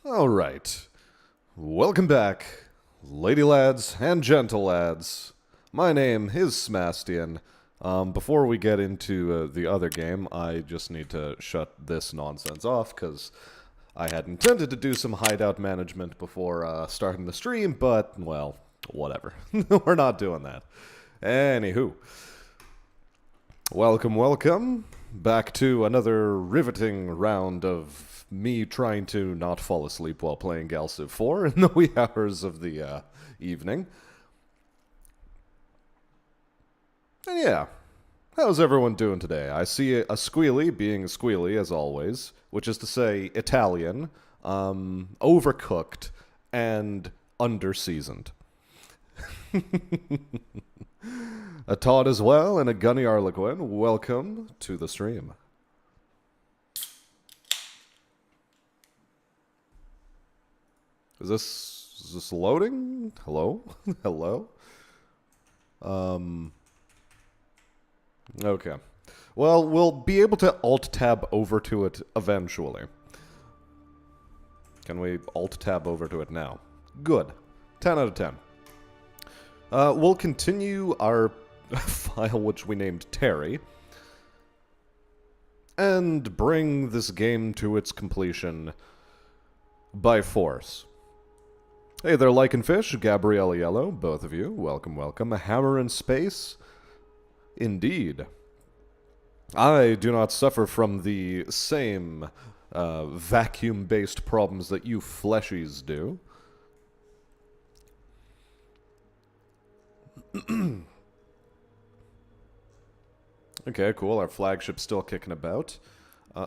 Alright, welcome back, ladylads and gentlelads. My name is Smastian. Before we get into the other game, I just need to shut this nonsense off, because I had intended to do some hideout management before starting the stream, but, well, whatever. We're not doing that. Anywho, welcome back to another riveting round of me trying to not fall asleep while playing Gal Civ 4 in the wee hours of the evening. And yeah, how's everyone doing today? I see a squealy being squealy, as always, which is to say Italian, overcooked, and underseasoned. A Todd as well, and a Gunny Arlequin. Welcome to the stream. Is this loading? Hello? Hello? Okay. Well, we'll be able to Alt-Tab over to it eventually. Can we Alt-Tab over to it now? Good. 10 out of 10. We'll continue our file, which we named Terry, and bring this game to its completion by force. Hey there, Lycan Fish, Gabrielle Yellow, both of you. Welcome, welcome. A Hammer in Space. Indeed. I do not suffer from the same vacuum-based problems that you fleshies do. Okay, cool. Our flagship's still kicking about.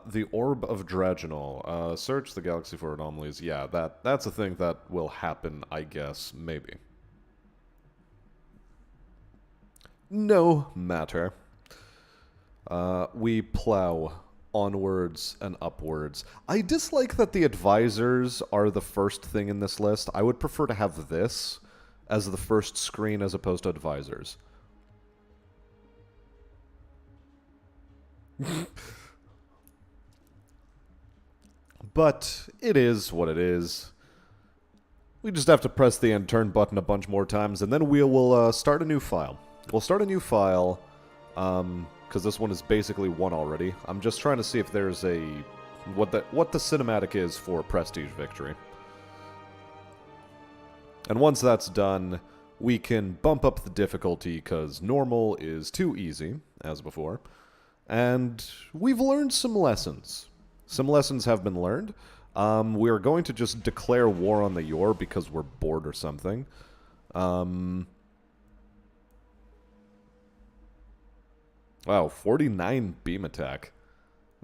The Orb of Dragonol. Search the galaxy for anomalies. Yeah, that's a thing that will happen, I guess. Maybe. No matter. We plow onwards and upwards. I dislike that the advisors are the first thing in this list. I would prefer to have this as the first screen as opposed to advisors. But it is what it is. We just have to press the end turn button a bunch more times, and then we will start a new file. We'll start a new file, because this one is basically one already. I'm just trying to see if there's a... what the cinematic is for Prestige Victory. And once that's done, we can bump up the difficulty, because normal is too easy, as before. And we've learned some lessons. Some lessons have been learned. We're going to just declare war on the Yor because we're bored or something. Wow, 49 beam attack.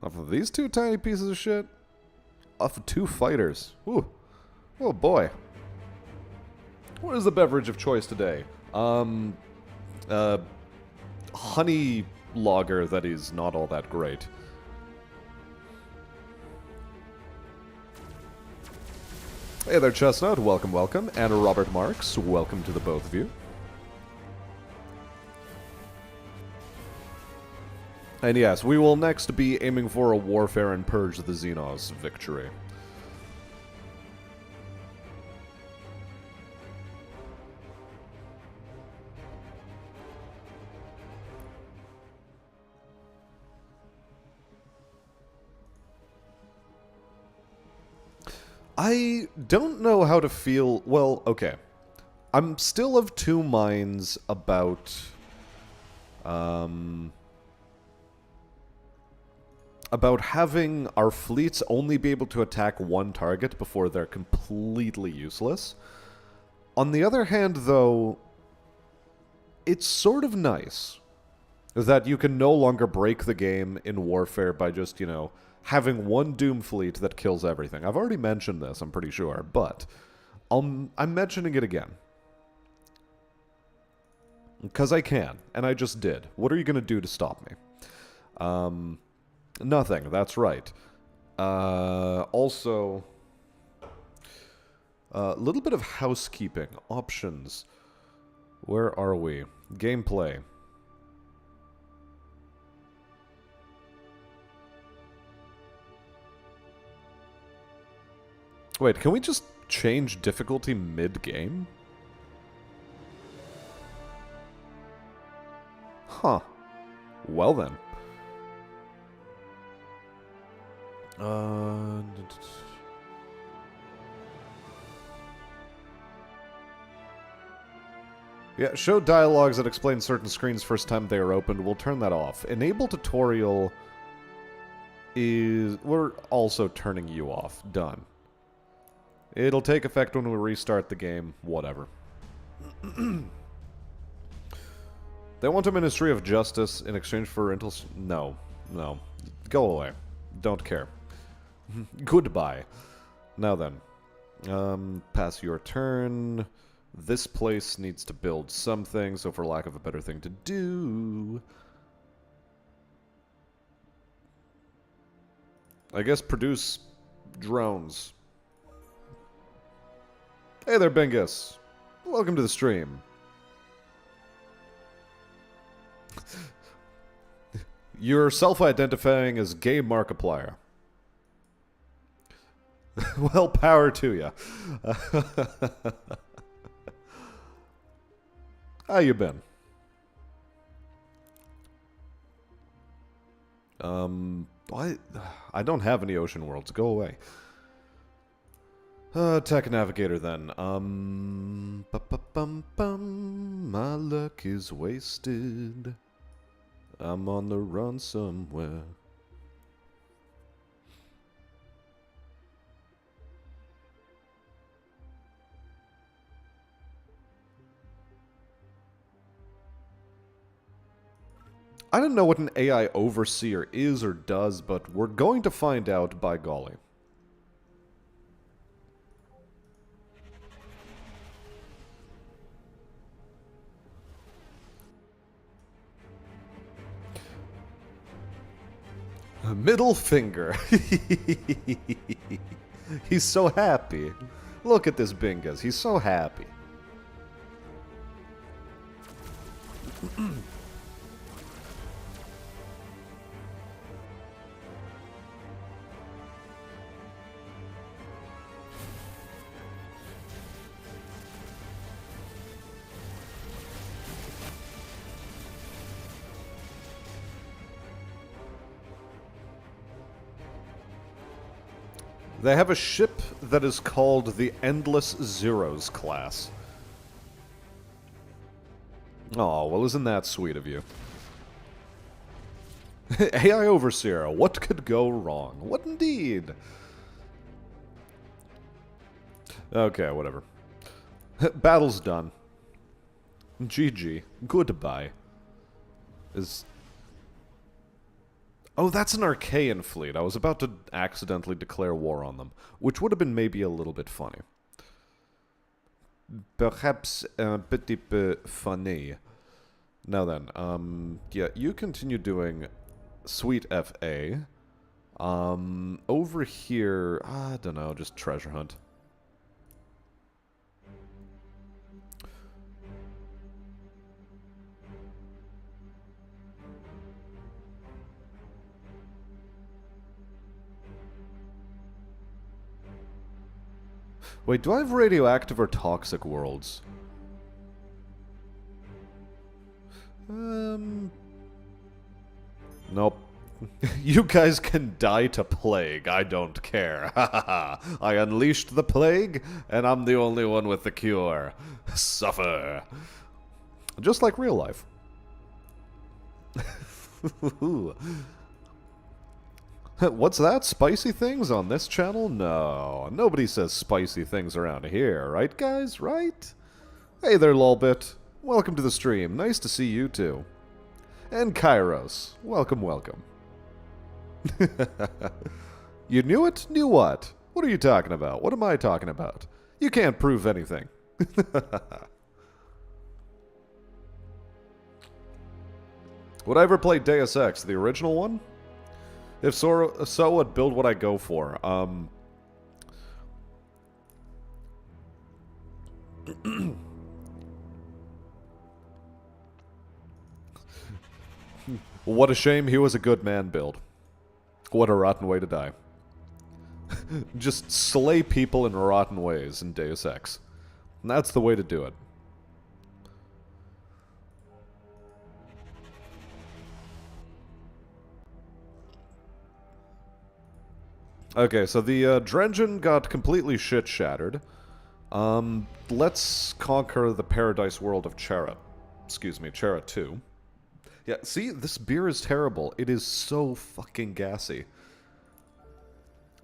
Off of these two tiny pieces of shit? Off of two fighters. Ooh. Oh boy. What is the beverage of choice today? Honey lager that is not all that great. Hey there, Chestnut. Welcome, welcome. And Robert Marks. Welcome to the both of you. And yes, we will next be aiming for a Warfare and Purge the Xenos victory. I don't know how to feel... Well, okay. I'm still of two minds about... about having our fleets only be able to attack one target before they're completely useless. On the other hand, though, it's sort of nice that you can no longer break the game in Warfare by just, you know, having one Doom fleet that kills everything. I've already mentioned this, I'm pretty sure, but I'm mentioning it again. Because I can, and I just did. What are you going to do to stop me? Nothing, that's right. Also, a little bit of housekeeping. Options. Where are we? Gameplay. Wait, can we just change difficulty mid-game? Huh. Well then. Yeah, show dialogues that explain certain screens first time they are opened. We'll turn that off. Enable tutorial is... We're also turning you off. Done. It'll take effect when we restart the game. Whatever. They want a Ministry of Justice in exchange for rentals. No. No. Go away. Don't care. Goodbye. Now then. Pass your turn. This place needs to build something, so for lack of a better thing to do... I guess produce drones. Hey there, Bingus. Welcome to the stream. You're self-identifying as Gay Markiplier. Well, power to ya. How you been? I don't have any ocean worlds. Go away. Tech Navigator then. My luck is wasted. I'm on the run somewhere. I don't know what an AI overseer is or does, but we're going to find out, by golly. Middle finger. He's so happy. Look at this Bingus. He's so happy. They have a ship that is called the Endless Zeros class. Oh, well, isn't that sweet of you? AI Overseer, what could go wrong? What indeed? Okay, whatever. Battle's done. GG. Goodbye. Oh, that's an Archaean fleet. I was about to accidentally declare war on them, which would have been maybe a little bit funny. Perhaps un petit peu funny. Now then, yeah, you continue doing sweet FA. Over here, I don't know, just treasure hunt. Wait, do I have radioactive or toxic worlds? Nope. You guys can die to plague. I don't care. I unleashed the plague, and I'm the only one with the cure. Suffer. Just like real life. What's that? Spicy things on this channel? No. Nobody says spicy things around here, right, guys? Right? Hey there, Lolbit. Welcome to the stream. Nice to see you, too. And Kairos. Welcome, welcome. You knew it? Knew what? What are you talking about? What am I talking about? You can't prove anything. Would I ever play Deus Ex, the original one? If so, I'd build what I go for. What a shame he was a good man build. What a rotten way to die. Just slay people in rotten ways in Deus Ex. And that's the way to do it. Okay, so the Drengen got completely shit-shattered. Let's conquer the paradise world of Chera. Excuse me, Chera 2. Yeah, see, this beer is terrible. It is so fucking gassy.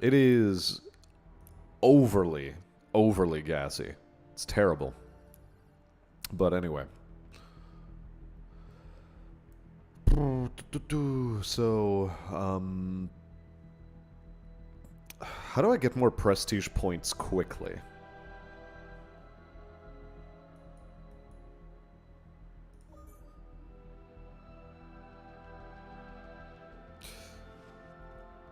It is overly gassy. It's terrible. But anyway. So, how do I get more prestige points quickly?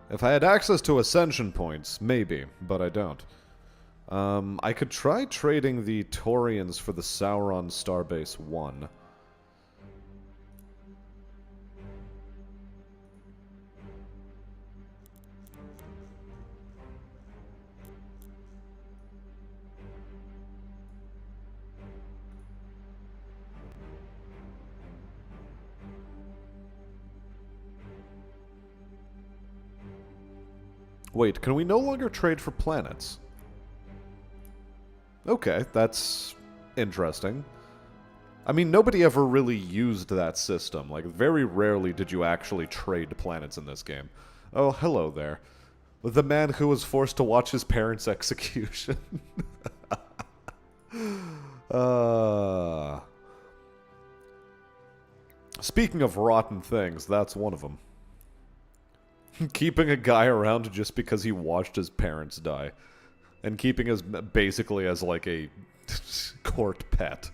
If I had access to ascension points, maybe, but I don't. I could try trading the Taurians for the Sauron Starbase 1. Wait, can we no longer trade for planets? Okay, that's interesting. I mean, nobody ever really used that system. Like, very rarely did you actually trade planets in this game. Oh, hello there. The man who was forced to watch his parents' execution. Speaking of rotten things, that's one of them. Keeping a guy around just because he watched his parents die. And keeping us basically as like a court pet.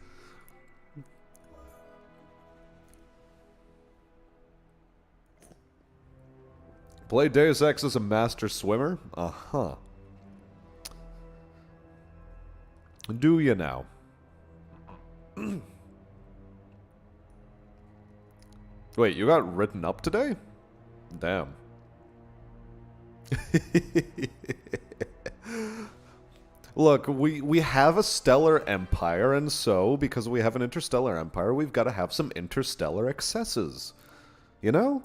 Play Deus Ex as a master swimmer? Uh-huh. Do you now? Wait, you got written up today? Damn. Look, we have a stellar empire, and so, because we have an interstellar empire, we've got to have some interstellar excesses. You know?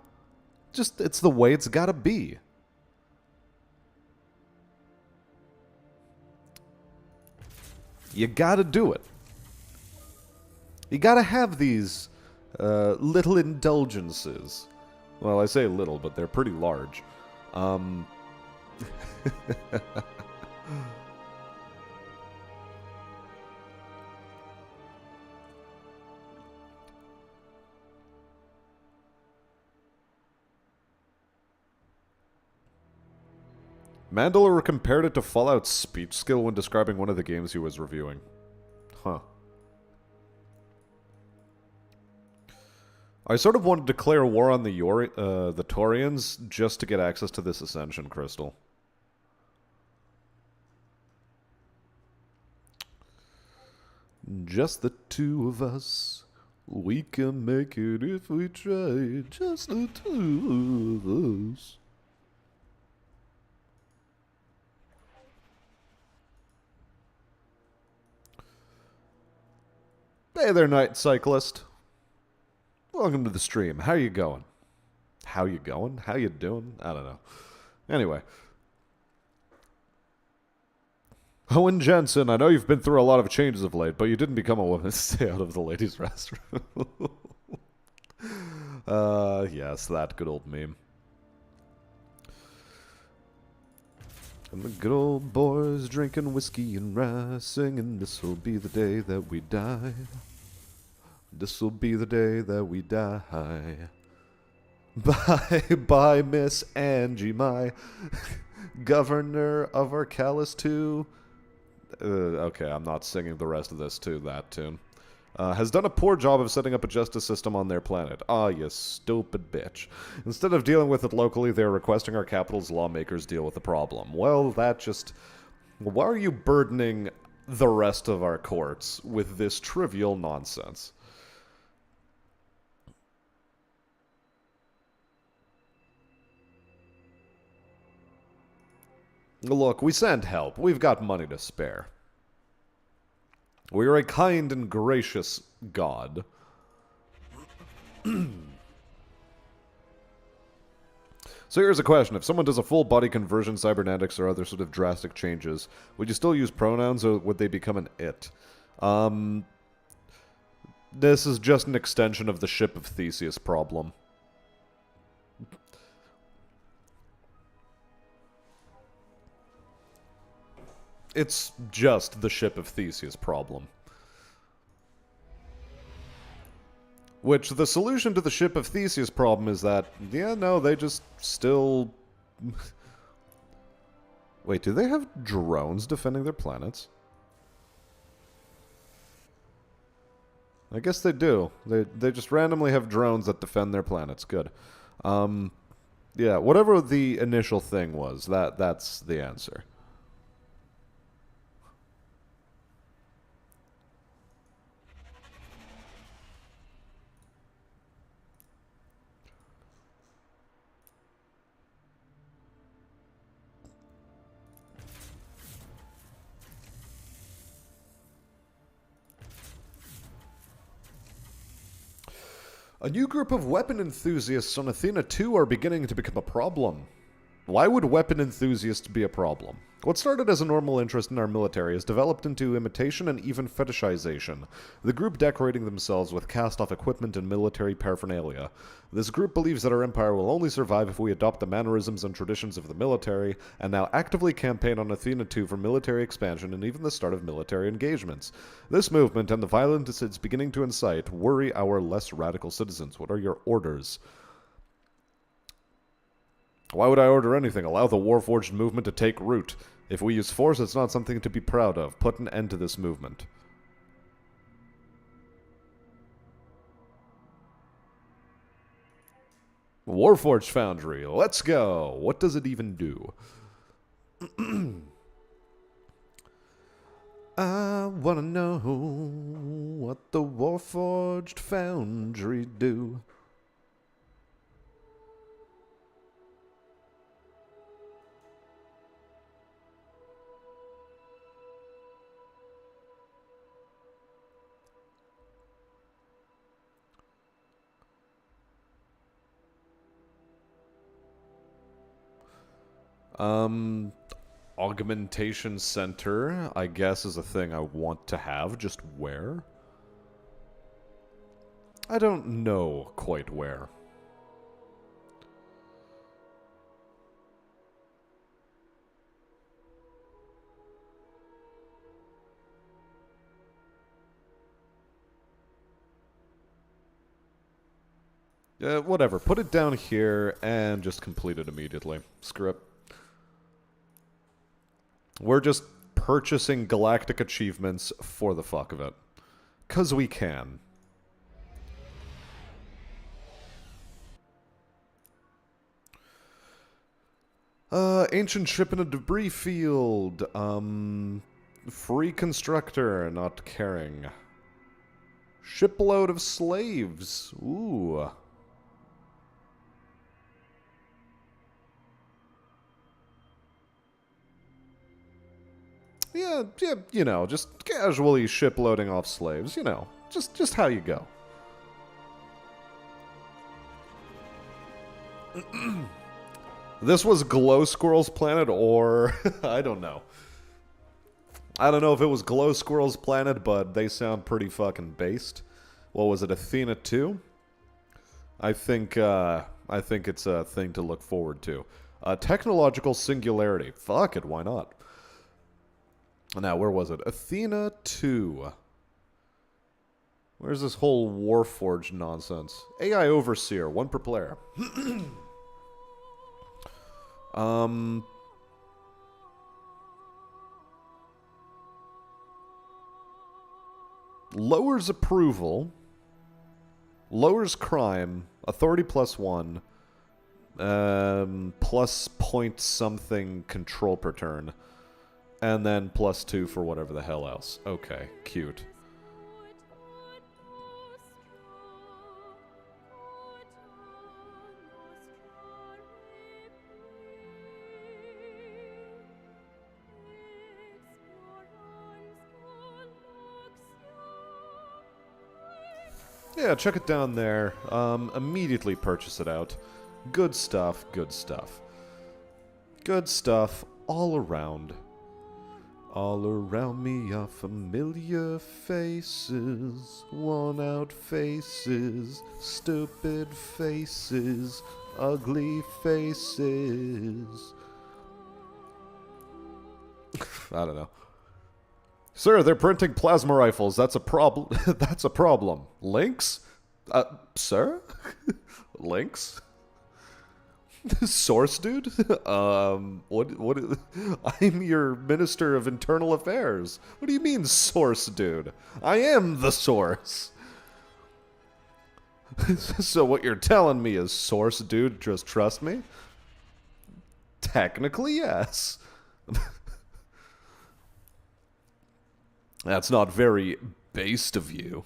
Just, it's the way it's gotta be. You gotta do it. You gotta have these little indulgences. Well, I say little, but they're pretty large. Mandalore compared it to Fallout's speech skill when describing one of the games he was reviewing. Huh. I sort of wanted to declare war on the Taurians just to get access to this Ascension Crystal. Just the two of us. We can make it if we try. Just the two of us. Hey there, Night Cyclist. Welcome to the stream. How you going? How you going? How you doing? I don't know. Anyway. Owen Jensen, I know you've been through a lot of changes of late, but you didn't become a woman. Stay out of the ladies' restroom. Yes, that good old meme. And the good old boys drinking whiskey and rye, singing, "This'll be the day that we die. This'll be the day that we die. Bye, bye, Miss Angie, my governor of Arcalis 2. Okay, I'm not singing the rest of this to that tune. Has done a poor job of setting up a justice system on their planet. Ah, you stupid bitch. Instead of dealing with it locally, they're requesting our capital's lawmakers deal with the problem. Well, that just... Why are you burdening the rest of our courts with this trivial nonsense? Look, we send help. We've got money to spare. We are a kind and gracious god. So here's a question. If someone does a full body conversion, cybernetics, or other sort of drastic changes, would you still use pronouns, or would they become an it? This is just an extension of the Ship of Theseus problem. It's just the Ship of Theseus problem. Which, the solution to the Ship of Theseus problem is that, yeah, no, they just still... Wait, do they have drones defending their planets? I guess they do. They just randomly have drones that defend their planets. Good. Yeah, whatever the initial thing was, that's the answer. A new group of weapon enthusiasts on Athena 2 are beginning to become a problem. Why would weapon enthusiasts be a problem? What started as a normal interest in our military has developed into imitation and even fetishization, the group decorating themselves with cast-off equipment and military paraphernalia. This group believes that our empire will only survive if we adopt the mannerisms and traditions of the military, and now actively campaign on Athena 2 for military expansion and even the start of military engagements. This movement and the violence it's beginning to incite worry our less radical citizens. What are your orders? Why would I order anything? Allow the Warforged movement to take root. If we use force, it's not something to be proud of. Put an end to this movement. Warforged Foundry, let's go! What does it even do? I wanna know what the Warforged Foundry do. Augmentation Center, I guess, is a thing I want to have. Just where? I don't know quite where. Whatever. Put it down here and just complete it immediately. Screw it. We're just purchasing galactic achievements for the fuck of it. 'Cause we can. Ancient ship in a debris field. Free constructor, not caring. Shipload of slaves. Ooh. Yeah, you know, just casually shiploading off slaves, you know, just how you go. This was Glow Squirrel's planet, or I don't know. I don't know if it was Glow Squirrel's planet, but they sound pretty fucking based. What was it, Athena 2? I think it's a thing to look forward to. Technological singularity. Fuck it, why not? Now, where was it? Athena 2. Where's this whole Warforged nonsense? AI Overseer, 1 per player. Lowers approval. Lowers crime. Authority +1. Plus point something control per turn. And then +2 for whatever the hell else. Okay, cute. Yeah, check it down there. Immediately purchase it out. Good stuff, good stuff. Good stuff all around. All around me are familiar faces, worn-out faces, stupid faces, ugly faces. I don't know. Sir, they're printing plasma rifles. That's a problem. That's a problem. Links? Sir? Links? Source, dude? What? I'm your Minister of Internal Affairs. What do you mean, source, dude? I am the source. So what you're telling me is, source, dude, just trust me? Technically, yes. That's not very based of you.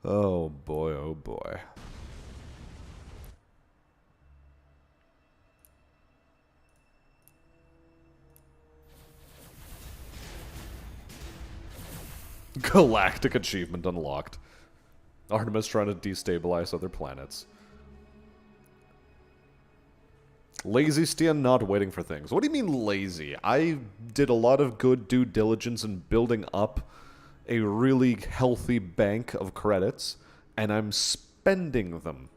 Oh boy, oh boy. Galactic achievement unlocked. Artemis trying to destabilize other planets. Lazy Stian not waiting for things. What do you mean lazy? I did a lot of good due diligence in building up a really healthy bank of credits, and I'm spending them.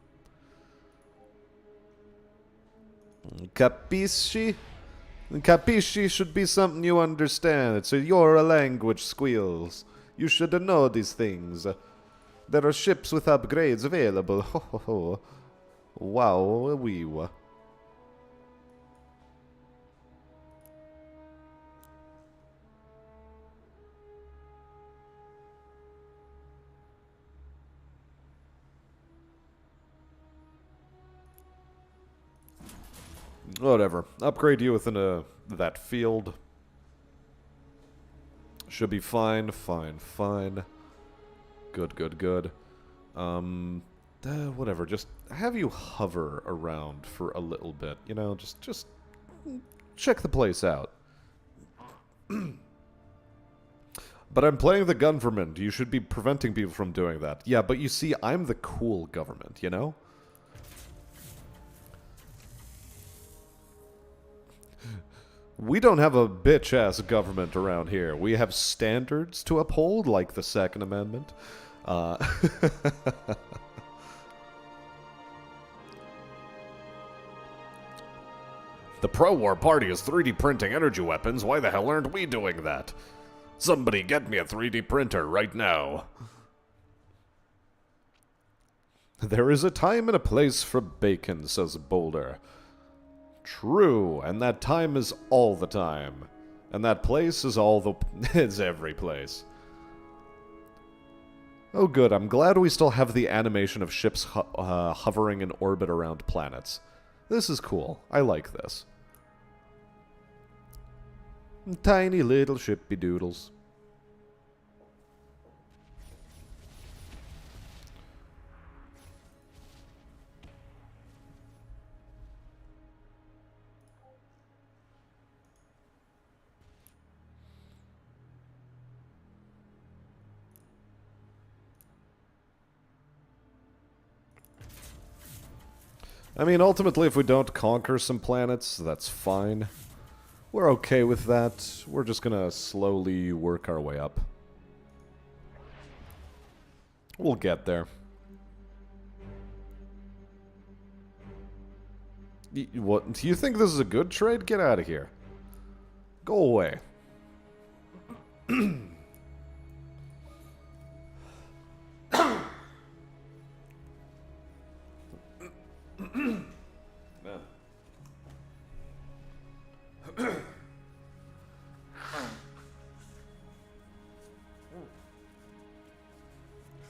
Capisci? Capisci should be something you understand. It's your language, squeals. You should know these things. There are ships with upgrades available. Ho ho ho. Wow, wee. Whatever. Upgrade you within that field. Should be fine, fine, fine. Good, good, good. Whatever. Just have you hover around for a little bit. You know, just check the place out. But I'm playing the government. You should be preventing people from doing that. Yeah, but you see, I'm the cool government, you know? We don't have a bitch-ass government around here. We have standards to uphold, like the Second Amendment. The pro-war party is 3D printing energy weapons. Why the hell aren't we doing that? Somebody get me a 3D printer right now. There is a time and a place for bacon, says Boulder. True, and that time is all the time. And that place is is every place. Oh good, I'm glad we still have the animation of ships hovering in orbit around planets. This is cool. I like this. Tiny little shippy doodles. I mean, ultimately, if we don't conquer some planets, that's fine. We're okay with that. We're just gonna slowly work our way up. We'll get there. What? Do you think this is a good trade? Get out of here. Go away.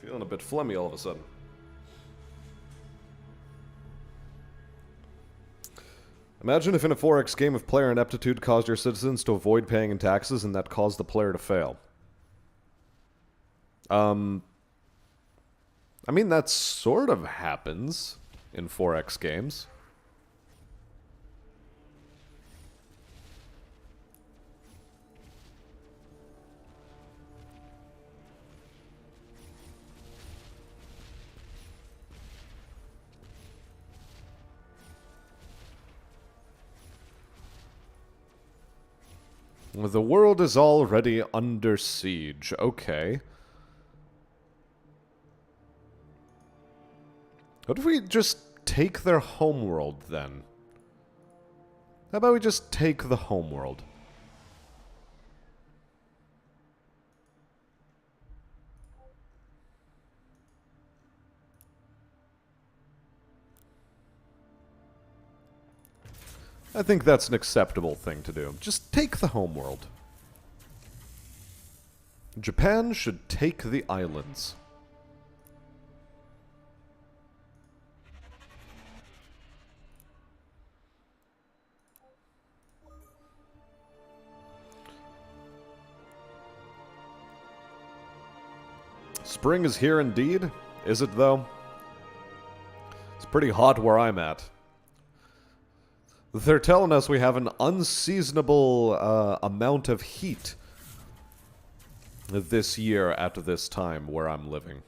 Feeling a bit phlegmy all of a sudden. Imagine if in a 4X game of player ineptitude caused your citizens to avoid paying in taxes and that caused the player to fail. I mean, that sort of happens in 4X games. The world is already under siege. Okay. What if we just take their homeworld, then? How about we just take the homeworld? I think that's an acceptable thing to do. Just take the homeworld. Japan should take the islands. Spring is here indeed. Is it, though? It's pretty hot where I'm at. They're telling us we have an unseasonable amount of heat this year at this time where I'm living.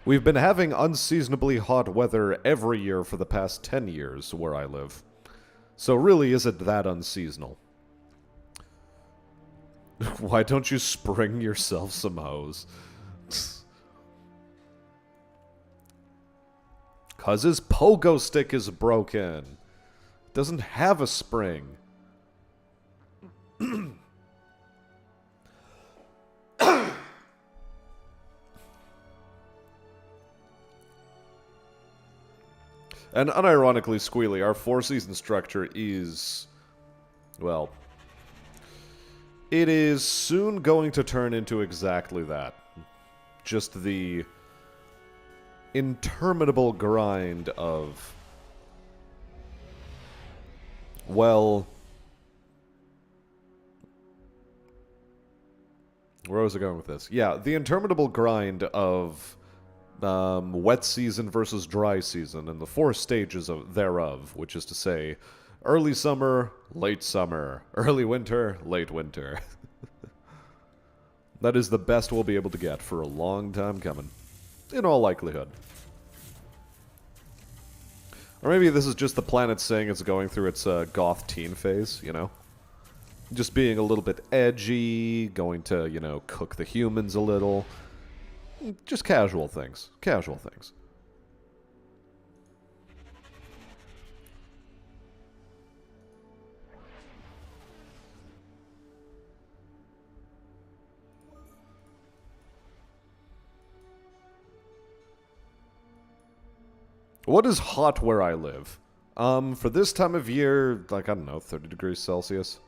We've been having unseasonably hot weather every year for the past 10 years where I live. So really, is it that unseasonal? Why don't you spring yourself some hose? 'Cause his pogo stick is broken. Doesn't have a spring. And unironically, Squealy, our four-season structure is, well, it is soon going to turn into exactly that. Just the interminable grind of, well, where was I going with this? Yeah, the interminable grind of wet season versus dry season, and the four stages thereof, which is to say, early summer, early winter, late winter. That is the best we'll be able to get for a long time coming, in all likelihood. Or maybe this is just the planet saying it's going through its goth teen phase, you know? Just being a little bit edgy, going to, you know, cook the humans a little. Just casual things. Casual things. What is hot where I live? For this time of year, like, I don't know, 30 degrees Celsius.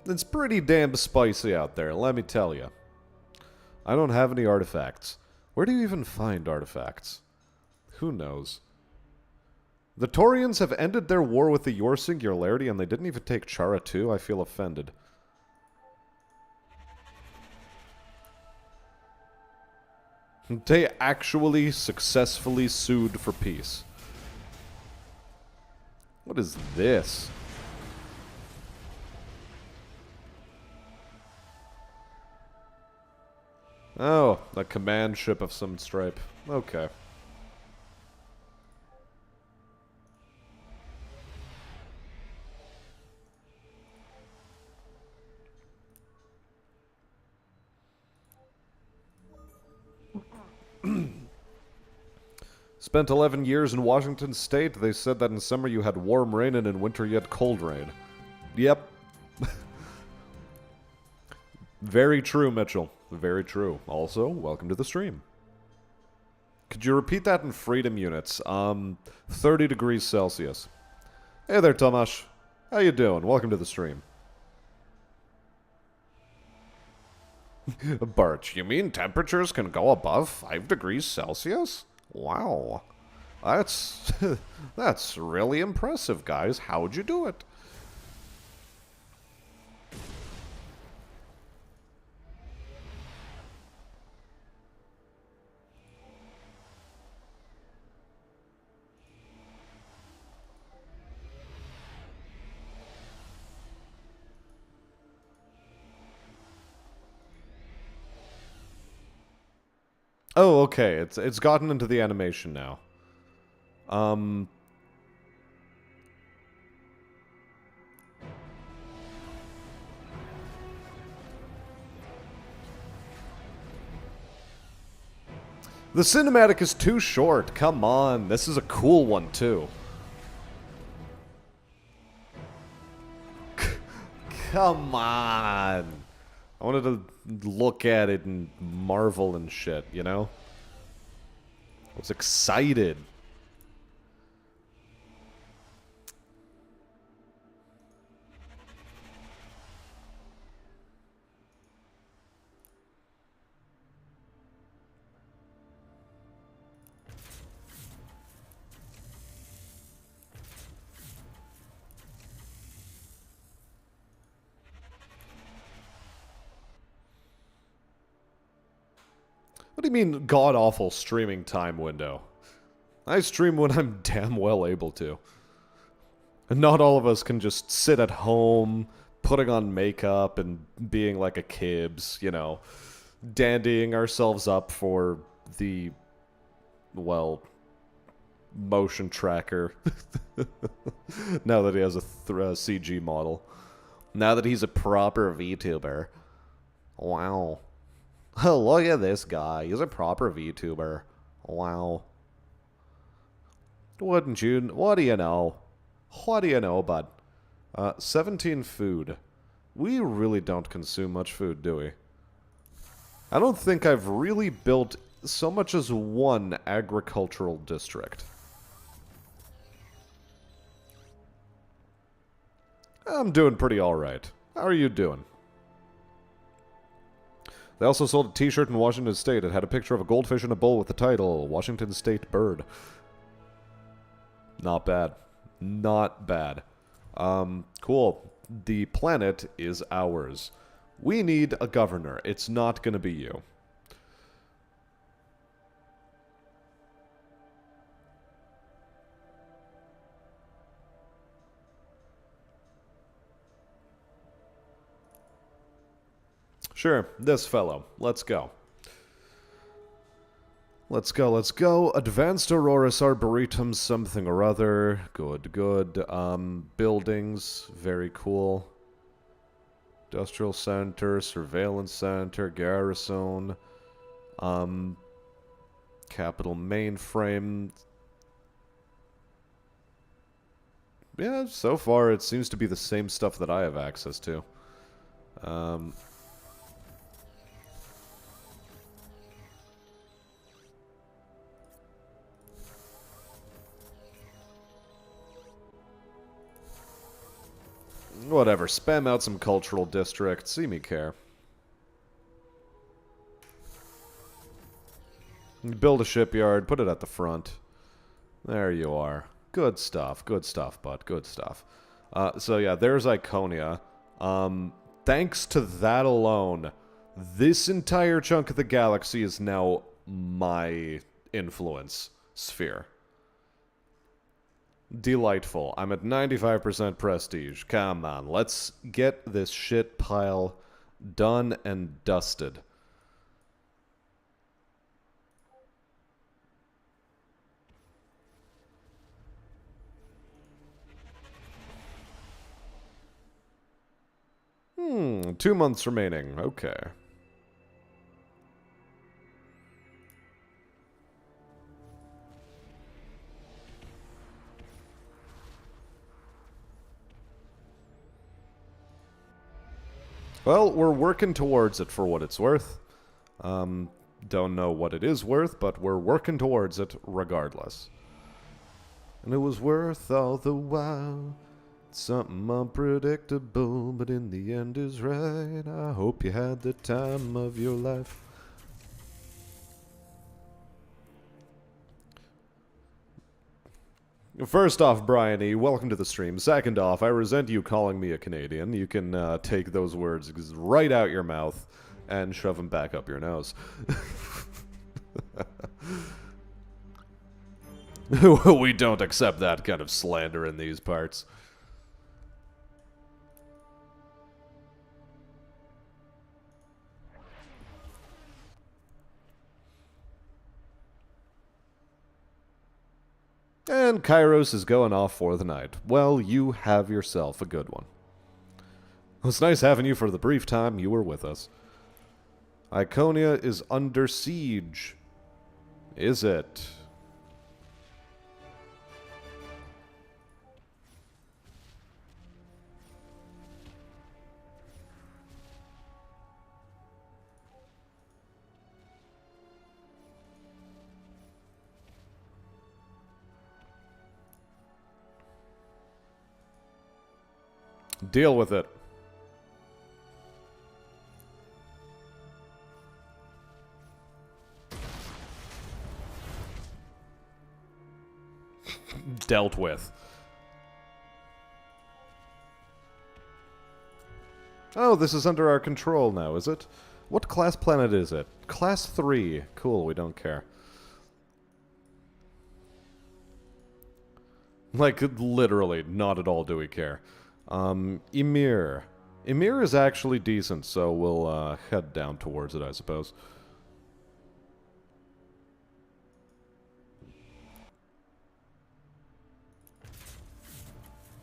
It's pretty damn spicy out there, let me tell you. I don't have any artifacts. Where do you even find artifacts? Who knows? The Taurians have ended their war with the Your Singularity, and they didn't even take Chara too. I feel offended. They actually successfully sued for peace. What is this? Oh, a command ship of some stripe. Okay. Spent 11 years in Washington State. They said that in summer you had warm rain and in winter you had cold rain. Yep. Very true, Mitchell. Very true. Also, welcome to the stream. Could you repeat that in freedom units? 30 degrees Celsius. Hey there, Tomasz. How you doing? Welcome to the stream. Birch, you mean temperatures can go above 5 degrees Celsius? Wow. That's that's really impressive, guys. How'd you do it? Oh, okay. It's gotten into the animation now. The cinematic is too short. Come on. This is a cool one, too. Come on. I wanted to look at it and marvel and shit, you know? I was excited. What do you mean, god-awful streaming time window? I stream when I'm damn well able to. And not all of us can just sit at home, putting on makeup and being like a kibs, you know, dandying ourselves up for the, well, motion tracker. Now that he has a CG model. Now that he's a proper VTuber. Wow. Oh, look at this guy. He's a proper VTuber. Wow. Wouldn't you? What do you know? What do you know, bud? 17 food. We really don't consume much food, do we? I don't think I've really built so much as one agricultural district. I'm doing pretty alright. How are you doing? They also sold a t-shirt in Washington State. It had a picture of a goldfish in a bowl with the title, Washington State Bird. Not bad. Not bad. Cool. The planet is ours. We need a governor. It's not gonna be you. Sure, this fellow. Let's go. Let's go, let's go. Advanced Auroras Arboretum something or other. Good, good. Buildings. Very cool. Industrial Center, Surveillance Center, Garrison. Capital Mainframe. Yeah, so far it seems to be the same stuff that I have access to. Whatever, spam out some cultural districts, see me care. Build a shipyard, put it at the front. There you are. Good stuff, bud, good stuff. So yeah, there's Iconia. Thanks to that alone, this entire chunk of the galaxy is now my influence sphere. Delightful. I'm at 95% prestige. Come on, let's get this shit pile done and dusted. Hmm, 2 months remaining. Okay. Well, we're working towards it for what it's worth. Don't know what it is worth, but we're working towards it regardless. And it was worth all the while. Something unpredictable, but in the end is right. I hope you had the time of your life. First off, Brian E., welcome to the stream. Second off, I resent you calling me a Canadian. You can take those words right out your mouth and shove them back up your nose. We don't accept that kind of slander in these parts. And Kairos is going off for the night. Well, you have yourself a good one. It was nice having you for the brief time you were with us. Iconia is under siege. Is it? Deal with it. Dealt with. Oh, this is under our control now, is it? What class planet is it? Class 3. Cool, we don't care. Like, literally, not at all do we care. Ymir. Ymir is actually decent, so we'll head down towards it, I suppose.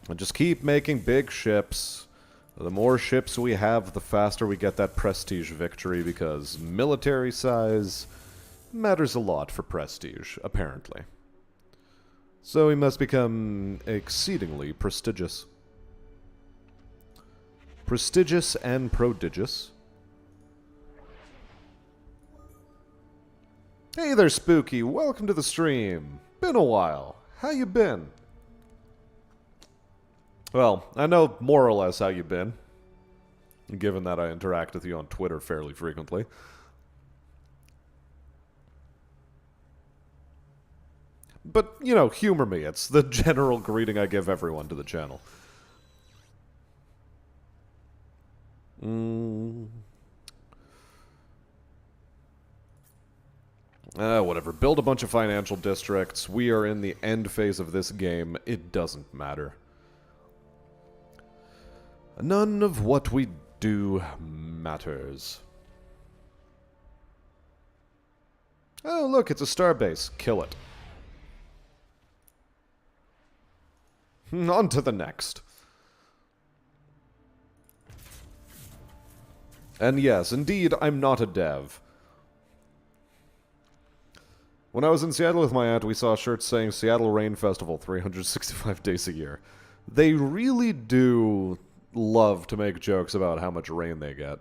And just keep making big ships. The more ships we have, the faster we get that prestige victory, because military size matters a lot for prestige, apparently. So we must become exceedingly prestigious. Prestigious and prodigious. Hey there, Spooky. Welcome to the stream. Been a while. How you been? Well, I know more or less how you've been, given that I interact with you on Twitter fairly frequently. But, you know, humor me. It's the general greeting I give everyone to the channel. Whatever. Build a bunch of financial districts. We are in the end phase of this game. It doesn't matter. None of what we do matters. Oh, look, it's a starbase. Kill it. On to the next. And yes, indeed, I'm not a dev. When I was in Seattle with my aunt, we saw shirts saying Seattle Rain Festival 365 days a year. They really do love to make jokes about how much rain they get.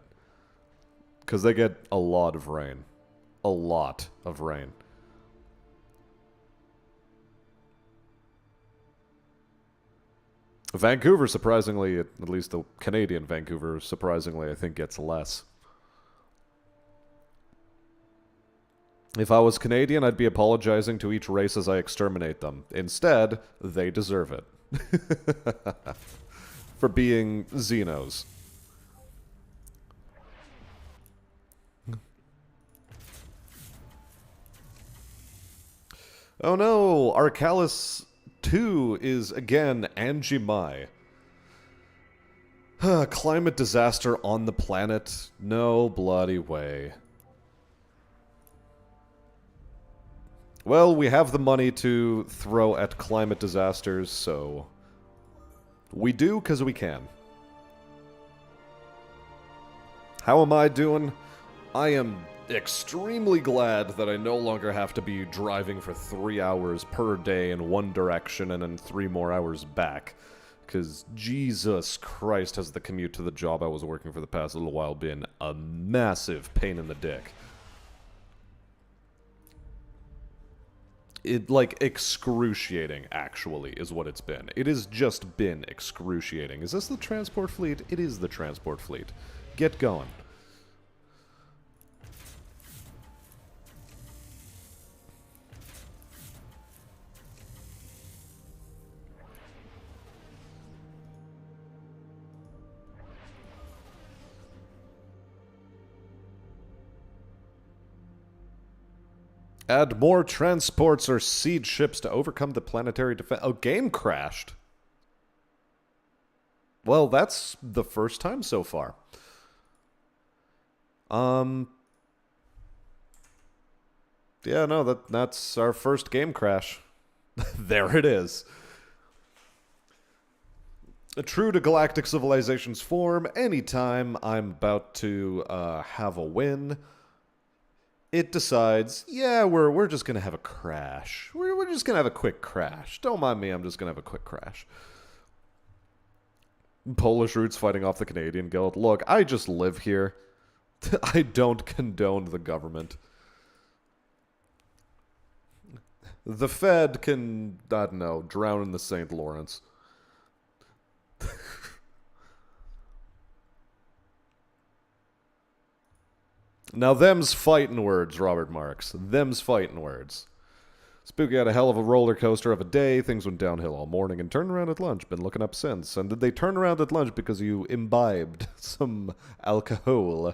Because they get a lot of rain. A lot of rain. Vancouver, surprisingly, at least the Canadian Vancouver, surprisingly, I think gets less. If I was Canadian, I'd be apologizing to each race as I exterminate them. Instead, they deserve it. For being Xenos. Oh no! Arcalis 2 is, again, Angie Mai. Climate disaster on the planet? No bloody way. Well, we have the money to throw at climate disasters, so... we do, because we can. How am I doing? I am extremely glad that I no longer have to be driving for 3 hours per day in one direction and then 3 more hours back. Because Jesus Christ, has the commute to the job I was working for the past little while been a massive pain in the dick. It, like, excruciating, actually, is what it's been. It has just been excruciating. Is this the transport fleet? It is the transport fleet. Get going. Add more transports or siege ships to overcome the planetary defense. Oh, game crashed. Well, that's the first time so far. Yeah, no, that's our first game crash. There it is. True to Galactic Civilizations form, anytime I'm about to have a win, it decides, yeah, we're just gonna have a crash. We're just gonna have a quick crash. Don't mind me, I'm just gonna have a quick crash. Polish roots fighting off the Canadian Guild. Look, I just live here. I don't condone the government. The Fed can, I don't know, drown in the St. Lawrence. Now, them's fighting words, Robert Marks. Them's fighting words. Spooky had a hell of a roller coaster of a day. Things went downhill all morning and turned around at lunch. Been looking up since. And did they turn around at lunch because you imbibed some alcohol?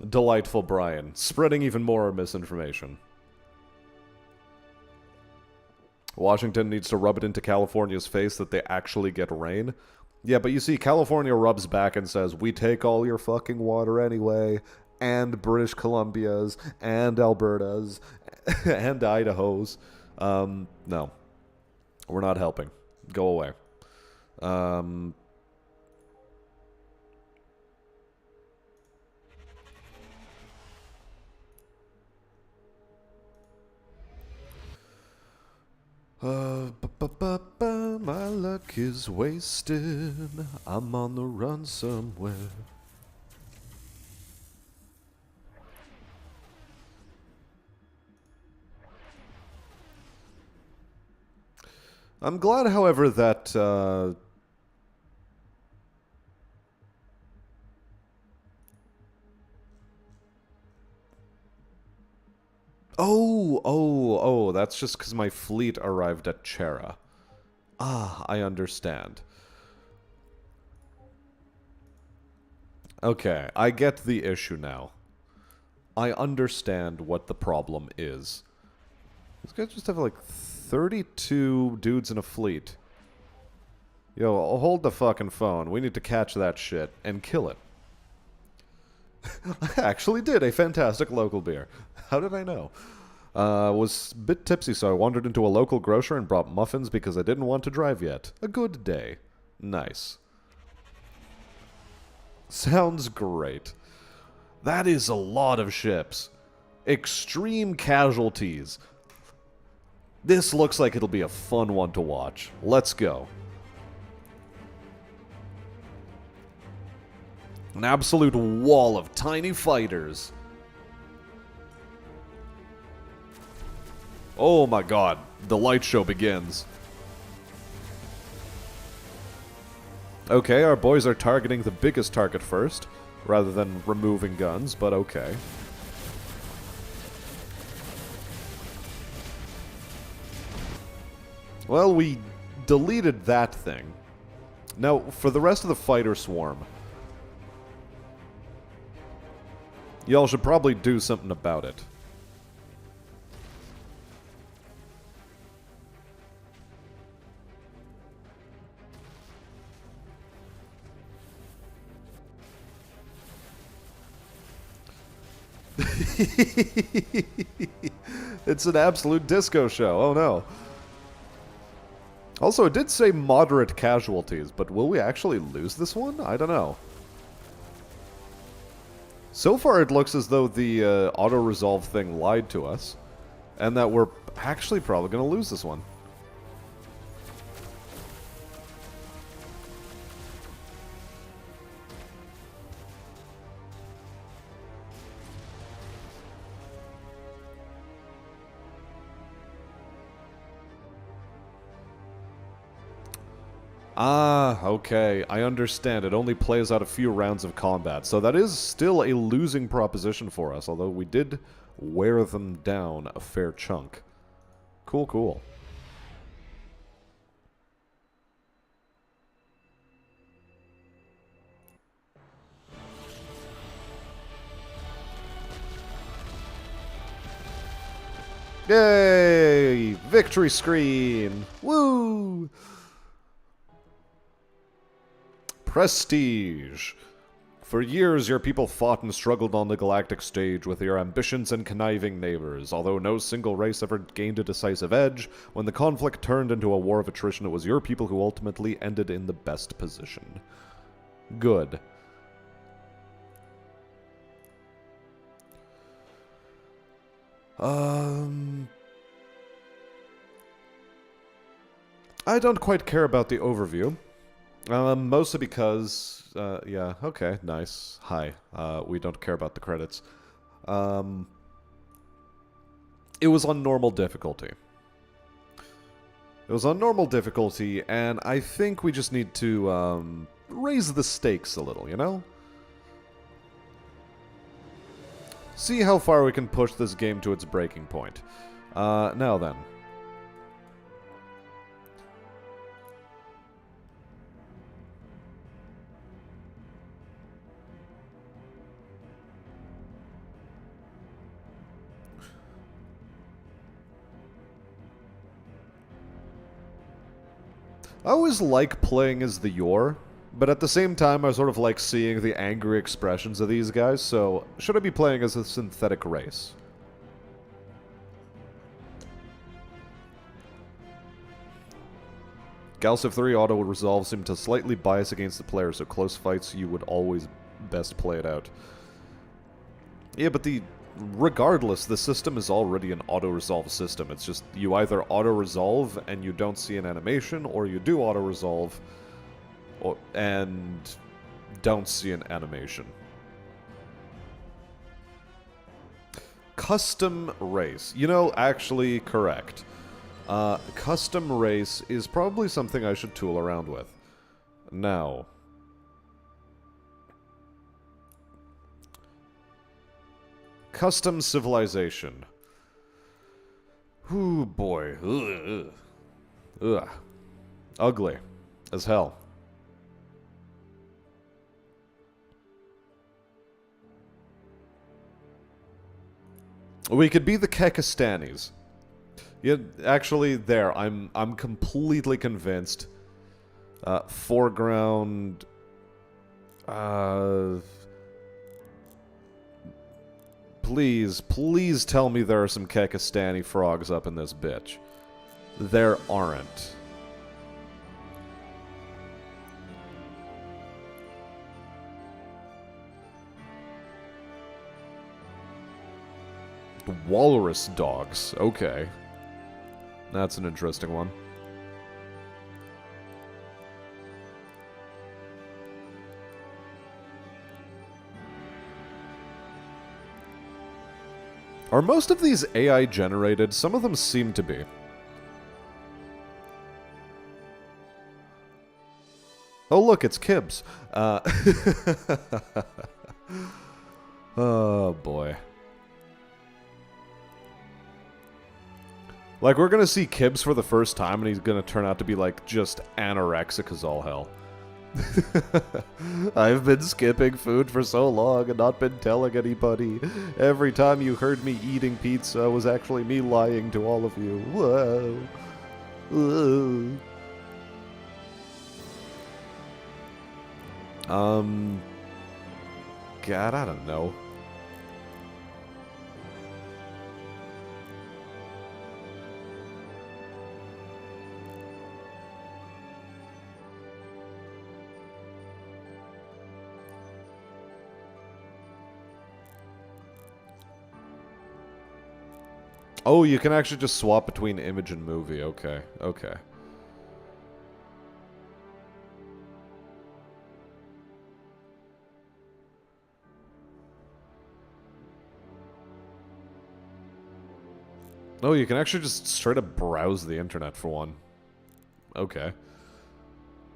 Delightful Brian. Spreading even more misinformation. Washington needs to rub it into California's face that they actually get rain. Yeah, but you see, California rubs back and says, we take all your fucking water anyway, and British Columbia's, and Alberta's, and Idaho's. No. We're not helping. Go away. My luck is wasted. I'm on the run somewhere. I'm glad, however, that Oh, that's just because my fleet arrived at Chera. Ah, I understand. Okay, I get the issue now. I understand what the problem is. These guys just have like 32 dudes in a fleet. Yo, hold the fucking phone. We need to catch that shit and kill it. I actually did a fantastic local beer. How did I know? Was a bit tipsy, so I wandered into a local grocer and brought muffins because I didn't want to drive yet. A good day. Nice. Sounds great. That is a lot of ships. Extreme casualties. This looks like it'll be a fun one to watch. Let's go. An absolute wall of tiny fighters. Oh my god, the light show begins. Okay, our boys are targeting the biggest target first, rather than removing guns, but okay. Well, we deleted that thing. Now, for the rest of the fighter swarm, y'all should probably do something about it. It's an absolute disco show. Oh no. Also, it did say moderate casualties, but will we actually lose this one? I don't know. So far, it looks as though the auto-resolve thing lied to us, and that we're actually probably going to lose this one. Ah, okay, I understand. It only plays out a few rounds of combat, so that is still a losing proposition for us, although we did wear them down a fair chunk. Cool, cool. Yay! Victory screen! Woo! Prestige. For years, your people fought and struggled on the galactic stage with your ambitions and conniving neighbors. Although no single race ever gained a decisive edge, when the conflict turned into a war of attrition, it was your people who ultimately ended in the best position. Good. I don't quite care about the overview. Mostly because, yeah, okay, nice. Hi. We don't care about the credits. It was on normal difficulty. It was on normal difficulty, and I think we just need to, raise the stakes a little, you know? See how far we can push this game to its breaking point. Now then. I always like playing as the Yor, but at the same time I sort of like seeing the angry expressions of these guys, so should I be playing as a synthetic race? Galciv 3 auto resolve seem to slightly bias against the player, so close fights you would always best play it out. Yeah, but regardless, the system is already an auto-resolve system. It's just you either auto-resolve and you don't see an animation, or you do auto-resolve and don't see an animation. Custom race. You know, actually correct. Custom race is probably something I should tool around with. Now... Custom civilization. Ooh, boy. Ugh. Ugh. Ugly. As hell. We could be the Kekistanis. Yeah, actually, there. I'm completely convinced. Foreground... Please tell me there are some Kekistani frogs up in this bitch. There aren't. Walrus dogs. Okay. That's an interesting one. Are most of these AI generated? Some of them seem to be. Oh look, it's Kibbs. Oh boy. Like, we're gonna see Kibbs for the first time and he's gonna turn out to be like just anorexic as all hell. I've been skipping food for so long and not been telling anybody. Every time you heard me eating pizza was actually me lying to all of you. Whoa. Whoa. God, I don't know. Oh, you can actually just swap between image and movie. Okay, okay. Oh, you can actually just straight up browse the internet for one. Okay.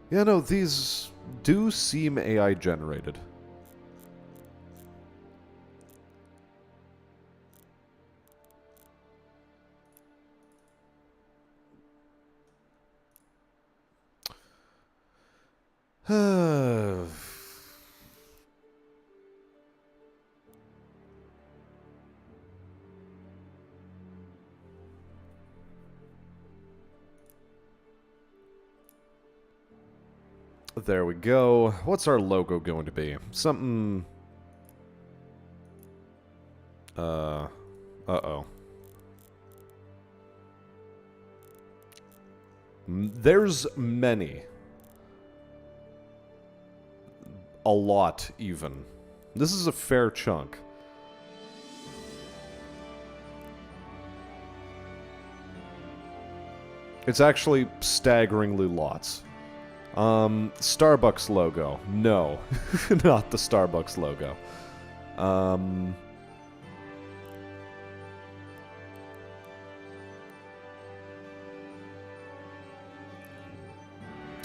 Yeah, no, these do seem AI generated. There we go. What's our logo going to be? Something... Uh-oh. There's many. a lot, even. This is a fair chunk. It's actually staggeringly lots. Starbucks logo. No. Not the Starbucks logo.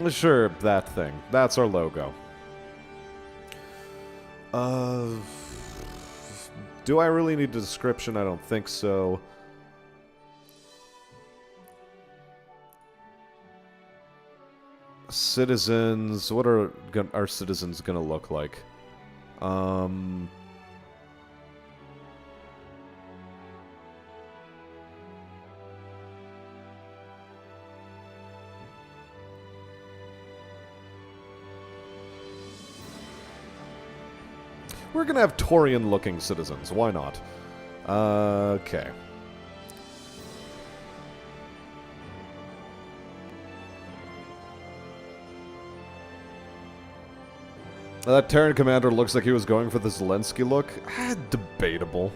Sure, that thing. That's our logo. Do I really need a description? I don't think so. Citizens. What are our citizens gonna look like? We're gonna have Taurian-looking citizens. Why not? Okay. That Terran commander looks like he was going for the Zelensky look. Debatable.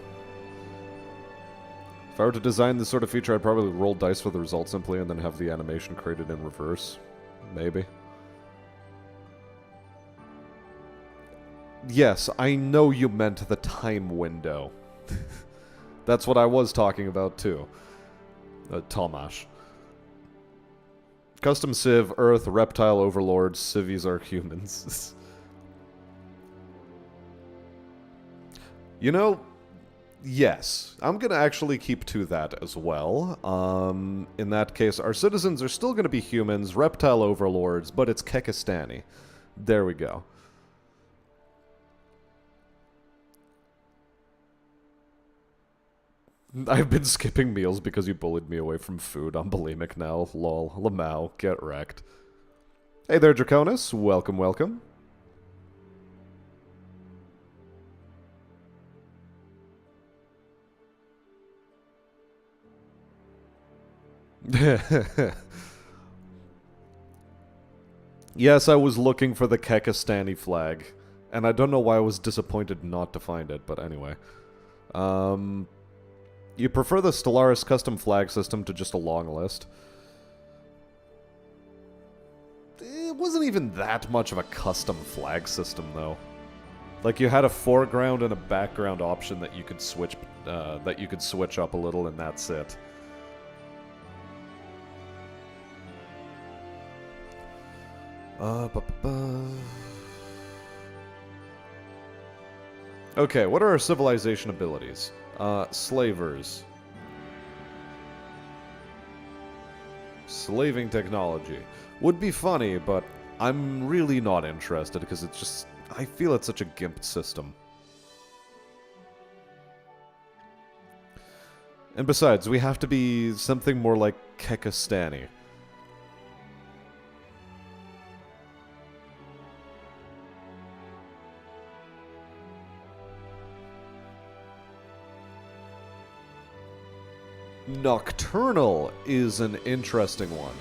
If I were to design this sort of feature, I'd probably roll dice for the result simply and then have the animation created in reverse. Maybe. Yes, I know you meant the time window. That's what I was talking about, too. Tomash. Custom Civ, Earth, Reptile Overlords, Civies are humans. You know, yes. I'm going to actually keep to that as well. In that case, our citizens are still going to be humans, Reptile Overlords, but it's Kekistani. There we go. I've been skipping meals because you bullied me away from food. I'm bulimic now. Lol. Lamau. Get wrecked. Hey there, Draconis. Welcome, welcome. Yes, I was looking for the Kekistani flag. And I don't know why I was disappointed not to find it, but anyway. You prefer the Stellaris custom flag system to just a long list? It wasn't even that much of a custom flag system, though. Like, you had a foreground and a background option that you could switch up a little, and that's it. Okay, what are our civilization abilities? Slavers. Slaving technology. Would be funny, but I'm really not interested because it's just... I feel it's such a gimped system. And besides, we have to be something more like Kekistani. Nocturnal is an interesting one.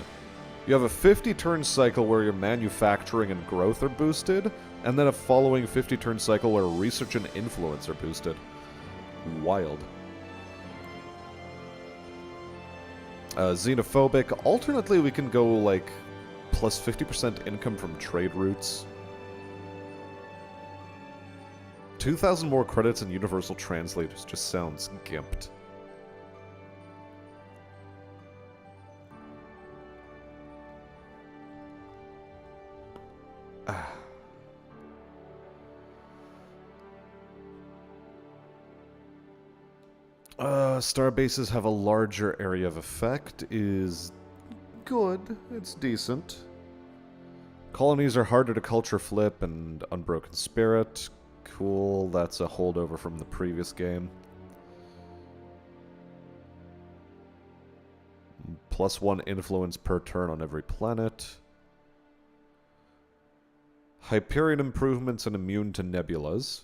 You have a 50-turn cycle where your manufacturing and growth are boosted, and then a following 50-turn cycle where research and influence are boosted. Wild. Xenophobic. Alternately, we can go, like, plus 50% income from trade routes. 2,000 more credits and universal translators just sounds gimped. Star bases have a larger area of effect is good. It's decent. Colonies are harder to culture flip and Unbroken Spirit. Cool. That's a holdover from the previous game. +1 influence per turn on every planet. Hyperion improvements and immune to nebulas.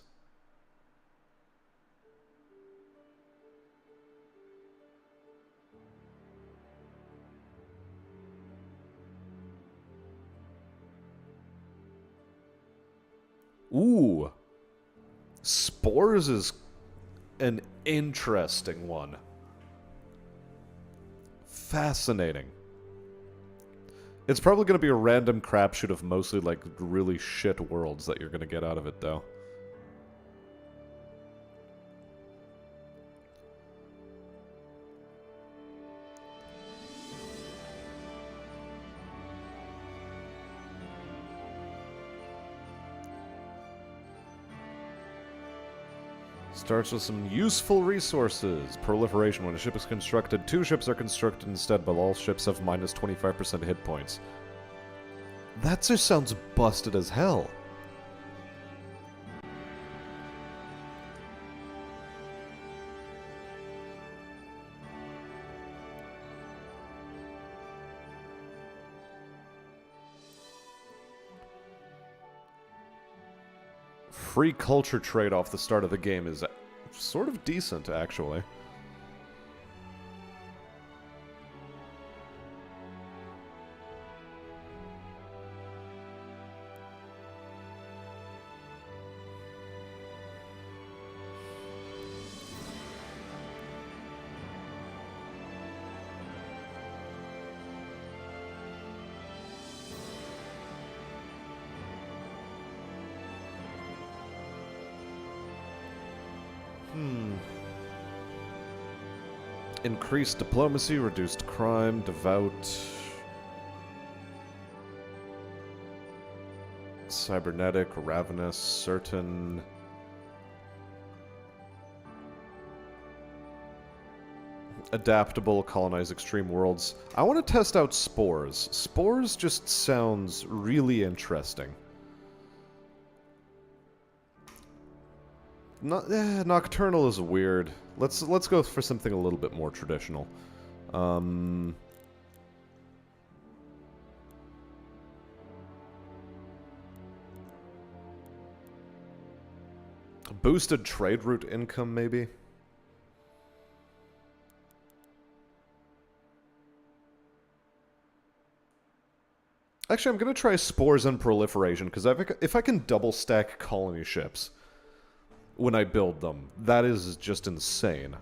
Ooh. Spores is an interesting one. Fascinating. It's probably going to be a random crapshoot of mostly, like, really shit worlds that you're going to get out of it, though. Starts with some useful resources. Proliferation. When a ship is constructed, 2 ships are constructed instead, but all ships have minus 25% hit points. That just sounds busted as hell. Free culture trade off the start of the game is sort of decent, actually. Increased diplomacy, reduced crime, devout... Cybernetic, ravenous, certain... Adaptable, colonize extreme worlds. I want to test out spores. Spores just sounds really interesting. Nocturnal is weird. Let's go for something a little bit more traditional. Boosted trade route income, maybe? Actually, I'm going to try spores and proliferation, because if I can double stack colony ships when I build them, that is just insane.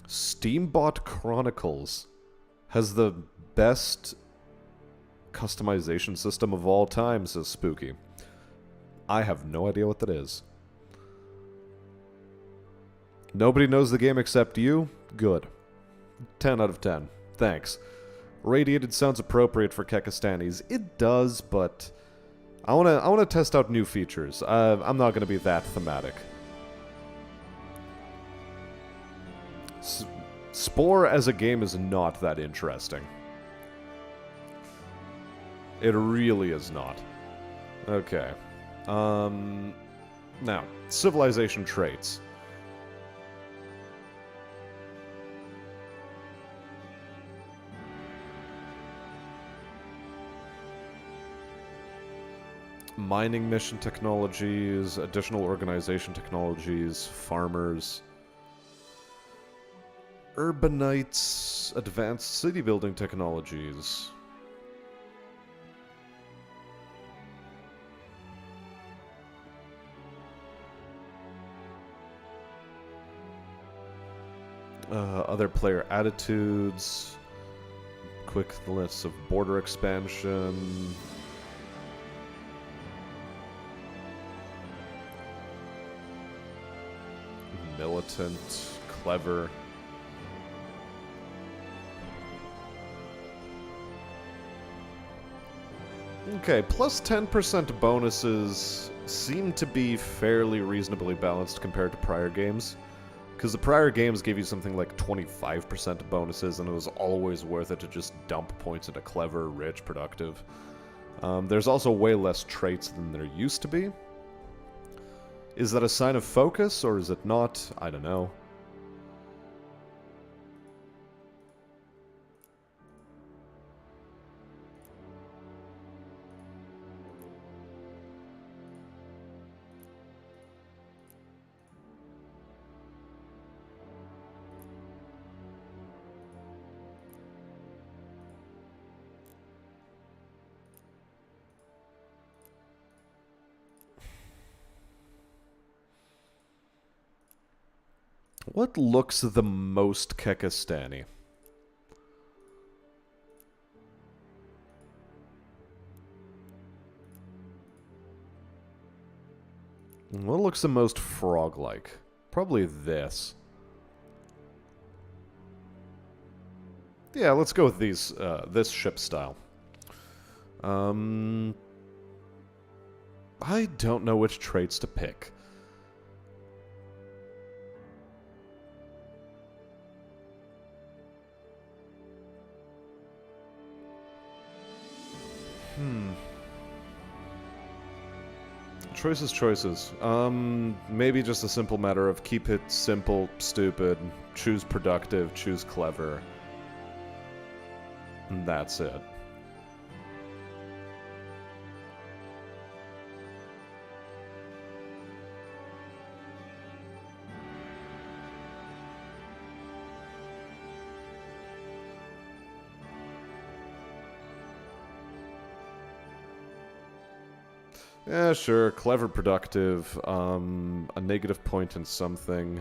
Steambot Chronicles has the best customization system of all time, says Spooky. I have no idea what that is. Nobody knows the game except you? Good. 10 out of 10. Thanks. Radiated sounds appropriate for Kekistanis. It does, but I wanna test out new features. I'm not gonna be that thematic. Spore as a game is not that interesting. It really is not. Okay. Now, civilization traits. Mining mission technologies, additional organization technologies, farmers, urbanites, advanced city building technologies. Other player attitudes, quick lists of border expansion. Militant, clever. Okay, plus 10% bonuses seem to be fairly reasonably balanced compared to prior games. Because the prior games gave you something like 25% bonuses, and it was always worth it to just dump points into clever, rich, productive. There's also way less traits than there used to be. Is that a sign of focus, or is it not? I don't know. What looks the most Kekistani? What looks the most frog-like? Probably this. Yeah, let's go with these, this ship style. I don't know which traits to pick. Choices. Maybe just a simple matter of keep it simple, stupid, choose productive, choose clever. And that's it. Yeah, sure. Clever, productive. A negative point in something.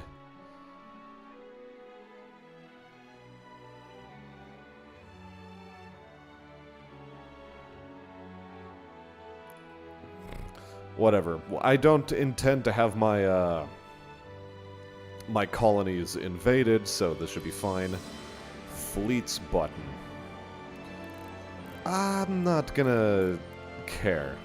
Whatever. I don't intend to have my, my colonies invaded, so this should be fine. Fleets button. I'm not gonna care.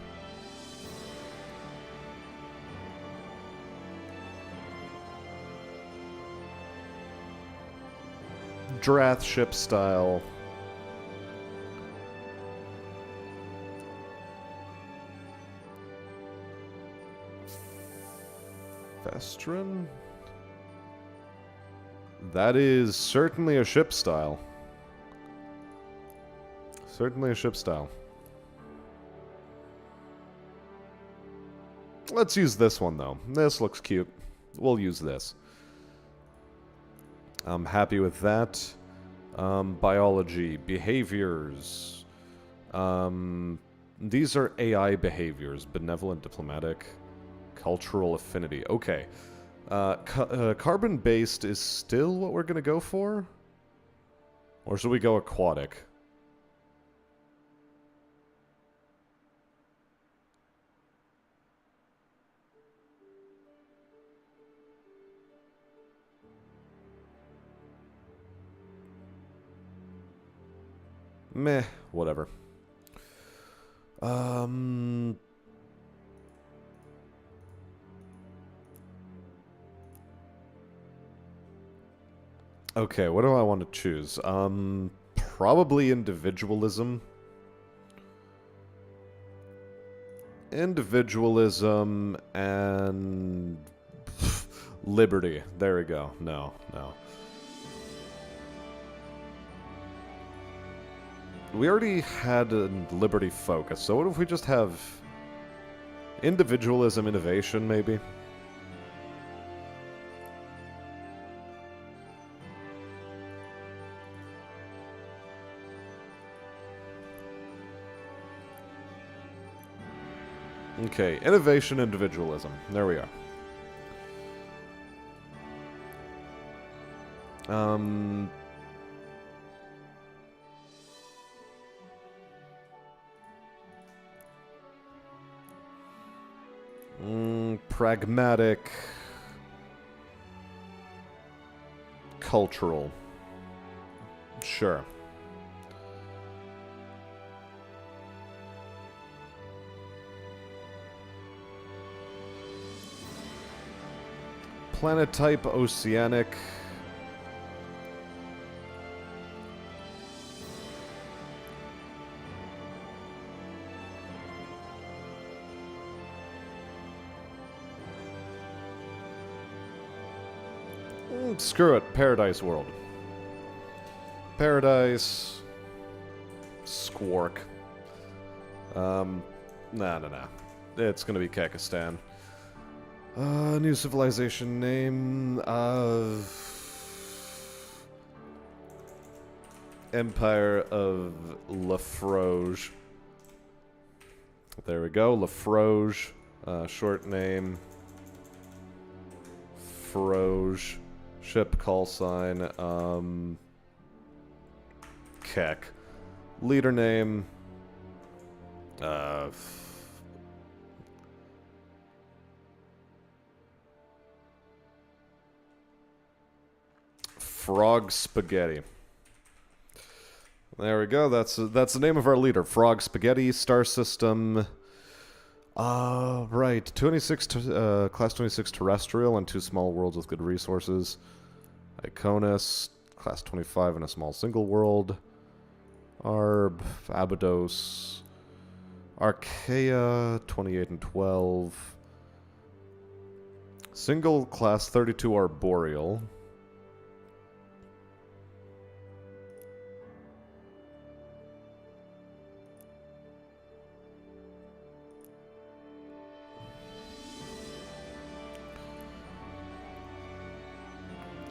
Drath ship style. Vestron? That is certainly a ship style. Certainly a ship style. Let's use this one, though. This looks cute. We'll use this. I'm happy with that. Biology. Behaviors. These are AI behaviors. Benevolent, diplomatic, cultural affinity. Okay. Carbon-based is still what we're going to go for? Or should we go aquatic? Meh, whatever. Okay, what do I want to choose? Probably individualism. Individualism and liberty. There we go. No. We already had a liberty focus, so what if we just have individualism, innovation, maybe? Okay, innovation, individualism. There we are. Pragmatic. Cultural. Sure. Planet type, oceanic. Screw it. Paradise world. Paradise. Squark. Nah. It's gonna be Kakistan. New civilization name of Empire of Lafroge. There we go, Lafroge. Short name. Froge. Ship call sign. Keck. Leader name. Frog Spaghetti. There we go. That's the name of our leader. Frog Spaghetti. Star system. Right. 26. Class 26 terrestrial and 2 small worlds with good resources. Iconus. Class 25 and a small single world. Arb. Abydos. Archaea. 28 and 12. Single class 32 arboreal.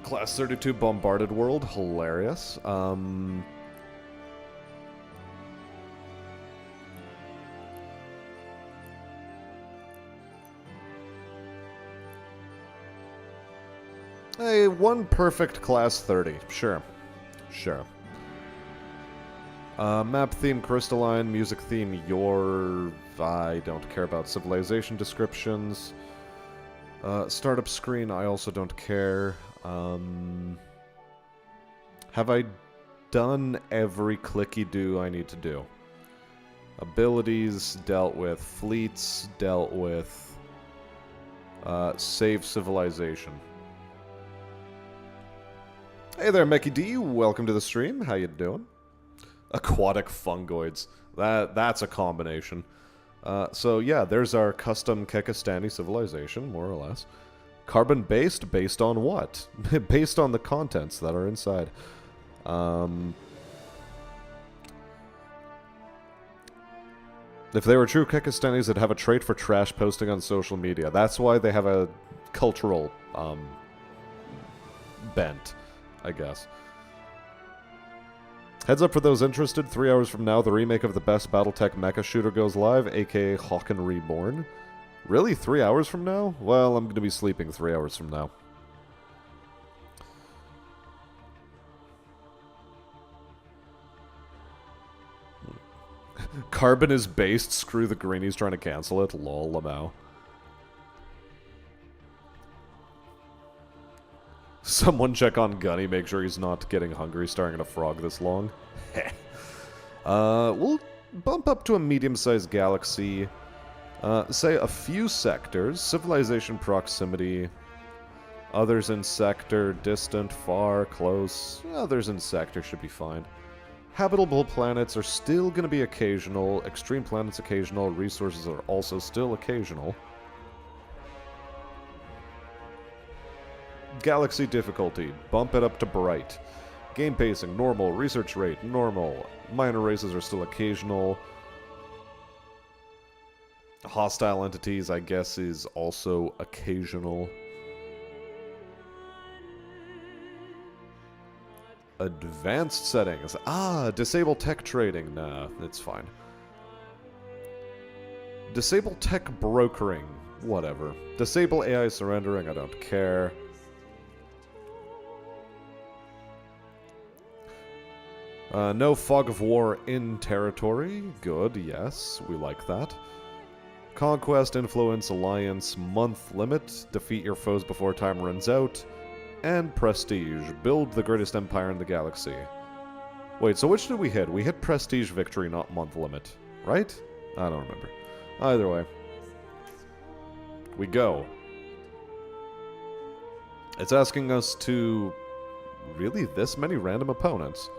Class 32 bombarded world. Hilarious. Hey, one perfect class 30. Sure. Sure. Map theme crystalline, music theme your... I don't care about civilization descriptions. Startup screen, I also don't care. Have I done every clicky-do I need to do? Abilities, dealt with. Fleets, dealt with. Save civilization. Hey there, Mecky D. Welcome to the stream. How you doing? Aquatic fungoids. That's a combination. So yeah, there's our custom Kekistani civilization, more or less. Carbon-based? Based on what? Based on the contents that are inside. If they were true Kekistanis, they'd have a trait for trash posting on social media. That's why they have a cultural, bent, I guess. Heads up for those interested, 3 hours from now, the remake of the best Battletech mecha shooter goes live, aka Hawken Reborn. Really? 3 hours from now? Well, I'm going to be sleeping 3 hours from now. Carbon is based, screw the greenies trying to cancel it, lol, Lamau. Someone check on Gunny, make sure he's not getting hungry staring at a frog this long. We'll bump up to a medium-sized galaxy. Say a few sectors. Civilization proximity. Others in sector. Distant, far, close. Others in sector should be fine. Habitable planets are still going to be occasional. Extreme planets occasional. Resources are also still occasional. Galaxy difficulty, bump it up to bright. Game pacing, normal. Research rate, normal. Minor races are still occasional. Hostile entities, I guess, is also occasional. Advanced settings. Disable tech trading. Nah, it's fine. Disable tech brokering. Whatever. Disable AI surrendering, I don't care. No fog of war in territory. Good, yes, we like that. Conquest, influence, alliance, month limit. Defeat your foes before time runs out. And prestige. Build the greatest empire in the galaxy. Wait, so which did we hit? We hit prestige victory, not month limit. Right? I don't remember. Either way. We go. It's asking us to... Really? This many random opponents?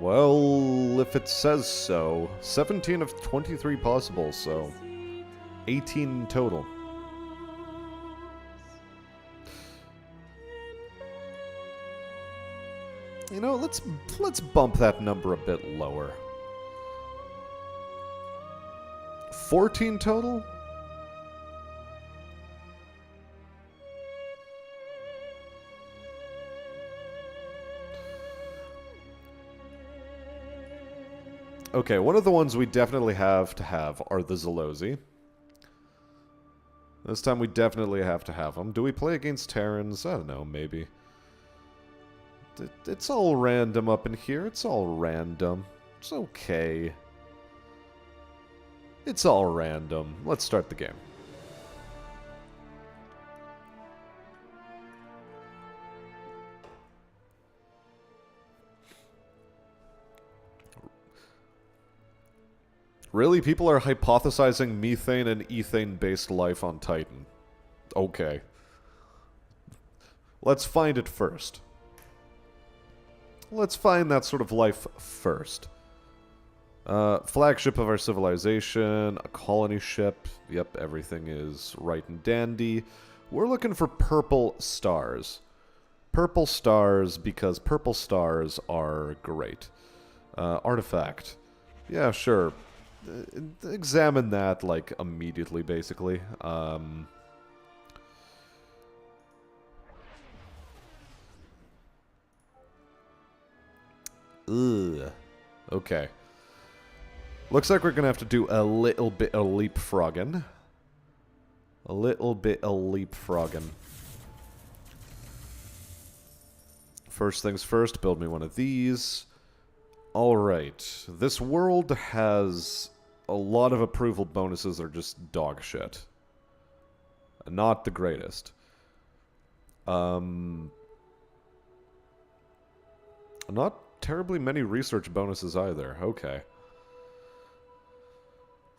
Well, if it says so, 17 of 23 possible, so 18 total. You know, let's bump that number a bit lower. 14 total? Okay, one of the ones we definitely have to have are the Zolozi. This time we definitely have to have them. Do we play against Terrans? I don't know, maybe. It's all random up in here. It's all random. It's okay. It's all random. Let's start the game. Really? People are hypothesizing methane and ethane-based life on Titan. Okay. Let's find it first. Let's find that sort of life first. Flagship of our civilization, a colony ship. Yep, everything is right and dandy. We're looking for purple stars. Purple stars because purple stars are great. Artifact. Yeah, sure. Examine that, like, immediately, basically. Ugh. Okay. Looks like we're gonna have to do a little bit of leapfrogging. A little bit of leapfrogging. First things first, build me one of these. Alright. This world has a lot of approval bonuses that are just dog shit. Not the greatest. Not terribly many research bonuses either. Okay.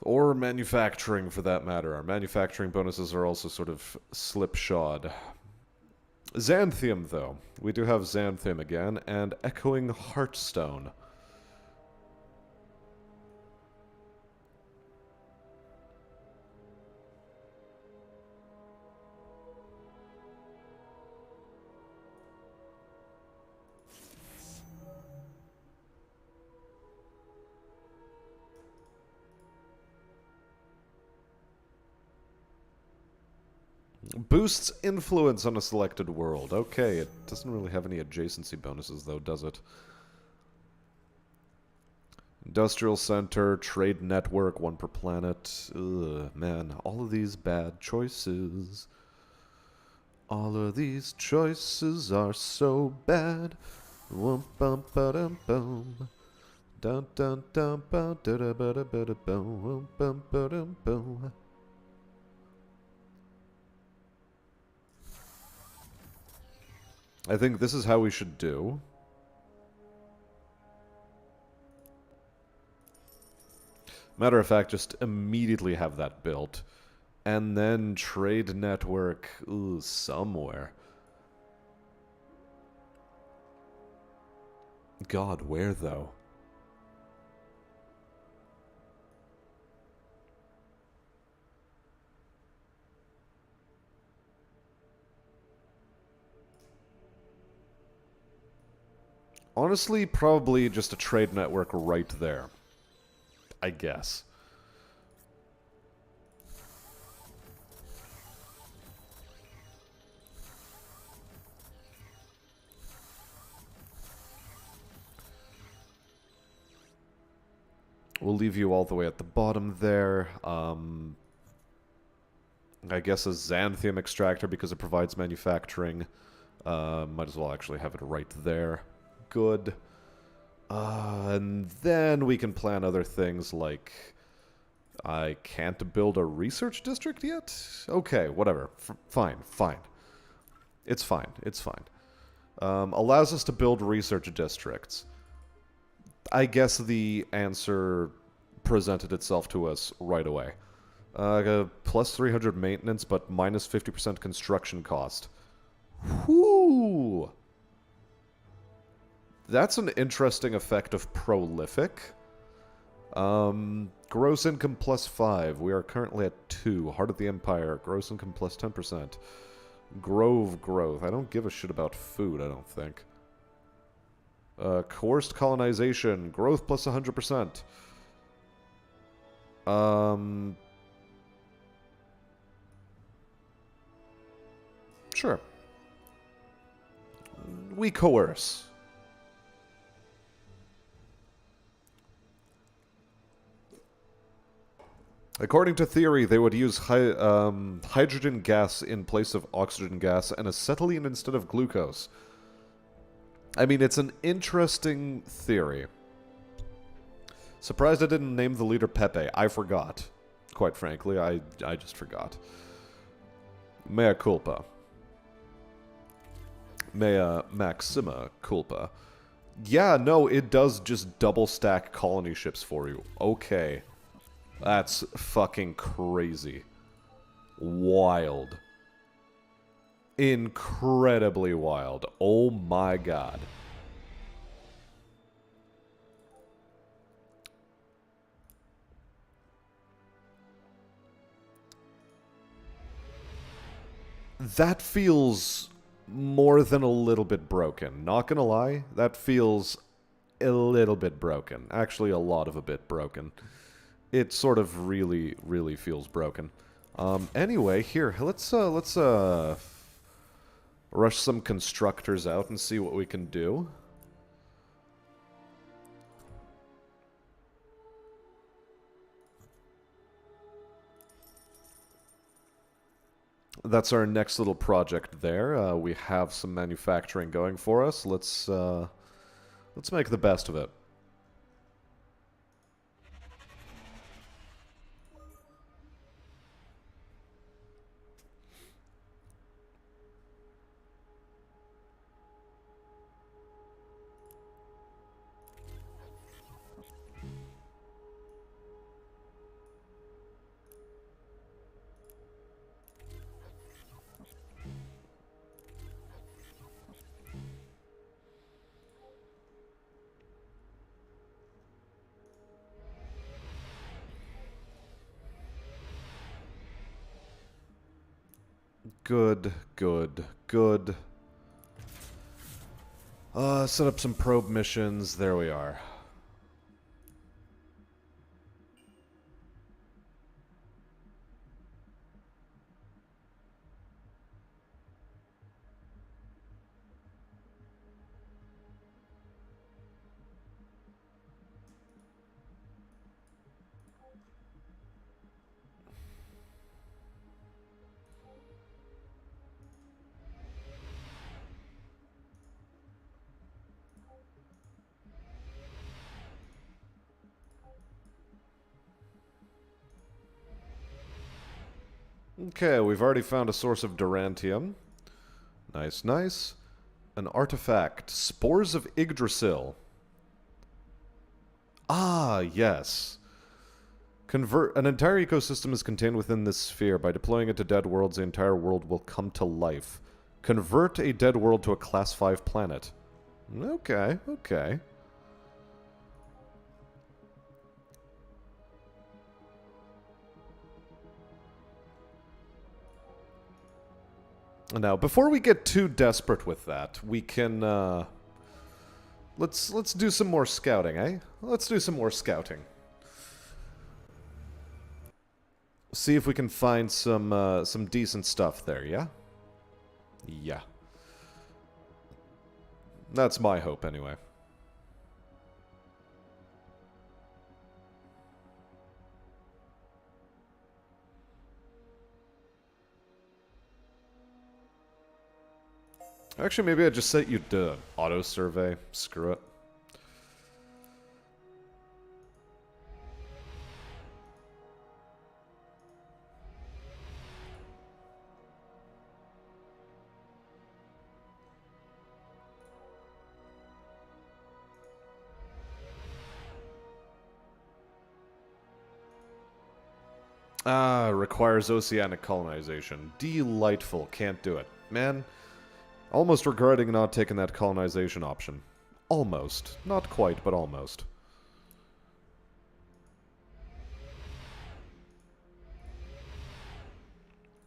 Or manufacturing, for that matter. Our manufacturing bonuses are also sort of slipshod. Xanthium, though. We do have Xanthium again, and Echoing Heartstone. Boosts influence on a selected world. Okay, it doesn't really have any adjacency bonuses, though, does it? Industrial center, trade network, one per planet. Ugh, man, all of these bad choices. All of these choices are so bad. Wum bum ba dum bum. Dun dun dun ba da da ba da ba da bum. Wum bum ba dum bum. I think this is how we should do. Matter of fact, just immediately have that built. And then trade network, ooh, somewhere. God, where though? Honestly, probably just a trade network right there. I guess. We'll leave you all the way at the bottom there. I guess a Xanthium extractor because it provides manufacturing. Might as well actually have it right there. Good. And then we can plan other things like... I can't build a research district yet? Okay, whatever. Fine, fine. It's fine, it's fine. Allows us to build research districts. I guess the answer presented itself to us right away. Plus 300 maintenance, but minus 50% construction cost. Whoo! That's an interesting effect of prolific. Gross income plus 5. We are currently at 2. Heart of the Empire. Gross income plus 10%. Grove growth. I don't give a shit about food, I don't think. Coerced colonization. Growth plus 100%. Sure. We coerce. According to theory, they would use hydrogen gas in place of oxygen gas and acetylene instead of glucose. I mean, it's an interesting theory. Surprised I didn't name the leader Pepe. I forgot. Quite frankly, I just forgot. Mea culpa. Mea maxima culpa. Yeah, no, it does just double stack colony ships for you. Okay. That's fucking crazy. Wild. Incredibly wild. Oh my god. That feels more than a little bit broken. Not gonna lie, that feels a little bit broken. Actually, a lot of a bit broken. It sort of really, really feels broken. Anyway, here, let's rush some constructors out and see what we can do. That's our next little project there. We have some manufacturing going for us. Let's make the best of it. Good, good, good. Set up some probe missions. There we are. Okay, we've already found a source of Durantium. Nice, nice. An artifact. Spores of Yggdrasil. Ah, yes. Convert an entire ecosystem is contained within this sphere. By deploying it to dead worlds, the entire world will come to life. Convert a dead world to a class 5 planet. Okay, okay. Now, before we get too desperate with that, we can, let's do some more scouting, eh? Let's do some more scouting. See if we can find some decent stuff there, yeah? Yeah. That's my hope, anyway. Actually, maybe I just set you to auto-survey. Screw it. Ah, requires oceanic colonization. Delightful. Can't do it. Man, almost regretting not taking that colonization option. Almost. Not quite, but almost.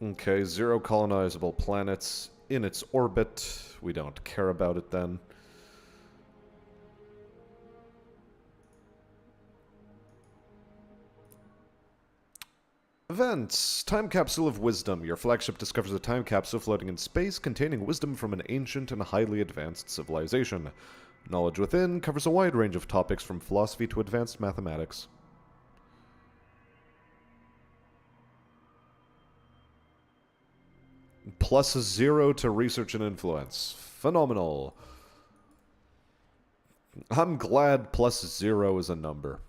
Okay, 0 colonizable planets in its orbit. We don't care about it then. Events. Time Capsule of Wisdom. Your flagship discovers a time capsule floating in space containing wisdom from an ancient and highly advanced civilization. Knowledge within covers a wide range of topics from philosophy to advanced mathematics. +0 to research and influence. Phenomenal. I'm glad +0 is a number.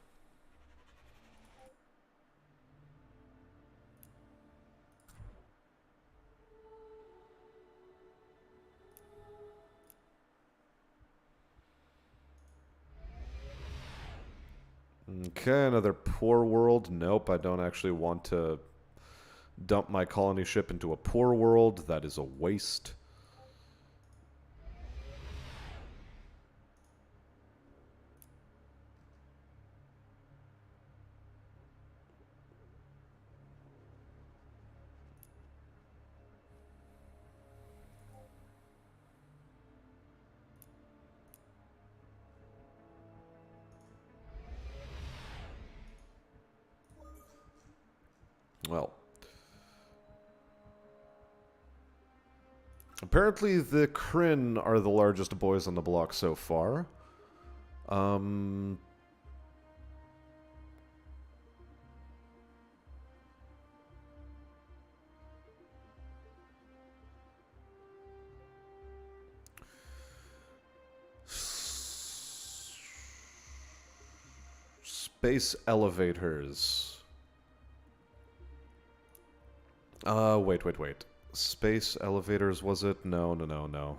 Okay, another poor world. Nope, I don't actually want to dump my colony ship into a poor world. That is a waste. Well, apparently the Kryn are the largest boys on the block so far. Space elevators. Wait. Space elevators, was it? No.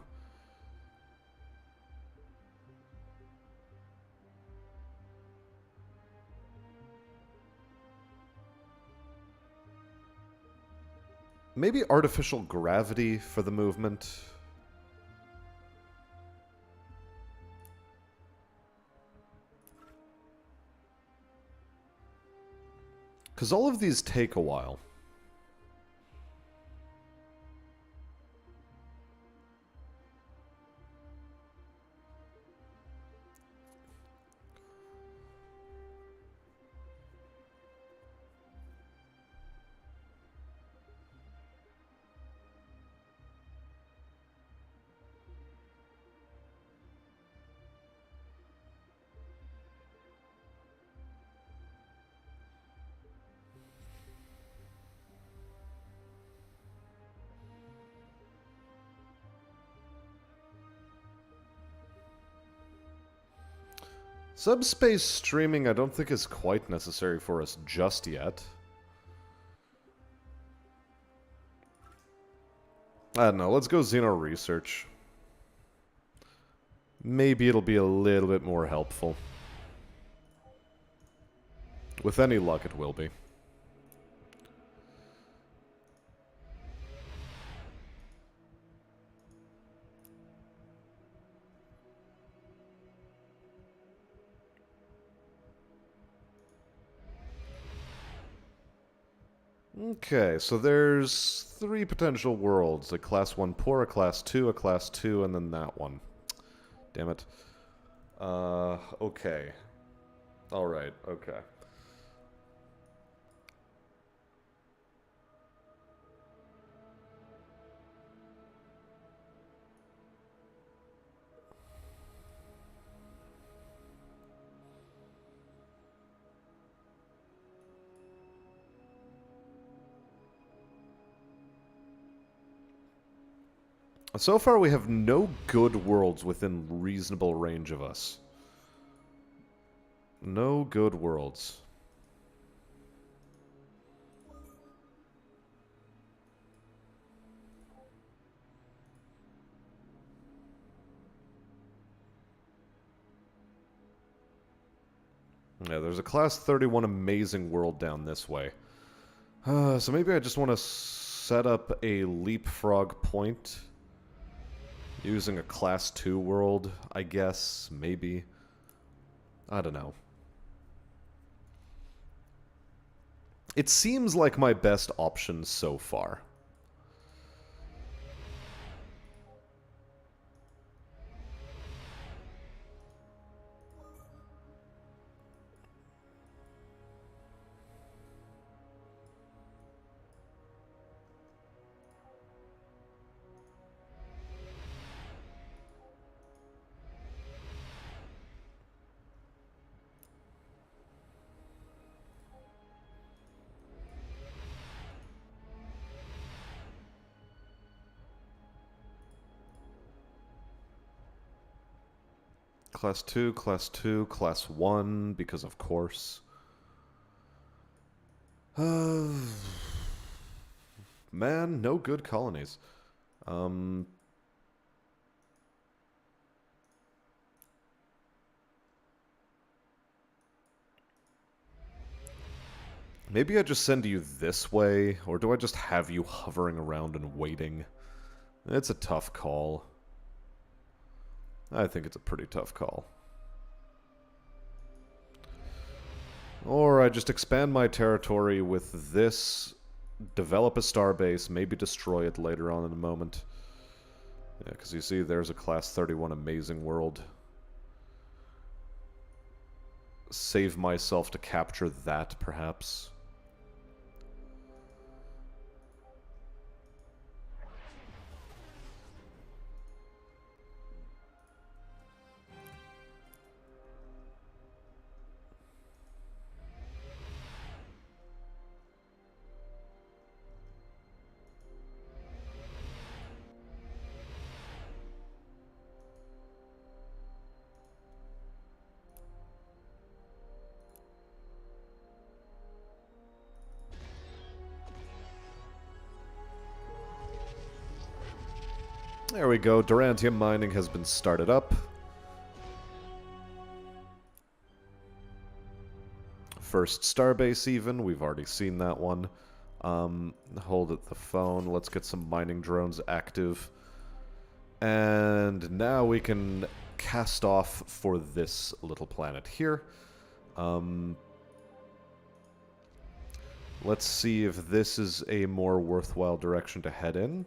Maybe artificial gravity for the movement. Because all of these take a while. Subspace streaming I don't think is quite necessary for us just yet. I don't know, let's go Xeno research. Maybe it'll be a little bit more helpful. With any luck, it will be. Okay, so there's 3 potential worlds. A class 1 poor, a class 2, a class 2, and then that one. Damn it. Okay. Alright, okay. So far, we have no good worlds within reasonable range of us. No good worlds. Yeah, there's a class 31 amazing world down this way. So maybe I just want to set up a leapfrog point. Using a class 2 world, I guess, maybe. I don't know. It seems like my best option so far. Class 2, Class 2, Class 1, because of course. Man, no good colonies. Maybe I just send you this way, or do I just have you hovering around and waiting? It's a tough call. I think it's a pretty tough call. Or I just expand my territory with this, develop a starbase, maybe destroy it later on in a moment. Yeah, because you see, there's a Class 31 amazing world. Save myself to capture that, perhaps. There we go, Durantium mining has been started up. First starbase even, we've already seen that one. Hold at the phone, let's get some mining drones active. And now we can cast off for this little planet here. Let's see if this is a more worthwhile direction to head in.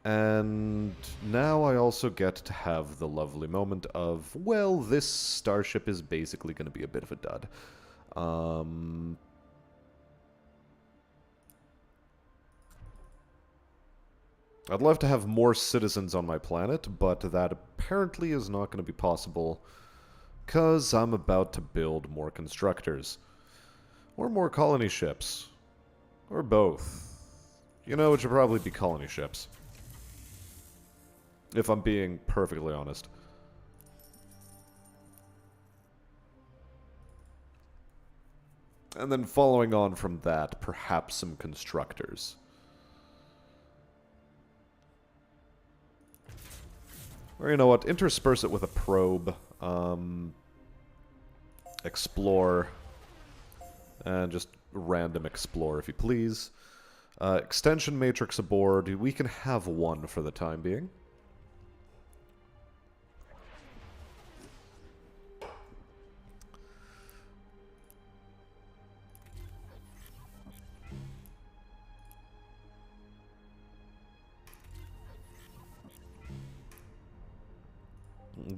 And now I also get to have the lovely moment of, well, this starship is basically going to be a bit of a dud. I'd love to have more citizens on my planet, but that apparently is not going to be possible, because I'm about to build more constructors. Or more colony ships. Or both. You know, it should probably be colony ships. If I'm being perfectly honest. And then following on from that, perhaps some constructors. Or you know what, intersperse it with a probe. Explore. And just random explore, if you please. Extension matrix aboard. We can have one for the time being.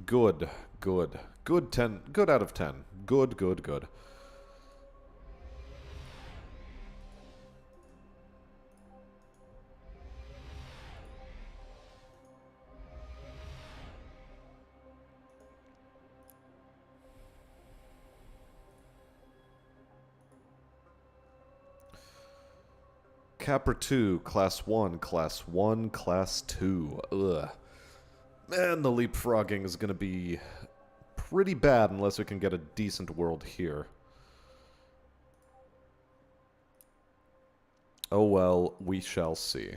Good, good. Good 10. Good out of 10. Good, good, good. Capra 2, Class 1, Class 1, Class 2. Ugh. Man, the leapfrogging is going to be pretty bad unless we can get a decent world here. Oh well, we shall see.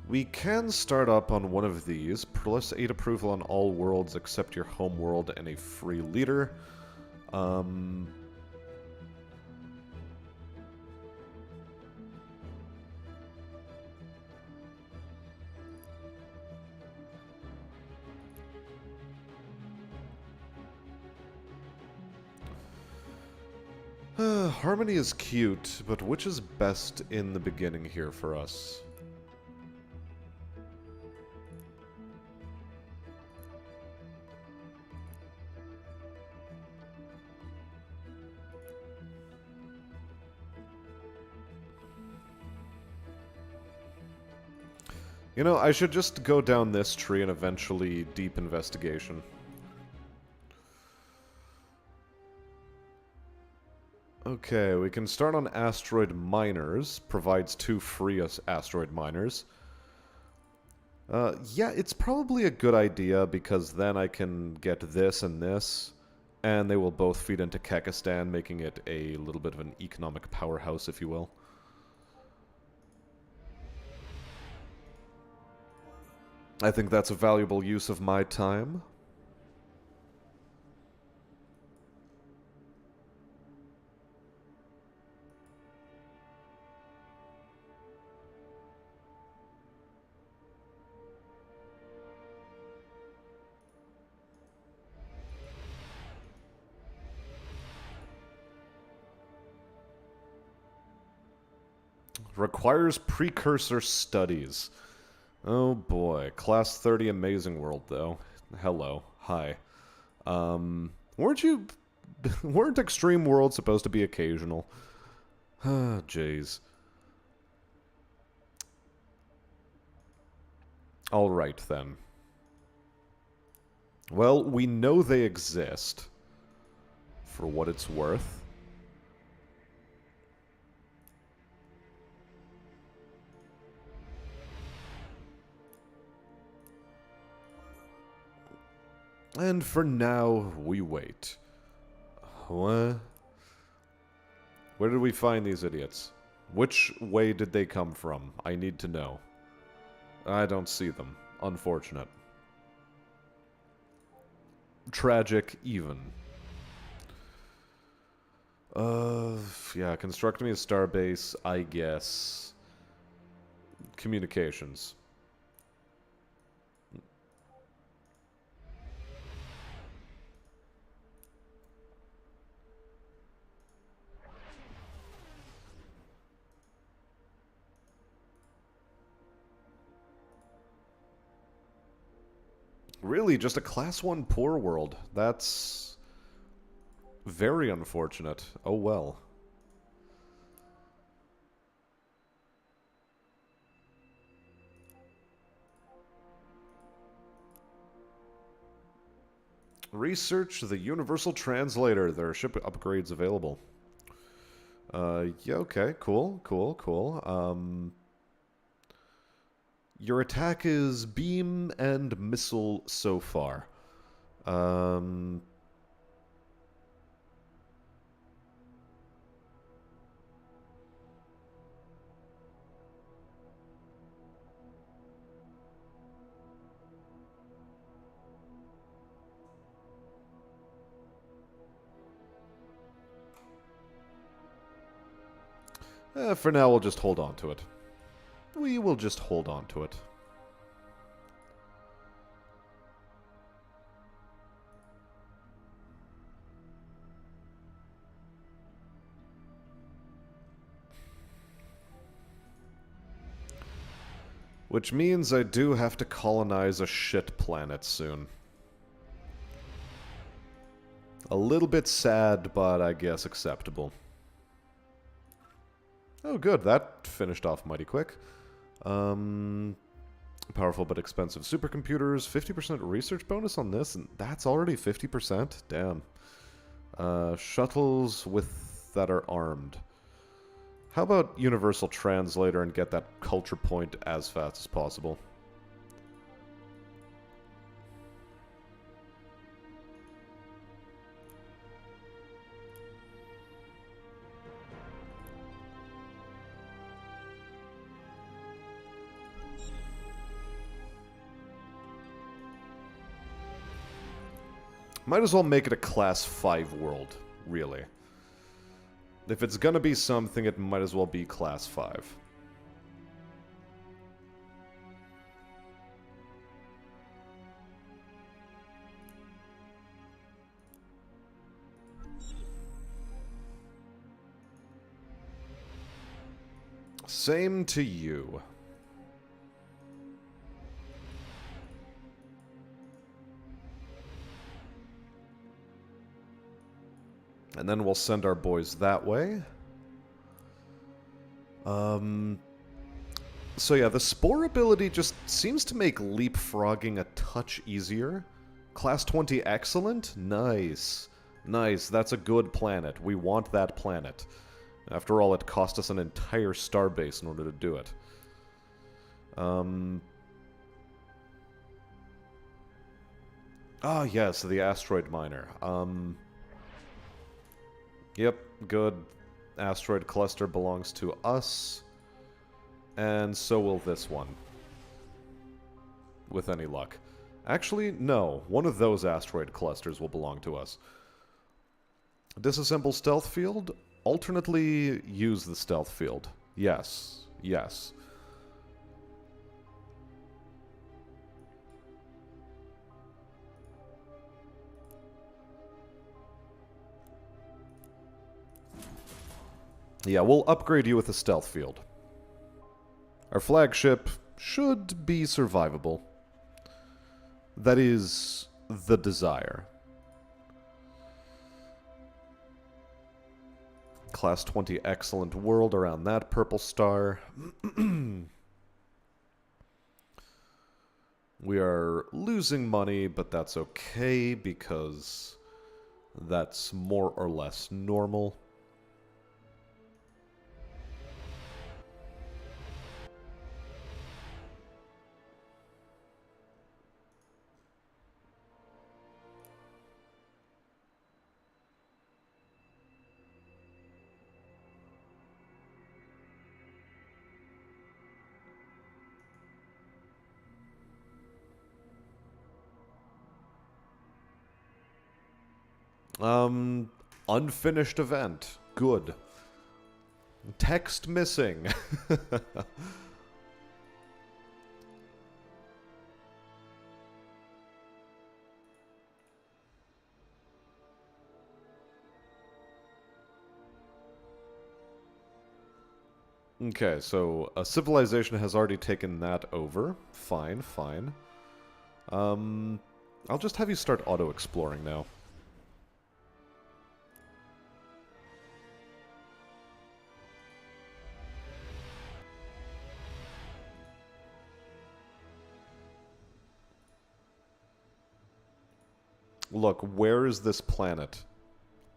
We can start up on one of these, plus 8 approval on all worlds except your home world and a free leader. Harmony is cute, but which is best in the beginning here for us? You know, I should just go down this tree and eventually deep investigation. Okay, we can start on asteroid miners. Provides 2 free asteroid miners. Yeah, it's probably a good idea because then I can get this and this, and they will both feed into Kekistan, making it a little bit of an economic powerhouse, if you will. I think that's a valuable use of my time. Requires precursor studies. Oh boy. Class 30 Amazing World, though. Hello. Hi. Weren't you... weren't Extreme Worlds supposed to be occasional? Ah, jeez. Alright, then. Well, we know they exist. For what it's worth. And for now, we wait. What? Where did we find these idiots? Which way did they come from? I need to know. I don't see them. Unfortunate. Tragic, even. Yeah, construct me a starbase, I guess. Communications. Really, just a Class 1 poor world. That's very unfortunate. Oh well. Research the Universal Translator. There are ship upgrades available. Yeah, okay, cool. Your attack is beam and missile so far. For now, we'll just hold on to it. We will just hold on to it. Which means I do have to colonize a shit planet soon. A little bit sad, but I guess acceptable. Oh, good. That finished off mighty quick. Powerful but expensive supercomputers. 50% research bonus on this, and that's already 50%? Damn. Shuttles that are armed. How about Universal Translator and get that culture point as fast as possible? Might as well make it a Class 5 world, really. If it's gonna be something, it might as well be Class 5. Same to you. And then we'll send our boys that way. So yeah, the Spore ability just seems to make leapfrogging a touch easier. Class 20 excellent? Nice. Nice, that's a good planet. We want that planet. After all, it cost us an entire starbase in order to do it. Ah, yes, the asteroid miner. Yep, good. Asteroid cluster belongs to us. And so will this one. With any luck. Actually, no. One of those asteroid clusters will belong to us. Disassemble stealth field. Alternately use the stealth field. Yes. Yes. Yeah, we'll upgrade you with a stealth field. Our flagship should be survivable. That is the desire. Class 20 excellent world around that purple star. We are losing money, but that's okay because that's more or less normal. Unfinished event. Good. Text missing. Okay, so a civilization has already taken that over. Fine, fine. I'll just have you start auto-exploring now. Look, where is this planet?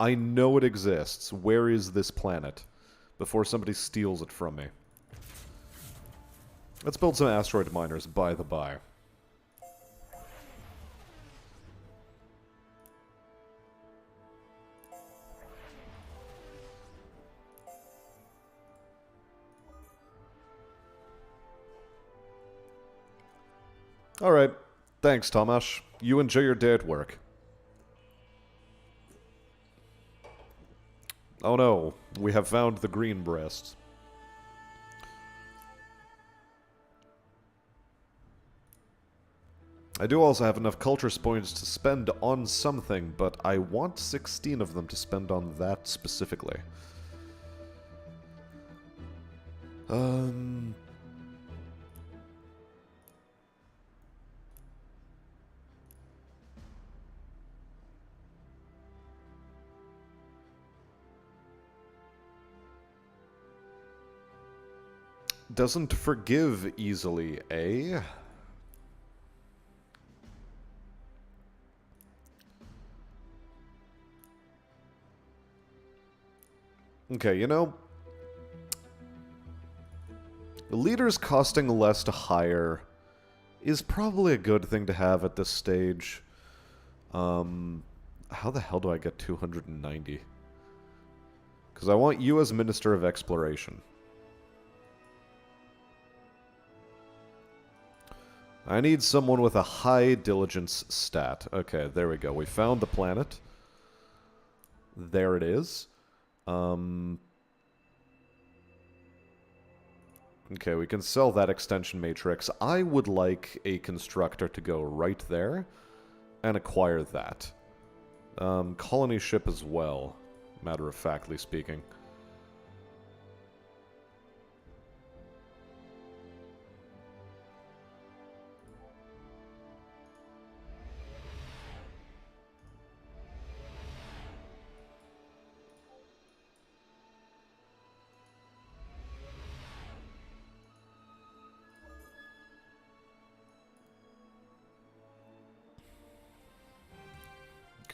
I know it exists. Where is this planet? Before somebody steals it from me. Let's build some asteroid miners, by the by. Alright. Thanks, Tomasz. You enjoy your day at work. Oh no, we have found the green breasts. I do also have enough culture points to spend on something, but I want 16 of them to spend on that specifically. Doesn't forgive easily, eh? Okay, you know, leaders costing less to hire is probably a good thing to have at this stage. How the hell do I get 290? Because I want you as Minister of Exploration. I need someone with a high diligence stat. Okay, there we go. We found the planet. There it is. Okay, we can sell that extension matrix. I would like a constructor to go right there and acquire that. Colony ship as well, matter-of-factly speaking.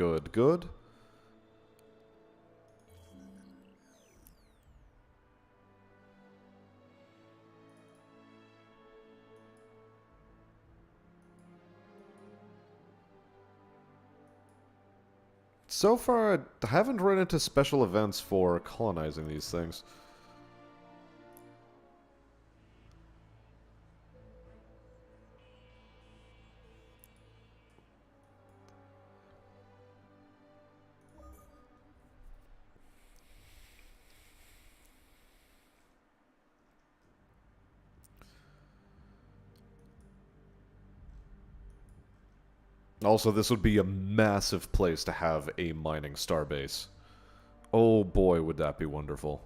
Good, good. So far, I haven't run into special events for colonizing these things. Also, this would be a massive place to have a mining starbase. Oh boy, would that be wonderful.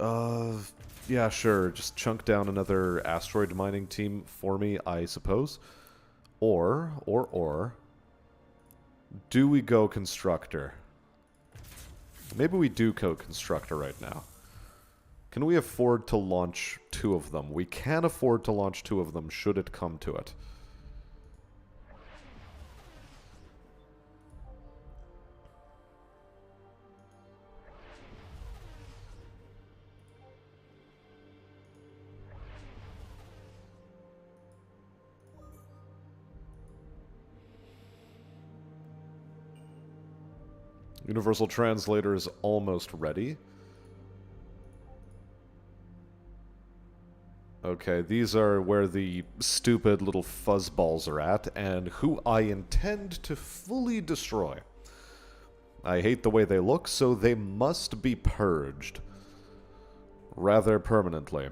Yeah, sure. Just chunk down another asteroid mining team for me, I suppose. Or, do we go constructor? Maybe we do go constructor right now. Can we afford to launch 2 of them? We can afford to launch 2 of them, should it come to it. Universal Translator is almost ready. Okay, these are where the stupid little fuzzballs are at, and who I intend to fully destroy. I hate the way they look, so they must be purged. Rather permanently.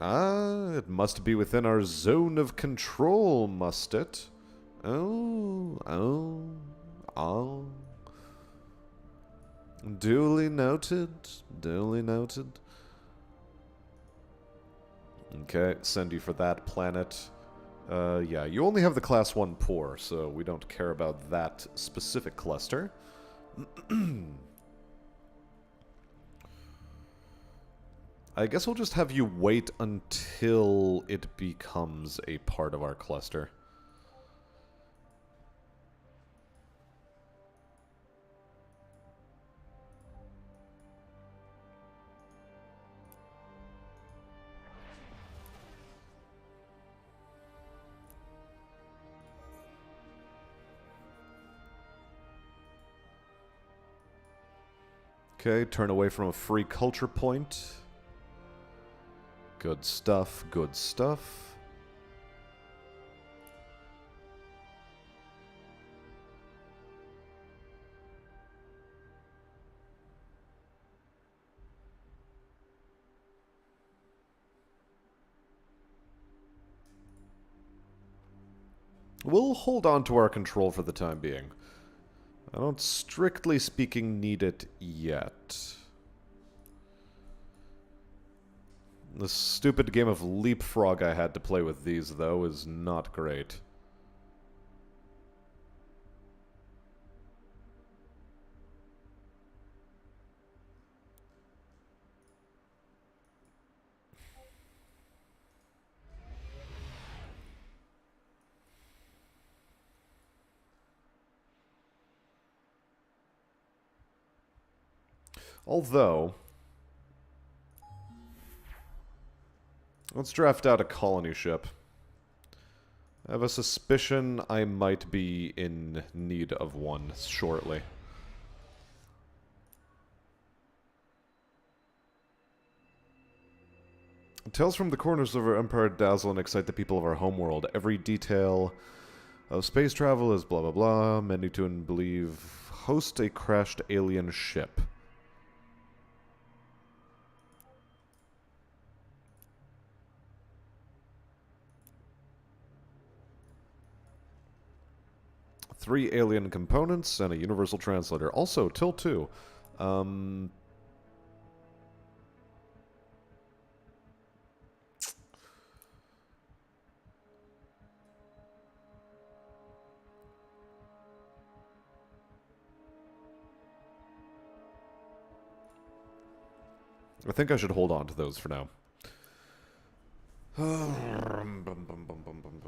Ah, it must be within our zone of control, must it? Oh. Duly noted. Duly noted. Okay, send you for that planet. Yeah, you only have the Class 1 poor, so we don't care about that specific cluster. I guess we'll just have you wait until it becomes a part of our cluster. Okay, turn away from a free culture point. Good stuff, good stuff. We'll hold on to our control for the time being. I don't, strictly speaking, need it yet. The stupid game of Leapfrog I had to play with these, though, is not great. Although, let's draft out a colony ship. I have a suspicion I might be in need of one shortly. Tales from the corners of our empire dazzle and excite the people of our homeworld. Every detail of space travel is blah blah blah. Many to and believe host a crashed alien ship. Three alien components and a universal translator. Also, Till 2. I think I should hold on to those for now. Bum, bum, bum, bum, bum,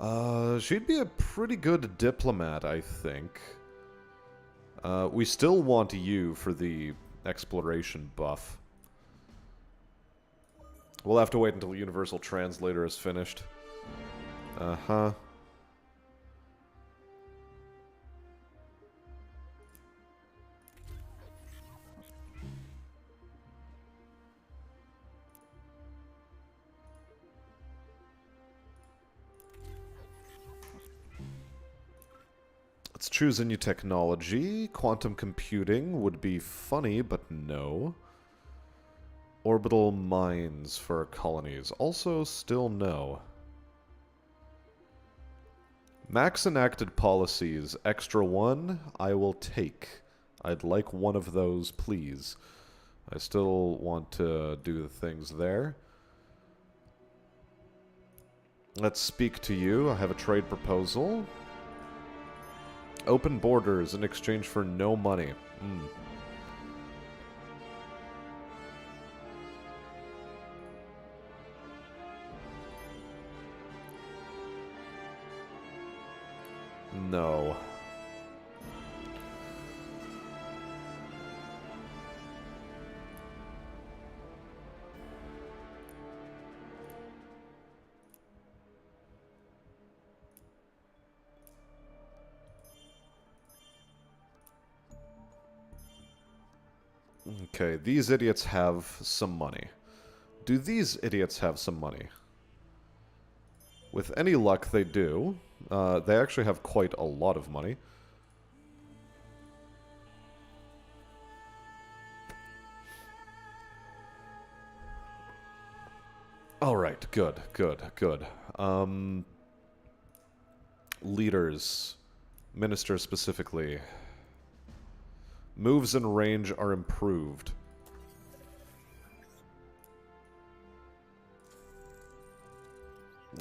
bum. She'd be a pretty good diplomat, I think. We still want you for the exploration buff. We'll have to wait until Universal Translator is finished. Uh-huh. Let's choose a new technology. Quantum computing would be funny, but no. Orbital mines for colonies. Also, still no. Max enacted policies. Extra one, I will take. I'd like one of those, please. I still want to do the things there. Let's speak to you. I have a trade proposal. Open borders in exchange for no money. No. Okay, these idiots have some money. Do these idiots have some money? With any luck, they do. They actually have quite a lot of money. Alright, good, good, good. Leaders. Ministers specifically. Moves and range are improved.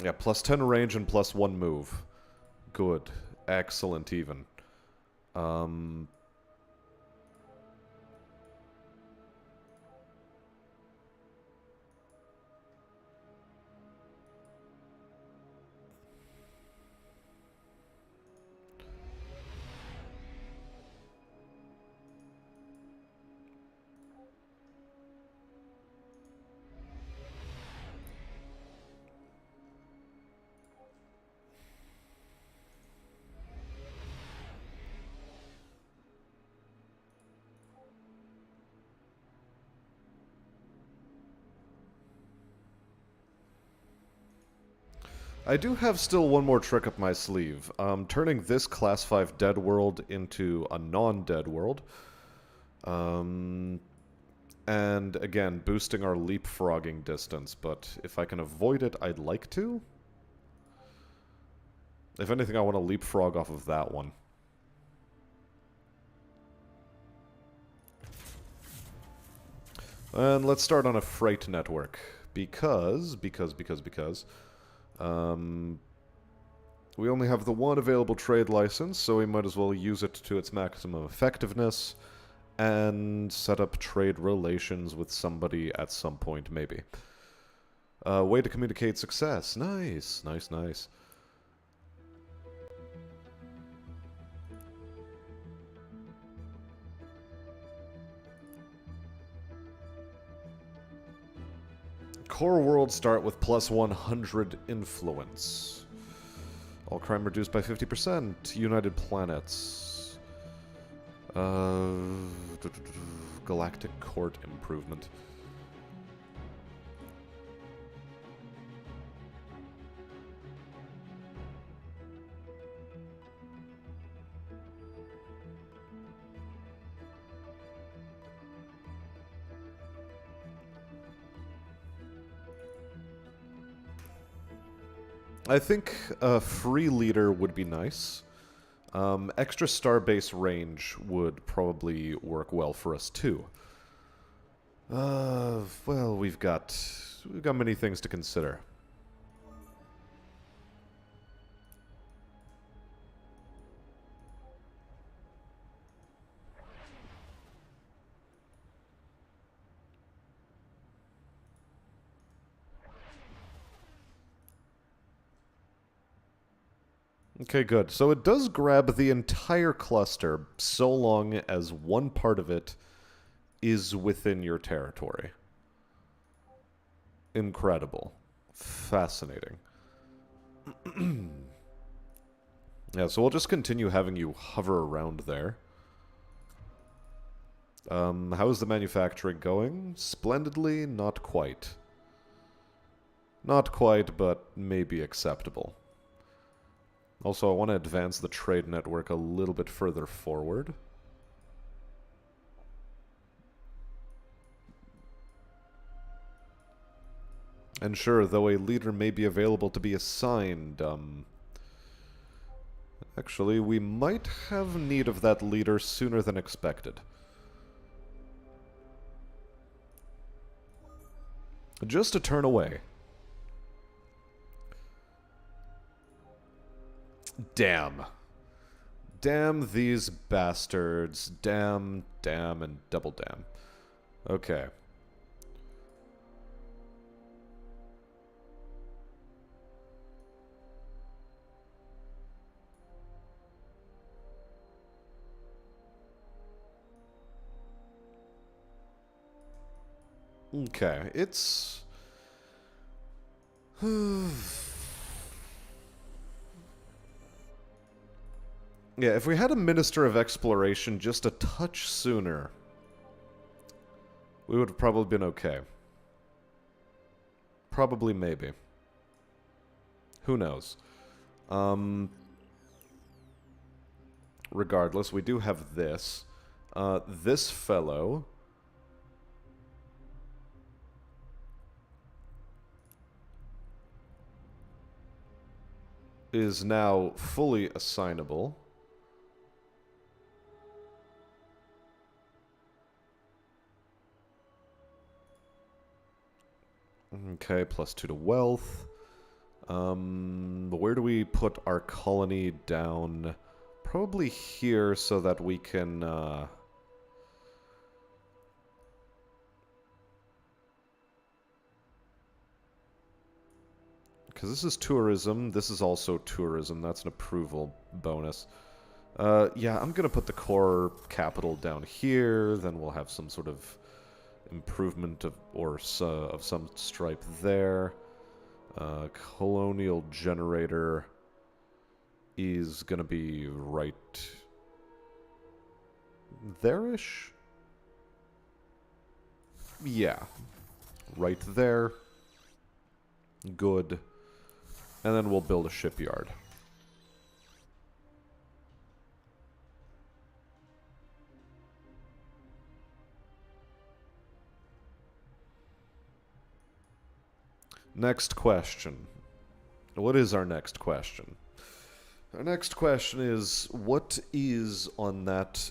Yeah, plus 10 range and plus 1 move. Good. Excellent even. I do have still one more trick up my sleeve. Turning this Class 5 dead world into a non-dead world. And again, boosting our leapfrogging distance, but if I can avoid it, I'd like to. If anything, I want to leapfrog off of that one. And let's start on a freight network. Because... we only have the one available trade license, so we might as well use it to its maximum effectiveness and set up trade relations with somebody at some point, maybe. Way to communicate success. Nice, nice, nice. Core worlds start with plus 100 influence. All crime reduced by 50%. United planets. Galactic court improvement. I think a free leader would be nice. Extra starbase range would probably work well for us too. Well, we've got many things to consider. Okay, good. So it does grab the entire cluster so long as one part of it is within your territory. Incredible. Fascinating. Yeah, so we'll just continue having you hover around there. How's the manufacturing going? Splendidly, not quite. Not quite, but maybe acceptable. Also, I want to advance the trade network a little bit further forward. And sure, though a leader may be available to be assigned, actually, we might have need of that leader sooner than expected. Just a turn away. Damn. Damn these bastards. Damn, damn, and double damn. Okay. Okay, it's... Yeah, if we had a Minister of Exploration just a touch sooner, we would have probably been okay. Probably, maybe. Who knows? Regardless, we do have this. This fellow... is now fully assignable. Okay, +2 to wealth. Where do we put our colony down? Probably here so that we can, because this is tourism, this is also tourism, that's an approval bonus. Yeah, I'm gonna put the core capital down here, then we'll have some sort of improvement of some stripe there. Colonial generator is gonna be right there-ish? Yeah. Right there. Good. And then we'll build a shipyard. Next question. What is our next question? Our next question is, what is on that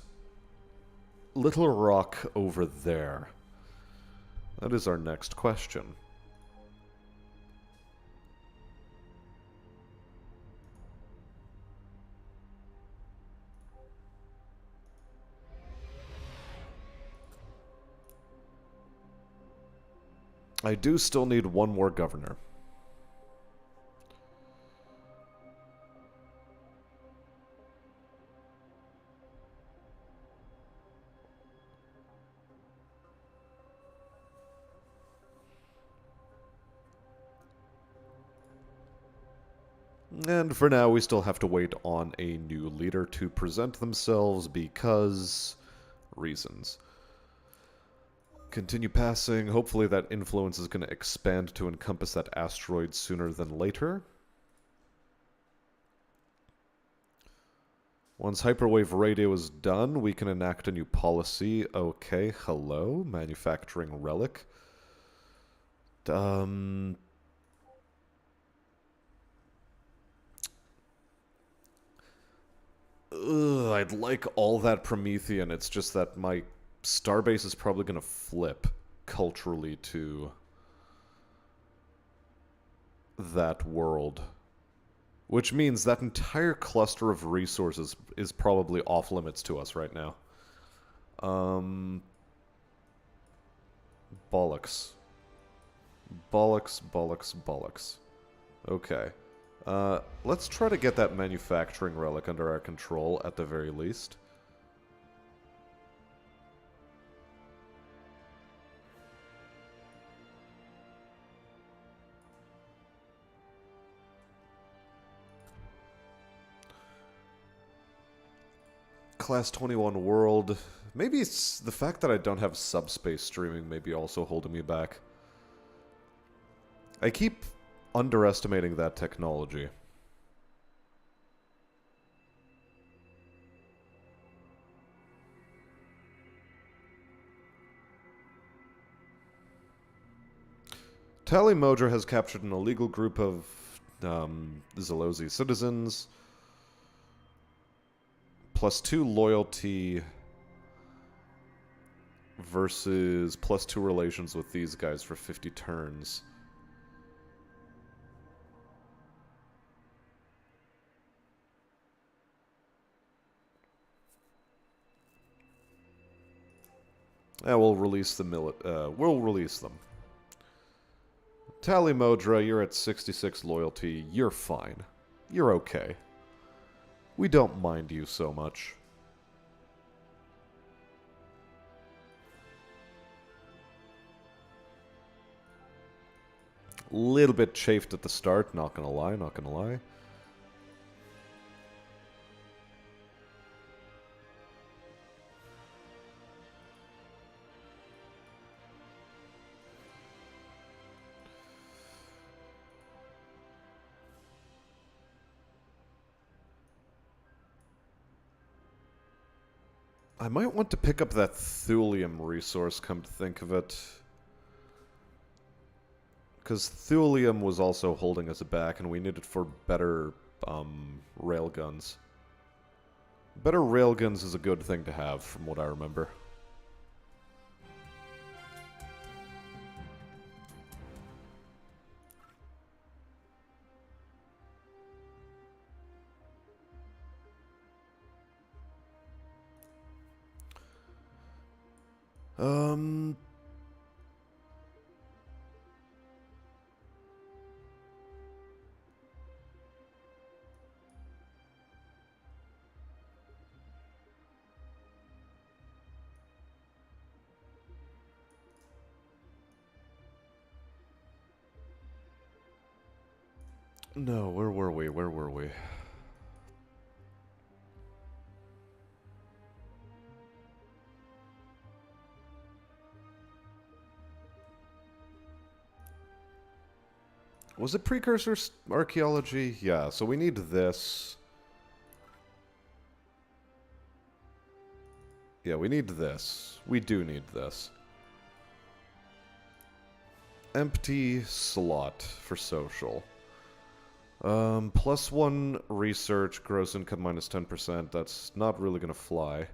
little rock over there? That is our next question. I do still need one more governor. And for now, we still have to wait on a new leader to present themselves because... reasons. Continue passing. Hopefully that influence is going to expand to encompass that asteroid sooner than later. Once hyperwave radio is done, we can enact a new policy. Okay, hello, manufacturing relic. I'd like all that Promethean, it's just that my starbase is probably going to flip culturally to that world. Which means that entire cluster of resources is probably off limits to us right now. Bollocks. Bollocks, bollocks, bollocks. Okay. Let's try to get that manufacturing relic under our control, at the very least. Class 21 world. Maybe it's the fact that I don't have subspace streaming maybe also holding me back. I keep underestimating that technology. Tali Modra has captured an illegal group of Zalozi citizens. +2 loyalty versus +2 relations with these guys for 50 turns. Yeah, we'll release the we'll release them. Tali Modra, you're at 66 loyalty. You're fine. You're okay. We don't mind you so much. Little bit chafed at the start, not gonna lie, not gonna lie. I might want to pick up that thulium resource, come to think of it. Because thulium was also holding us back, and we need it for better railguns. Better railguns is a good thing to have, from what I remember. No, where were we? Where were we? Was it precursor archaeology? Yeah, so we need this. Yeah, we need this. We do need this. Empty slot for social. +1 research, gross income -10%. That's not really gonna fly.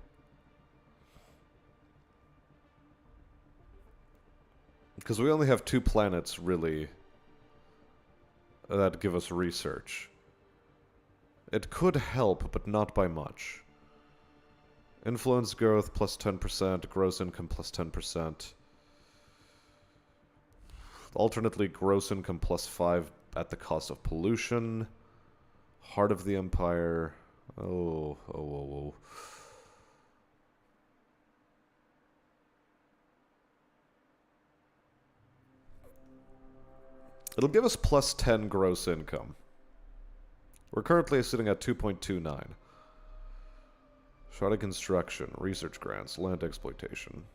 Because we only have 2 planets, really, that give us research. It could help, but not by much. Influence growth +10%, gross income +10%. Alternately, gross income +5 at the cost of pollution. Heart of the Empire. Oh. It'll give us +10 gross income. We're currently sitting at 2.29. Strata construction, research grants, land exploitation.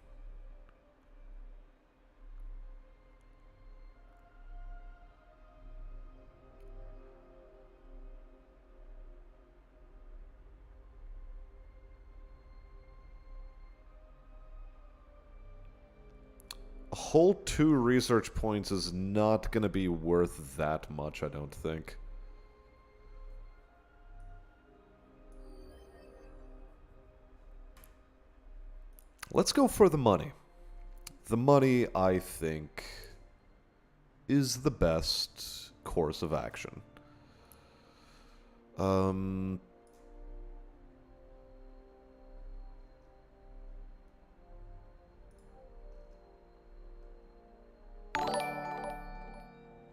A whole 2 research points is not going to be worth that much, I don't think. Let's go for the money. The money, I think, is the best course of action.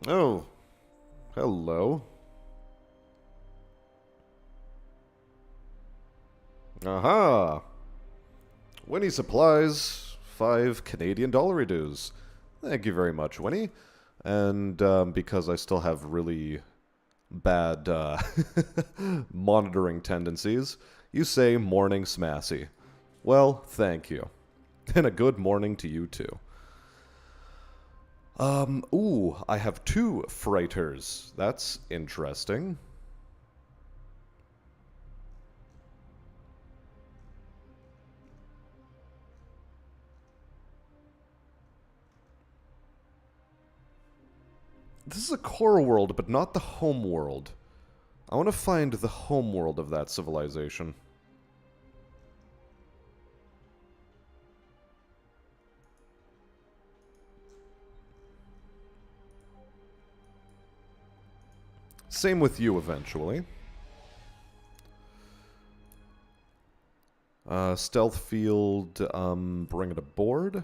Oh, hello. Aha! Winnie supplies 5 Canadian dollar dues. Thank you very much, Winnie. And because I still have really bad monitoring tendencies, you say morning smassy. Well, thank you. And a good morning to you too. Ooh, I have 2 freighters. That's interesting. This is a core world, but not the home world. I want to find the home world of that civilization. Same with you eventually. Stealth field, bring it aboard.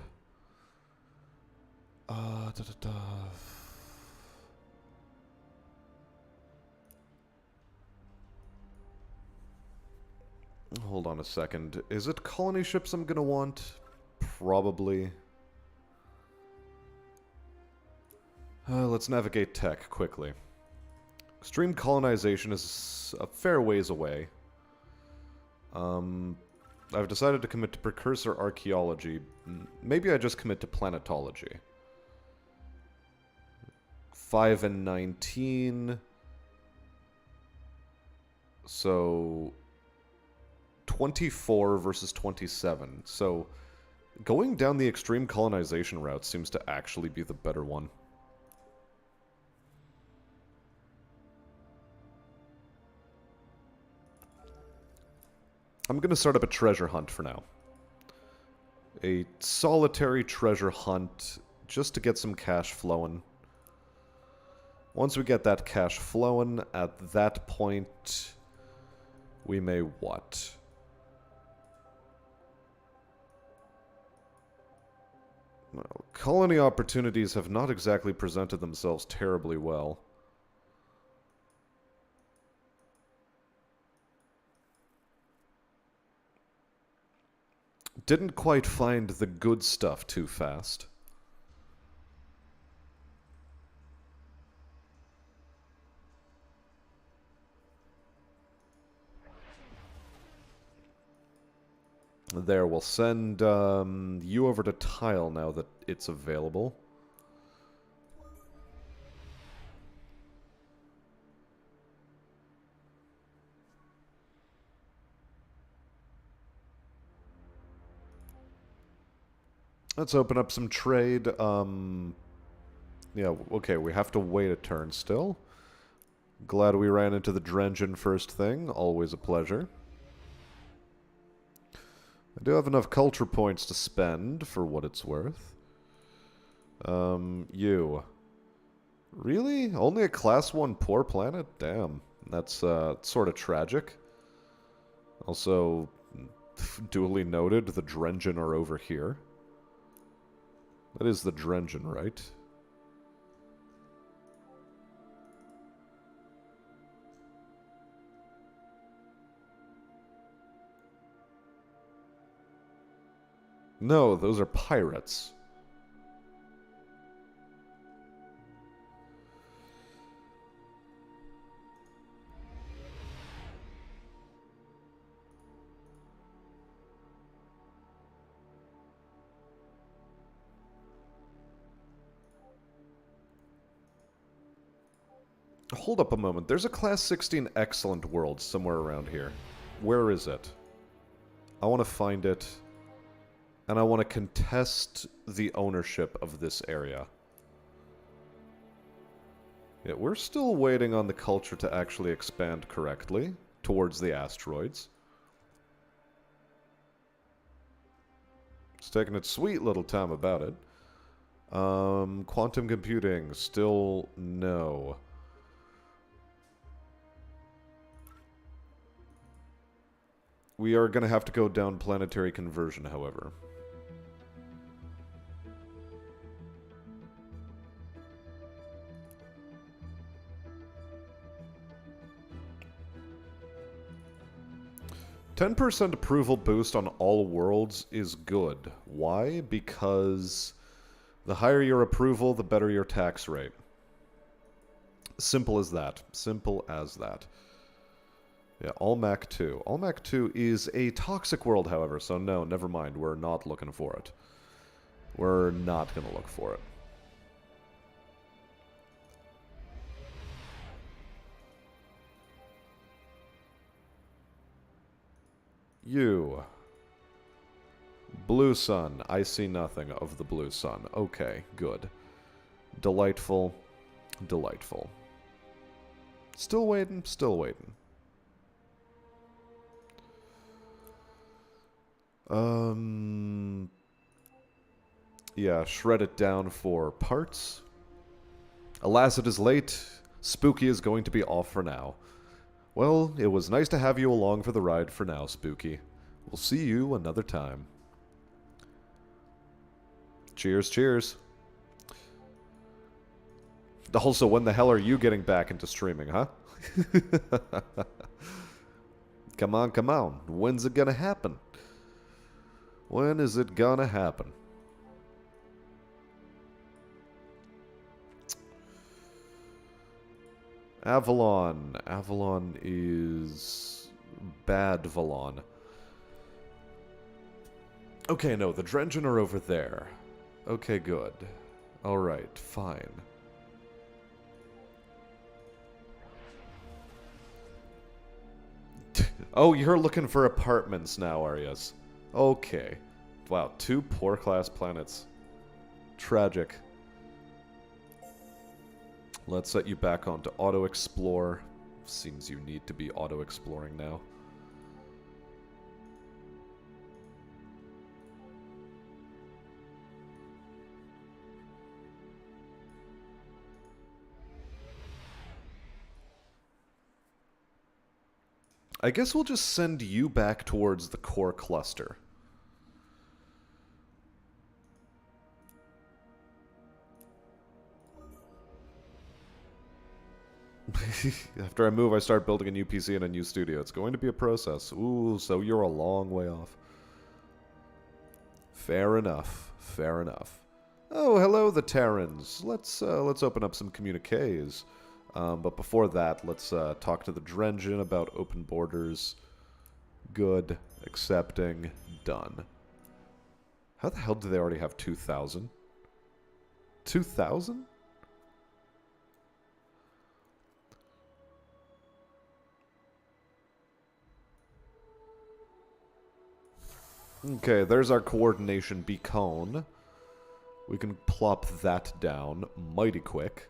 Da, da, da. Hold on a second. Is it colony ships I'm gonna want? Probably. Let's navigate tech quickly. Extreme colonization is a fair ways away. I've decided to commit to precursor archaeology. Maybe I just commit to planetology. 5 and 19. So 24 versus 27. So going down the extreme colonization route seems to actually be the better one. I'm going to start up a treasure hunt for now. A solitary treasure hunt just to get some cash flowing. Once we get that cash flowing, at that point, we may what? Well, colony opportunities have not exactly presented themselves terribly well. Didn't quite find the good stuff too fast. There, we'll send you over to Tile now that it's available. Let's open up some trade. Yeah, okay, we have to wait a turn still. Glad we ran into the Drengen first thing. Always a pleasure. I do have enough culture points to spend, for what it's worth. You. Really? Only a class 1 poor planet? Damn. That's, sort of tragic. Also, duly noted, the Drengen are over here. That is the Drengen, right? No, those are pirates. Hold up a moment. There's a Class 16 Excellent World somewhere around here. Where is it? I want to find it. And I want to contest the ownership of this area. Yeah, we're still waiting on the culture to actually expand correctly towards the asteroids. It's taking its sweet little time about it. Quantum computing, still no. We are going to have to go down planetary conversion, however. 10% approval boost on all worlds is good. Why? Because the higher your approval, the better your tax rate. Simple as that. Simple as that. Yeah, Almac 2. Almac 2 is a toxic world, however, so no, never mind. We're not looking for it. We're not going to look for it. You. Blue sun. I see nothing of the blue sun. Okay, good. Delightful. Delightful. Still waiting, still waiting. Yeah, shred it down for parts. Alas, it is late. Spooky is going to be off for now. Well, it was nice to have you along for the ride for now, Spooky. We'll see you another time. Cheers, cheers. Also, when the hell are you getting back into streaming, huh? Come on, come on. When's it gonna happen? When is it gonna happen? Avalon. Avalon is bad Valon. Okay, no, the Drengen are over there. Okay, good. Alright, fine. Oh, you're looking for apartments now, are you? Okay. Wow, 2 poor class planets. Tragic. Let's set you back onto auto-explore. Seems you need to be auto-exploring now. I guess we'll just send you back towards the core cluster. After I move, I start building a new PC and a new studio. It's going to be a process. Ooh, so you're a long way off. Fair enough. Fair enough. Oh, hello, the Terrans. Let's open up some communiques. But before that, let's talk to the Drengen about open borders. Good. Accepting. Done. How the hell do they already have 2,000? 2,000? Okay, there's our coordination beacon. We can plop that down mighty quick.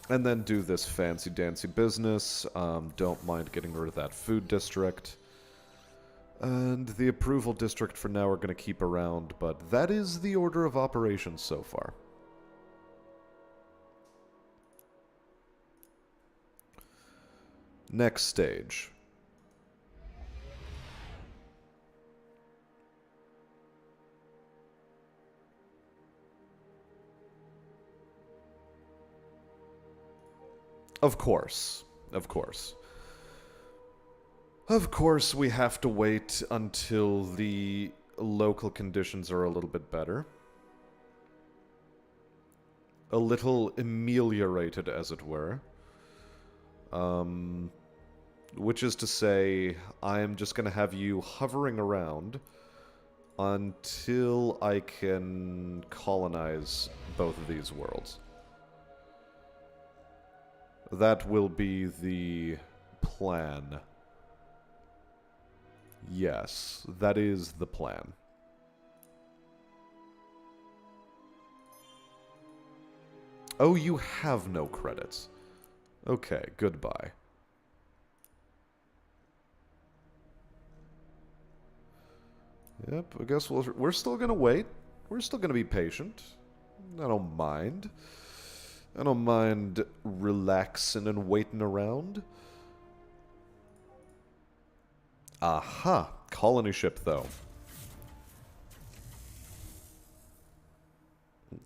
And then do this fancy-dancy business. Don't mind getting rid of that food district. And the approval district for now we're going to keep around, but that is the order of operations so far. Next stage. Of course. Of course. Of course we have to wait until the local conditions are a little bit better. A little ameliorated, as it were. Which is to say, I am just going to have you hovering around until I can colonize both of these worlds. That will be the plan. Yes, that is the plan. Oh, you have no credits. Okay, goodbye. Yep, I guess we're still gonna wait. We're still gonna be patient. I don't mind. I don't mind relaxing and waiting around. Aha! Colony ship, though.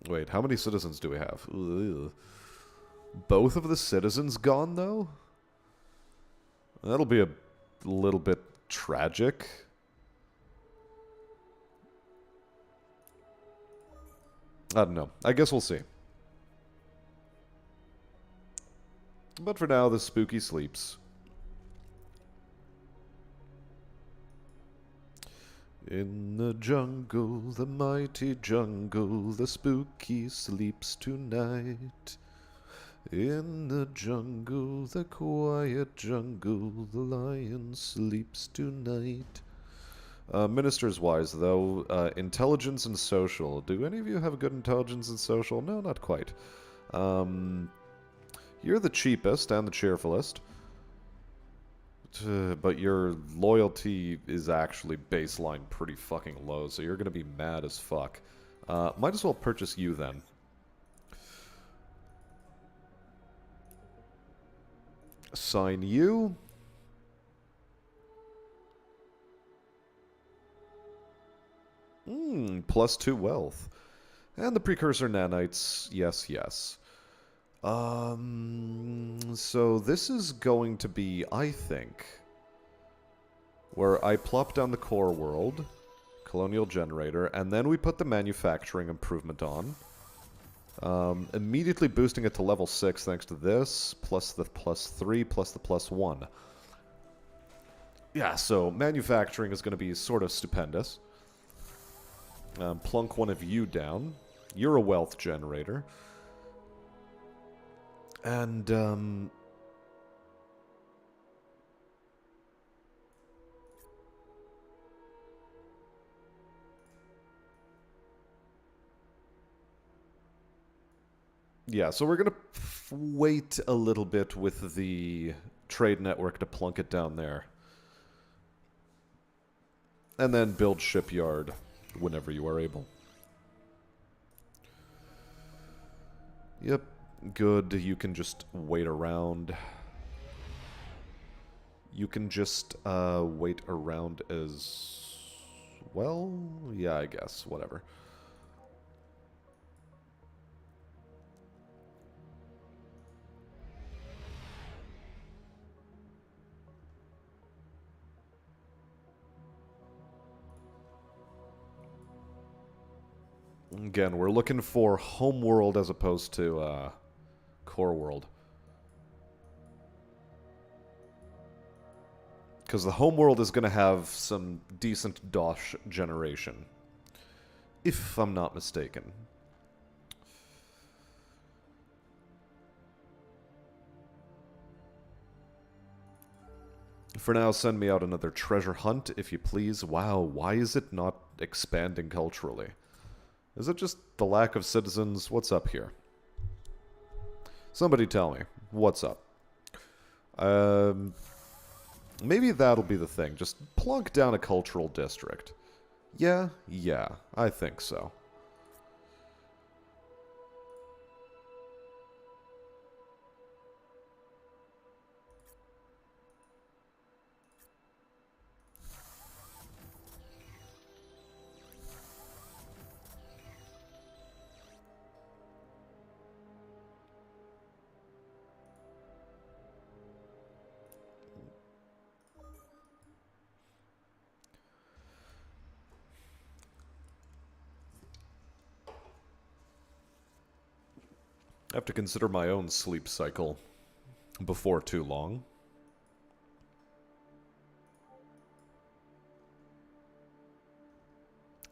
Wait, how many citizens do we have? Ugh. Both of the citizens gone, though? That'll be a little bit tragic. I don't know. I guess we'll see. But for now, the spooky sleeps. In the jungle, the mighty jungle, the spooky sleeps tonight. In the jungle, the quiet jungle, the lion sleeps tonight. Ministers-wise, though, intelligence and social. Do any of you have good intelligence and social? No, not quite. You're the cheapest and the cheerfulest. But your loyalty is actually baseline pretty fucking low, so you're gonna be mad as fuck. Might as well purchase you then. Assign you. +2 wealth. And the precursor nanites, yes, yes. So this is going to be, I think, where I plop down the core world, colonial generator, and then we put the manufacturing improvement on. Immediately boosting it to level 6 thanks to this, plus the +3, plus the +1. Yeah, so manufacturing is going to be sort of stupendous. Plunk one of you down. You're a wealth generator. And, yeah, so we're gonna wait a little bit with the trade network to plunk it down there. And then build shipyard whenever you are able. Yep. Good, you can just wait around. You can just wait around as well? Yeah, I guess, whatever. Again, we're looking for homeworld as opposed to core world. Because the homeworld is going to have some decent DOS generation. If I'm not mistaken. For now, send me out another treasure hunt, if you please. Wow, why is it not expanding culturally? Is it just the lack of citizens? What's up here? Somebody tell me. What's up? Maybe that'll be the thing. Just plunk down a cultural district. Yeah, I think so. I have to consider my own sleep cycle before too long.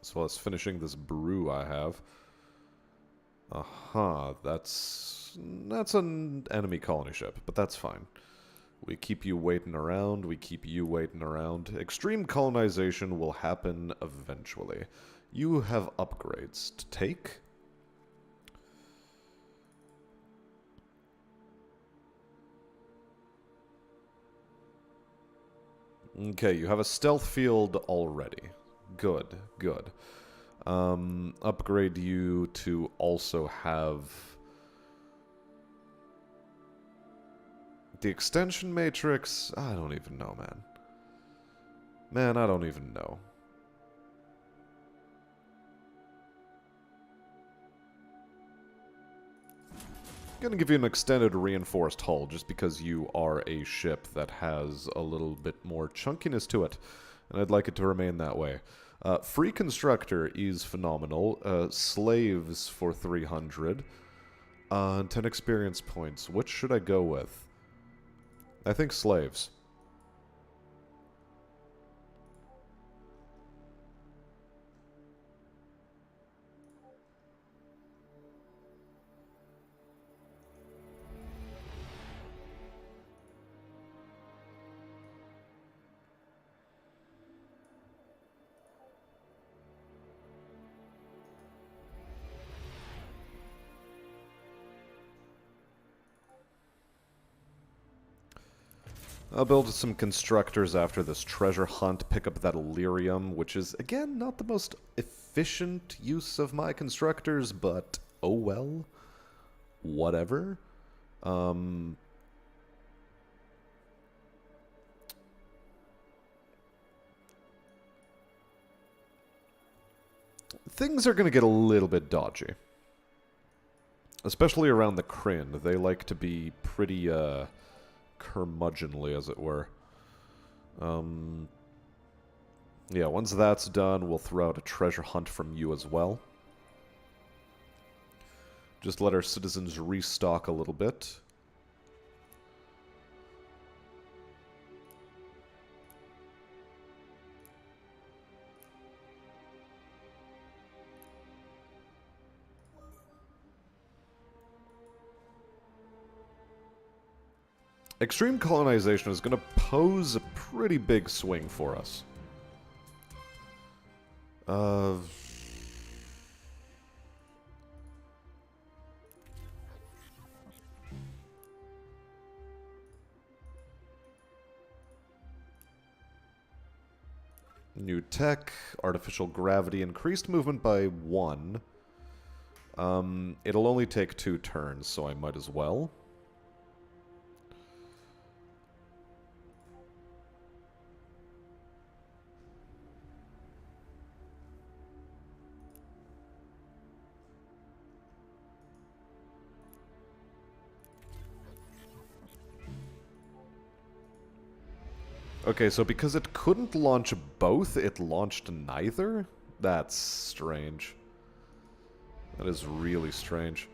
So as finishing this brew I have. That's an enemy colony ship, but that's fine. We keep you waiting around, we keep you waiting around. Extreme colonization will happen eventually. You have upgrades to take. Okay, you have a stealth field already. Good, good. Upgrade you to also have the extension matrix. I don't even know, man. Man, I don't even know. Gonna give you an extended reinforced hull just because you are a ship that has a little bit more chunkiness to it, and I'd like it to remain that way. Free constructor is phenomenal. Slaves for 300. 10 experience points. Which should I go with? I think slaves. I'll build some constructors after this treasure hunt, pick up that Illyrium, which is, again, not the most efficient use of my constructors, but oh well. Whatever. Things are going to get a little bit dodgy. Especially around the Kryn. They like to be pretty, curmudgeonly, as it were. Yeah, once that's done, we'll throw out a treasure hunt from you as well. Just let our citizens restock a little bit. Extreme colonization is going to pose a pretty big swing for us. New tech, artificial gravity, increased movement by 1. It'll only take 2 turns, so I might as well. Okay, so because it couldn't launch both, it launched neither? That's strange. That is really strange.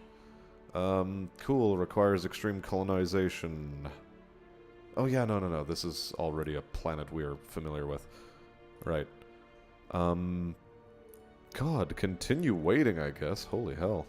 Cool, requires extreme colonization. Oh yeah, no, this is already a planet we're familiar with. Right. God, continue waiting, I guess. Holy hell.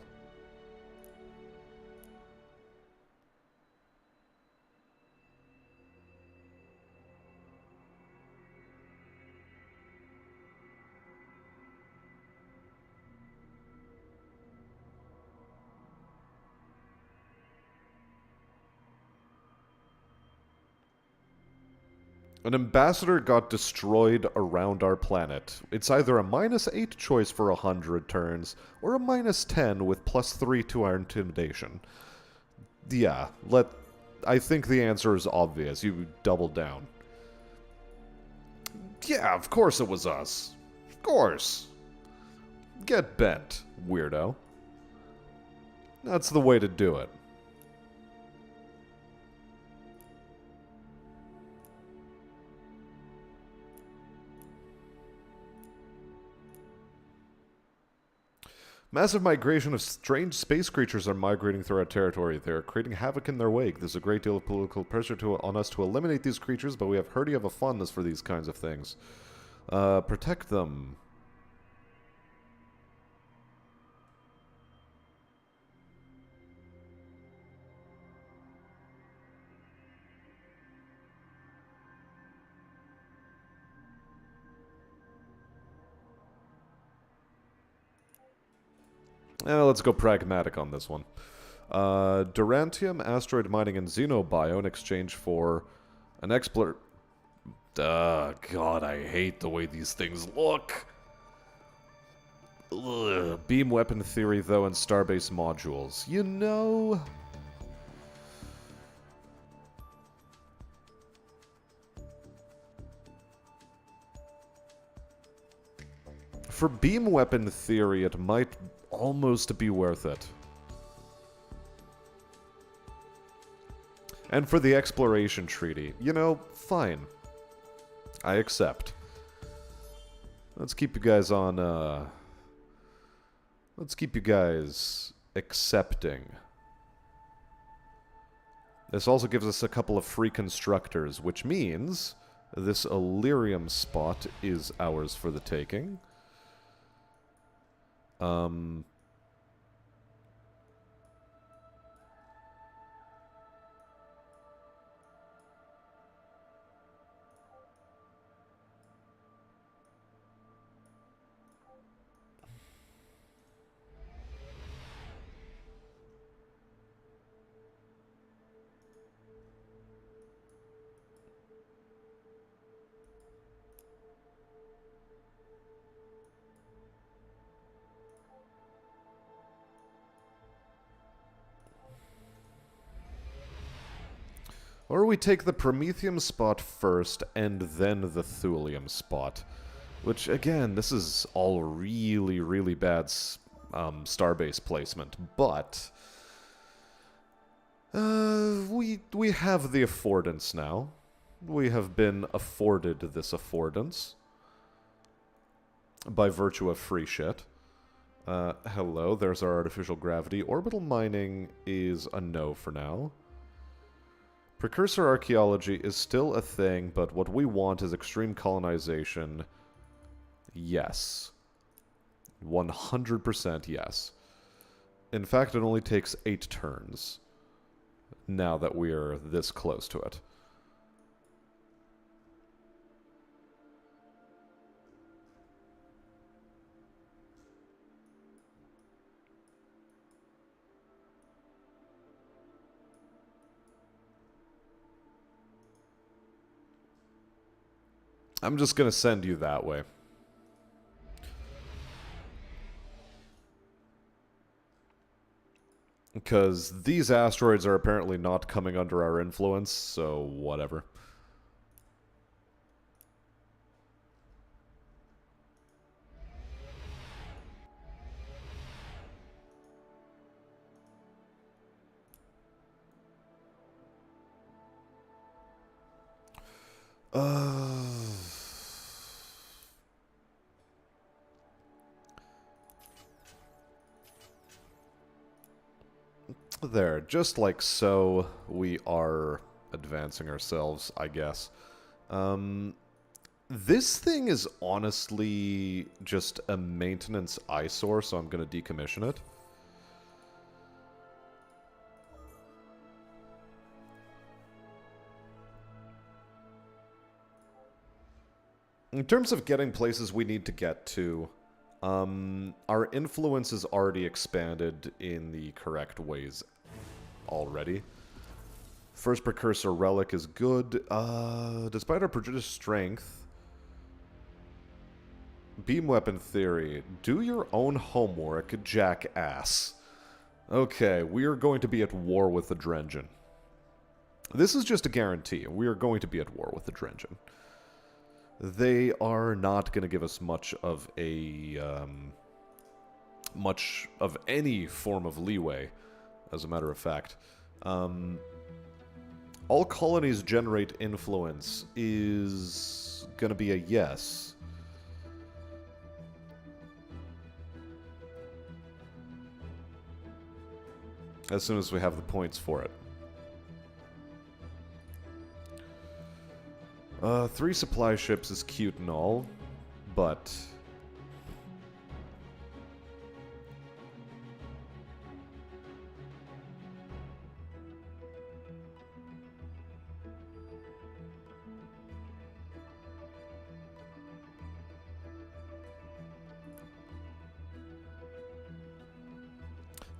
An ambassador got destroyed around our planet. It's either a -8 choice for 100 turns, or a -10 with +3 to our intimidation. Yeah, I think the answer is obvious. You double down. Yeah, of course it was us. Of course. Get bent, weirdo. That's the way to do it. Massive migration of strange space creatures are migrating through our territory. They are creating havoc in their wake. There's a great deal of political pressure on us to eliminate these creatures, but we have heard you have a fondness for these kinds of things. Protect them. Let's go pragmatic on this one. Durantium, asteroid mining, and xenobio in exchange for an explorer. God, I hate the way these things look. Ugh. Beam weapon theory, though, and starbase modules. You know... For beam weapon theory, it might almost be worth it. And for the exploration treaty, you know, fine. I accept. Let's keep you guys on, let's keep you guys accepting. This also gives us a couple of free constructors, which means this Illyrium spot is ours for the taking. Or we take the Prometheum spot first, and then the Thulium spot. Which, again, this is all really, really bad starbase placement. But we have the affordance now. We have been afforded this affordance. By virtue of free shit. Hello, there's our artificial gravity. Orbital mining is a no for now. Precursor archaeology is still a thing, but what we want is extreme colonization. Yes. 100% yes. In fact, it only takes 8 turns. Now that we're this close to it. I'm just gonna send you that way. Because these asteroids are apparently not coming under our influence, so whatever. There, just like so, we are advancing ourselves, I guess. This thing is honestly just a maintenance eyesore, so I'm going to decommission it. In terms of getting places we need to get to, our influence is already expanded in the correct ways already. First Precursor Relic is good. Despite our prodigious strength, Beam Weapon Theory. Do your own homework, jackass. Okay, we are going to be at war with the Drengen. This is just a guarantee. We are going to be at war with the Drengen. They are not going to give us much of a, much of any form of leeway, as a matter of fact. All colonies generate influence is going to be a yes. As soon as we have the points for it. 3 supply ships is cute and all, but...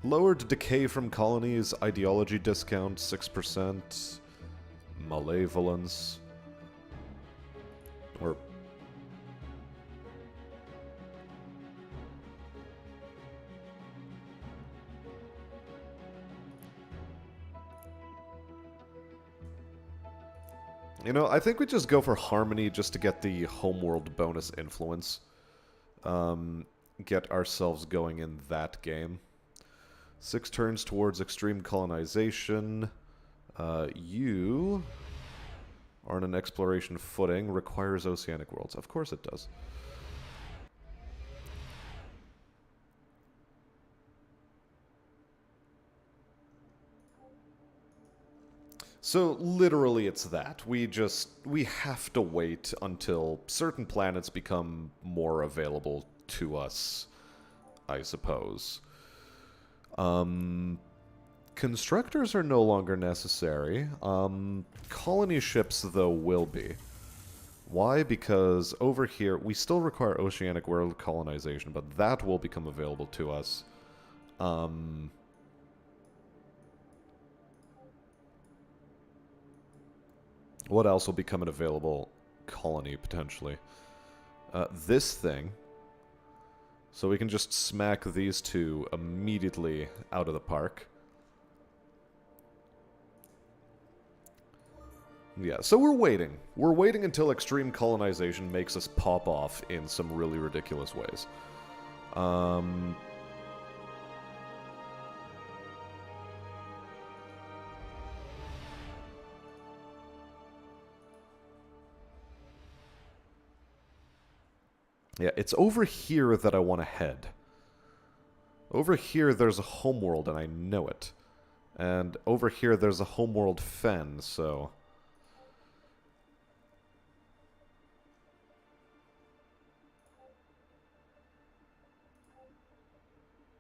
Lowered decay from colonies, ideology discount, 6%, malevolence, or... You know, I think we just go for harmony just to get the homeworld bonus influence. Get ourselves going in that game. 6 turns towards extreme colonization. You are on an exploration footing, requires oceanic worlds. Of course it does. So literally it's that. We have to wait until certain planets become more available to us, I suppose. Constructors are no longer necessary. Colony ships, though, will be. Why? Because over here, we still require oceanic world colonization, but that will become available to us. What else will become an available colony, potentially? This thing. So we can just smack these two immediately out of the park. Yeah, so we're waiting. We're waiting until extreme colonization makes us pop off in some really ridiculous ways. Yeah, it's over here that I want to head. Over here there's a homeworld, and I know it. And over here there's a homeworld fen, so...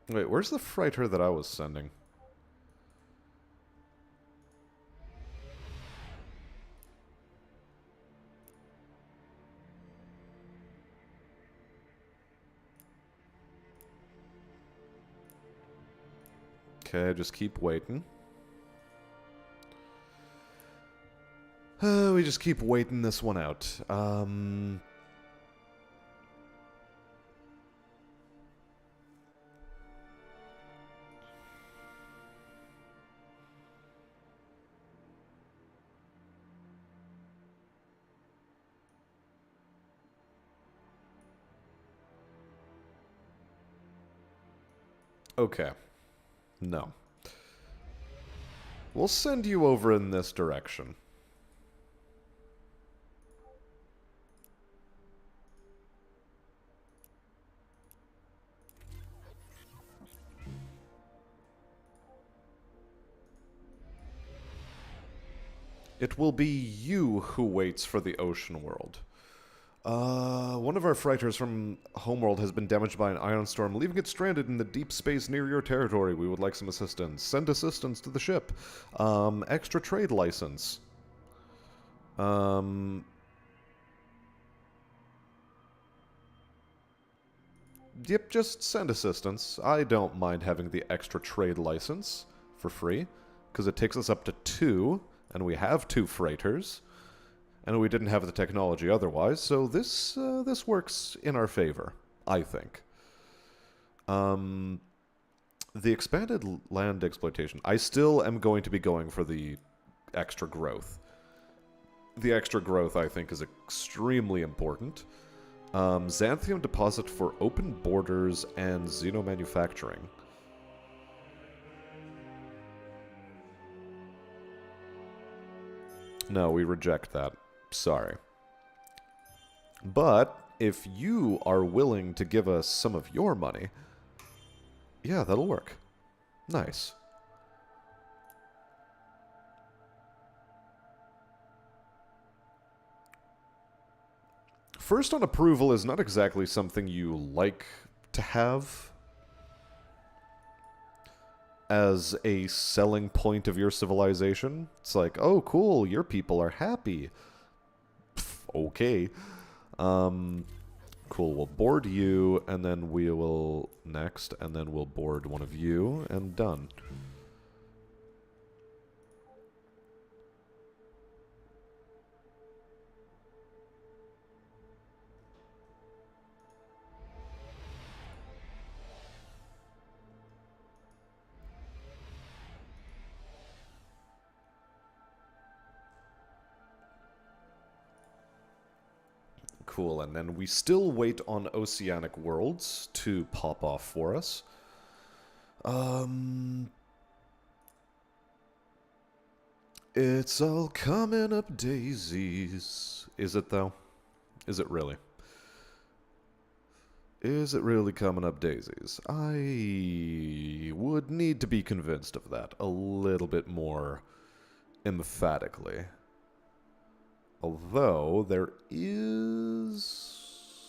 Wait, where's the freighter that I was sending? Okay, just keep waiting. We just keep waiting this one out. Okay. No. We'll send you over in this direction. It will be you who waits for the ocean world. One of our freighters from Homeworld has been damaged by an ion storm, leaving it stranded in the deep space near your territory. We would like some assistance. Send assistance to the ship. Extra trade license. Yep, just send assistance. I don't mind having the extra trade license for free, because it takes us up to 2, and we have 2 freighters. And we didn't have the technology otherwise, so this works in our favor, I think. The expanded land exploitation. I still am going to be going for the extra growth. The extra growth, I think, is extremely important. Xanthium deposit for open borders and xenomanufacturing. No, we reject that. Sorry. But if you are willing to give us some of your money, yeah, that'll work. Nice. First on approval is not exactly something you like to have as a selling point of your civilization. It's like, oh, cool, your people are happy. Okay. Cool, we'll board you, and then we will next, and then we'll board one of you, and done. Cool, and then we still wait on oceanic worlds to pop off for us. It's all coming up daisies. Is it, though? Is it really? Is it really coming up daisies? I would need to be convinced of that a little bit more emphatically. Although, there is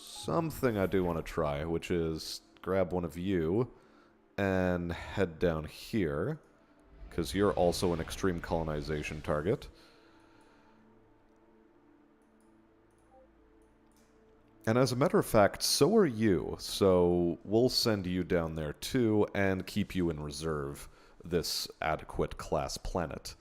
something I do want to try, which is grab one of you and head down here, because you're also an extreme colonization target. And as a matter of fact, so are you, so we'll send you down there too, and keep you in reserve, this adequate class planet.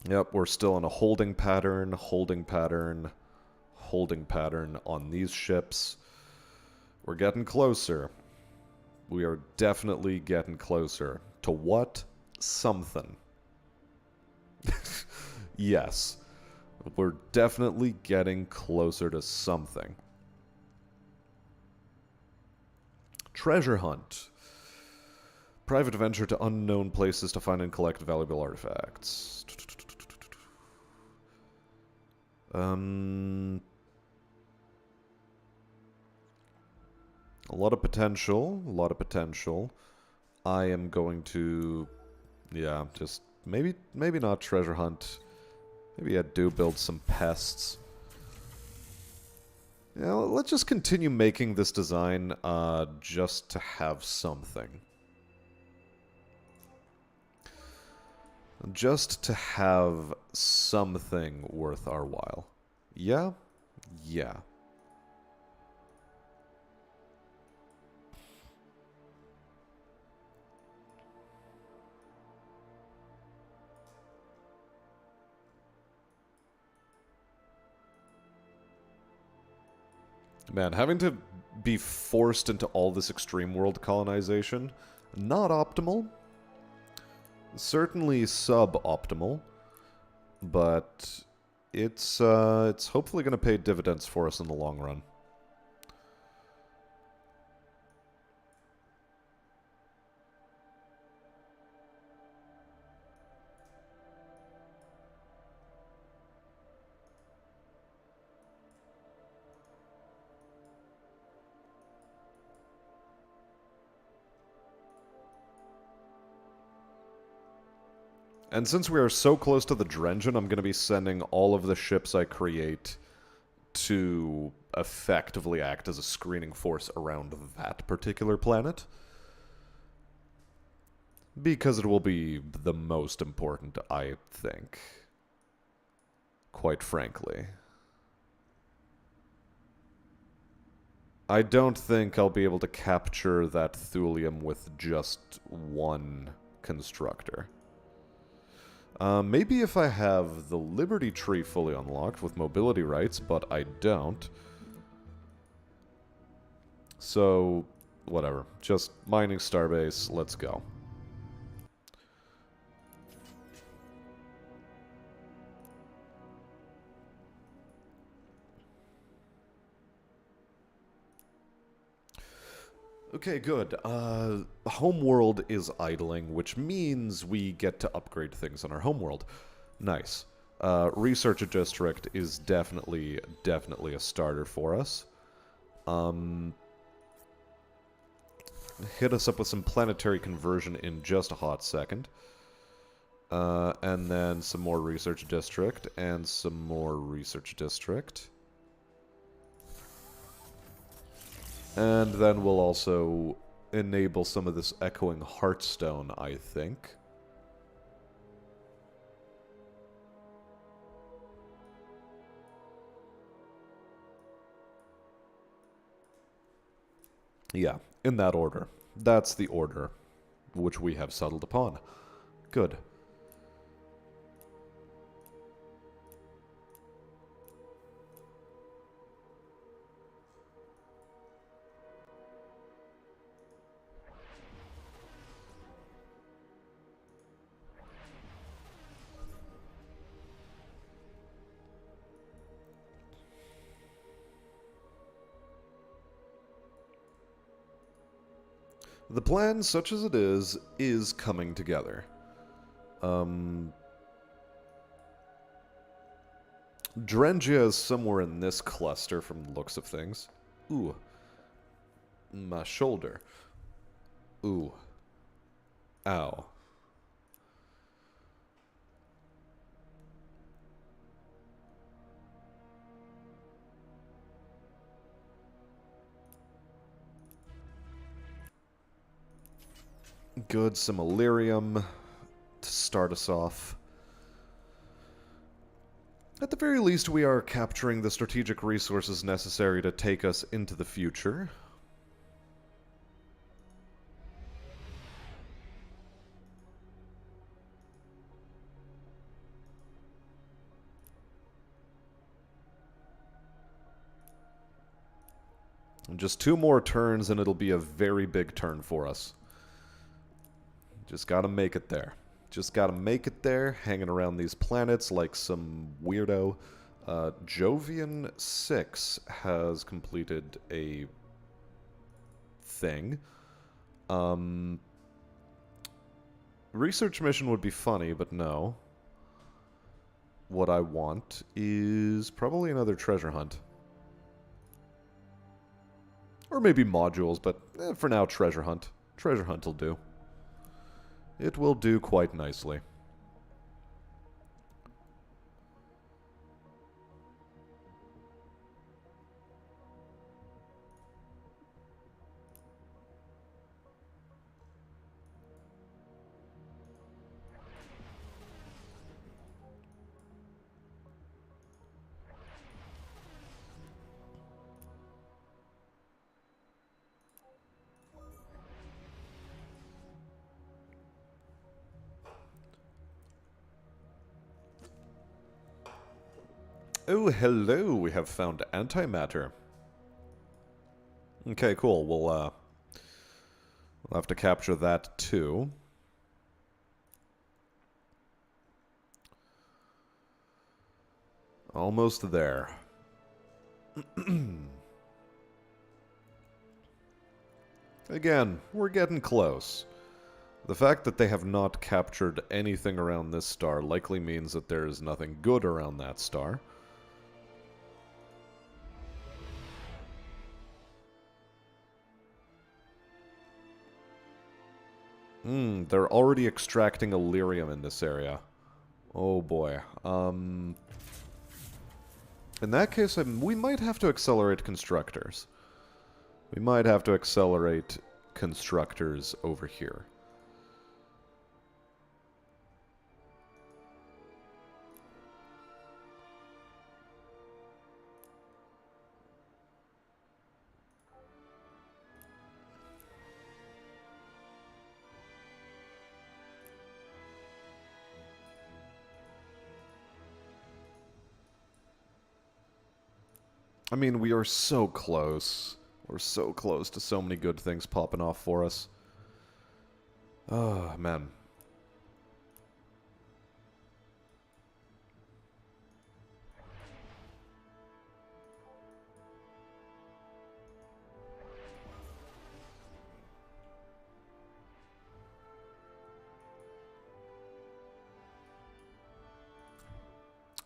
Yep, we're still in a holding pattern, holding pattern, holding pattern on these ships. We're getting closer. We are definitely getting closer. To what? Something. Yes. We're definitely getting closer to something. Treasure hunt. Private venture to unknown places to find and collect valuable artifacts. A lot of potential, a lot of potential. I am going to, yeah, just maybe not treasure hunt. Maybe I do build some pests. Yeah, let's just continue making this design just to have something. Just to have something worth our while. Yeah? Yeah. Man, having to be forced into all this extreme world colonization, not optimal. Certainly suboptimal, but it's hopefully going to pay dividends for us in the long run. And since we are so close to the Drengen, I'm going to be sending all of the ships I create to effectively act as a screening force around that particular planet. Because it will be the most important, I think. Quite frankly. I don't think I'll be able to capture that thulium with just one constructor. Maybe if I have the Liberty Tree fully unlocked with mobility rights, but I don't. So, whatever. Just mining starbase, let's go. Okay, good. Homeworld is idling, which means we get to upgrade things on our homeworld. Nice. Research District is definitely a starter for us. Hit us up with some planetary conversion in just a hot second. And then some more Research District, and some more Research District. And then we'll also enable some of this echoing heartstone, I think. Yeah, in that order. That's the order which we have settled upon. Good. The plan, such as it is coming together. Drengia is somewhere in this cluster from the looks of things. Ooh. My shoulder. Ooh. Ow. Good, some Illyrium to start us off. At the very least, we are capturing the strategic resources necessary to take us into the future. And just 2 more turns and it'll be a very big turn for us. Just gotta make it there. Just gotta make it there, hanging around these planets like some weirdo. Jovian 6 has completed a thing. Research mission would be funny, but no. What I want is probably another treasure hunt. Or maybe modules, but for now, treasure hunt. Treasure hunt will do. It will do quite nicely. Oh, hello, we have found antimatter. Okay, cool. We'll have to capture that too. Almost there. Again, we're getting close. The fact that they have not captured anything around this star likely means that there is nothing good around that star. They're already extracting Illyrium in this area. Oh boy. In that case, we might have to accelerate constructors. We might have to accelerate constructors over here. I mean, we are so close. We're so close to so many good things popping off for us. Oh, man.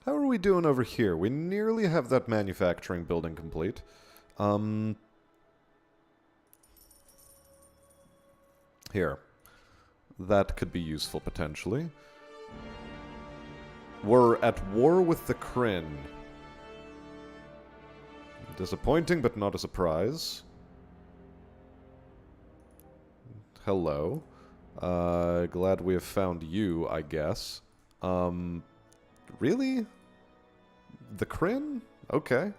How are we doing over here? We nearly have that manufacturing building complete. Here. That could be useful, potentially. We're at war with the Kryn. Disappointing, but not a surprise. Hello. Glad we have found you, I guess. Really? The Kryn? Okay.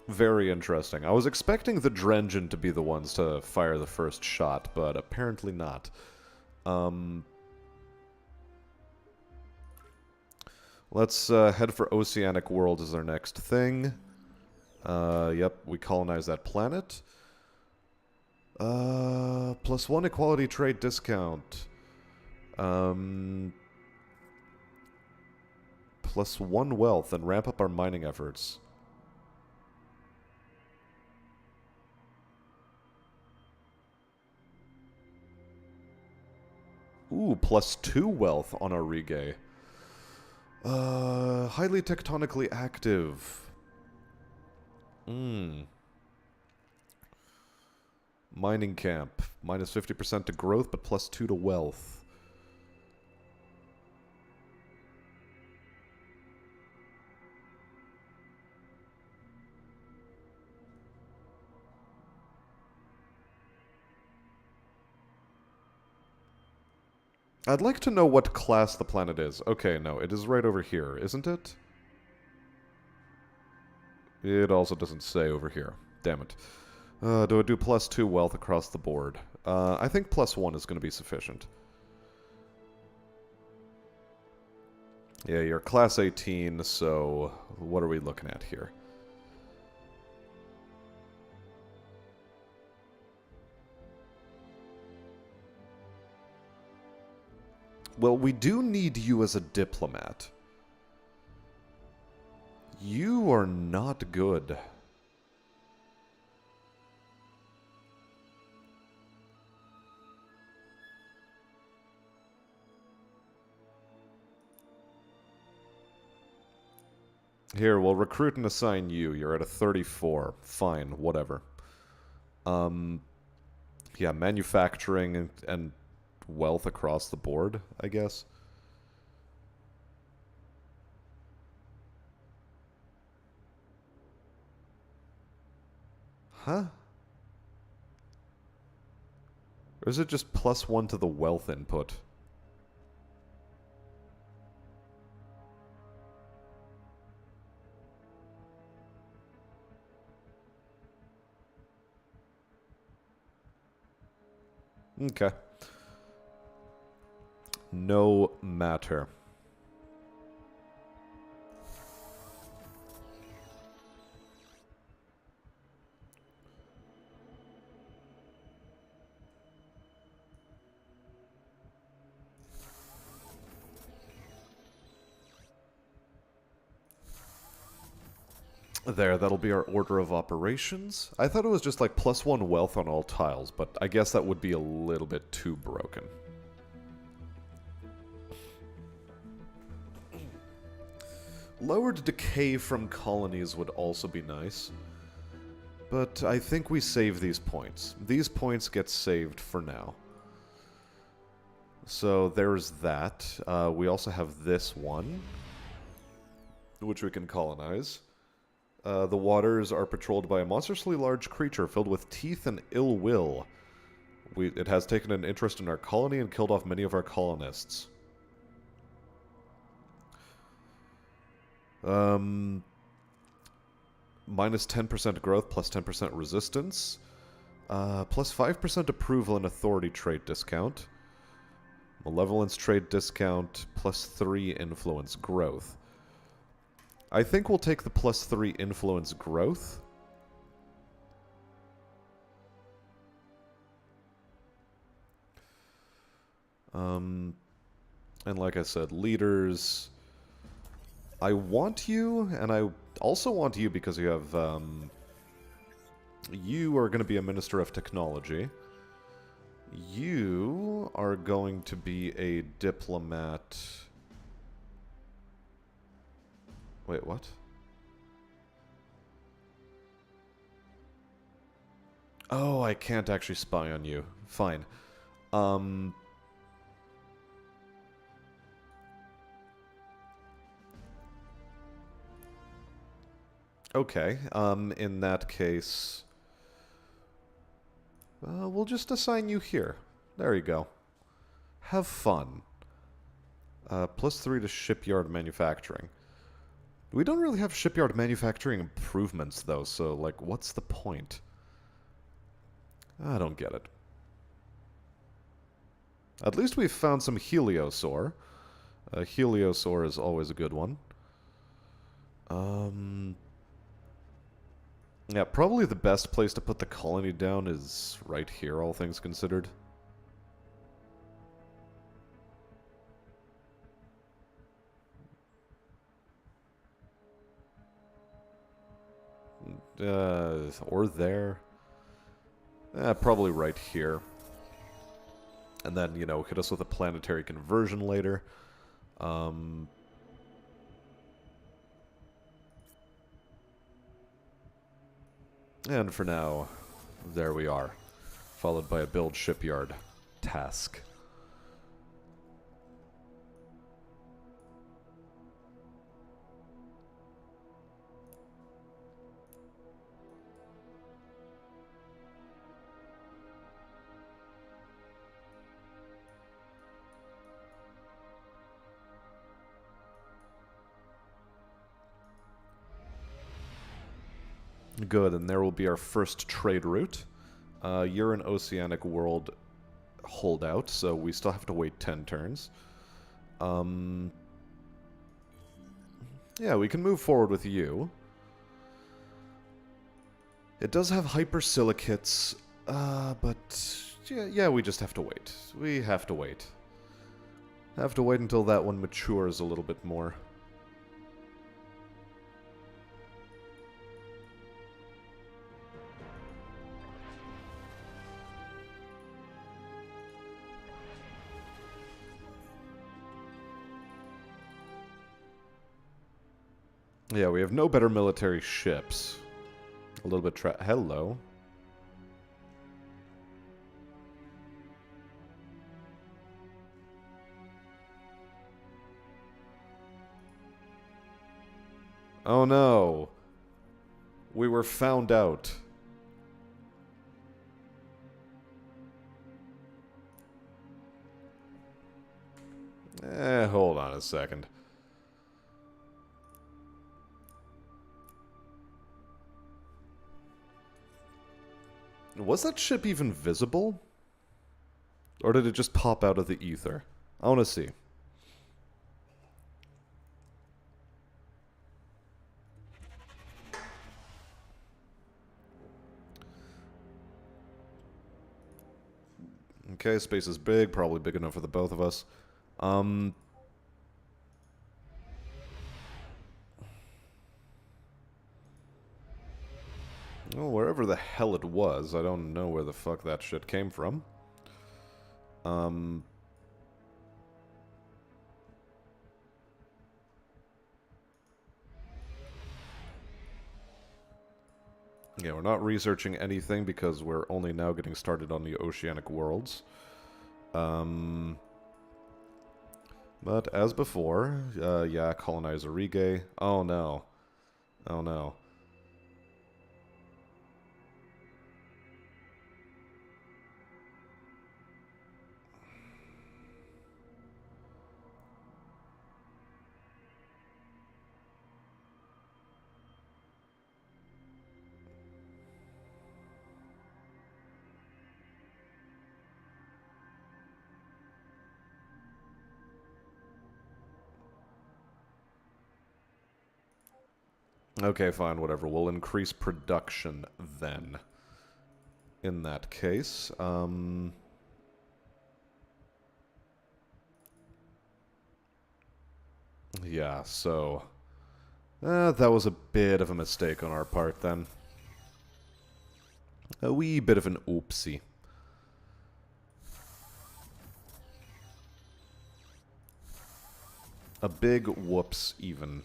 Very interesting. I was expecting the Drengen to be the ones to fire the first shot, but apparently not. Let's head for Oceanic World as our next thing. Yep, we colonize that planet. +1 equality trade discount. +1 wealth and ramp up our mining efforts. Ooh, +2 wealth on our reggae. Highly tectonically active. Mining camp. -50% to growth, but +2 to wealth. I'd like to know what class the planet is. Okay, no, it is right over here, isn't it? It also doesn't say over here. Damn it. Do I do +2 wealth across the board? I think +1 is going to be sufficient. Yeah, you're class 18, so what are we looking at here? Well, we do need you as a diplomat. You are not good. Here, we'll recruit and assign you. You're at a 34. Fine, whatever. Yeah, manufacturing and wealth across the board, I guess. Huh? Or is it just +1 to the wealth input? Okay. No matter. There, that'll be our order of operations. I thought it was just like +1 wealth on all tiles, but I guess that would be a little bit too broken. Lowered decay from colonies would also be nice. But I think we save these points. These points get saved for now. So there's that. We also have this one, which we can colonize. The waters are patrolled by a monstrously large creature filled with teeth and ill will. It has taken an interest in our colony and killed off many of our colonists. -10% growth, +10% resistance. +5% approval and authority trait discount. Malevolence trait discount, +3 influence growth. I think we'll take the +3 influence growth. And like I said, leaders. I want you, and I also want you because you have, you are going to be a Minister of Technology. You are going to be a diplomat. Wait, what? Oh, I can't actually spy on you. Fine. Okay, in that case, we'll just assign you here. There you go. Have fun. +3 to shipyard manufacturing. We don't really have shipyard manufacturing improvements, though, so, like, what's the point? I don't get it. At least we've found some heliosaur. Heliosaur is always a good one. Yeah, probably the best place to put the colony down is right here, all things considered. Or there. Probably right here. And then, you know, hit us with a planetary conversion later. And for now, there we are. Followed by a build shipyard task. Good, and there will be our first trade route. You're an oceanic world holdout, so we still have to wait 10 turns. Yeah, we can move forward with you. It does have hypersilicates, but yeah, we just have to wait. We have to wait. Have to wait until that one matures a little bit more. Yeah, we have no better military ships. A little bit hello. Oh no. We were found out. Hold on a second. Was that ship even visible? Or did it just pop out of the ether? I want to see. Okay, space is big, probably big enough for the both of us. Well, wherever the hell it was, I don't know where the fuck that shit came from. Yeah, we're not researching anything because we're only now getting started on the oceanic worlds. But as before, yeah, colonize Orige. Oh no. Oh no. Okay, fine, whatever. We'll increase production then. In that case, yeah, so... that was a bit of a mistake on our part then. A wee bit of an oopsie. A big whoops, even.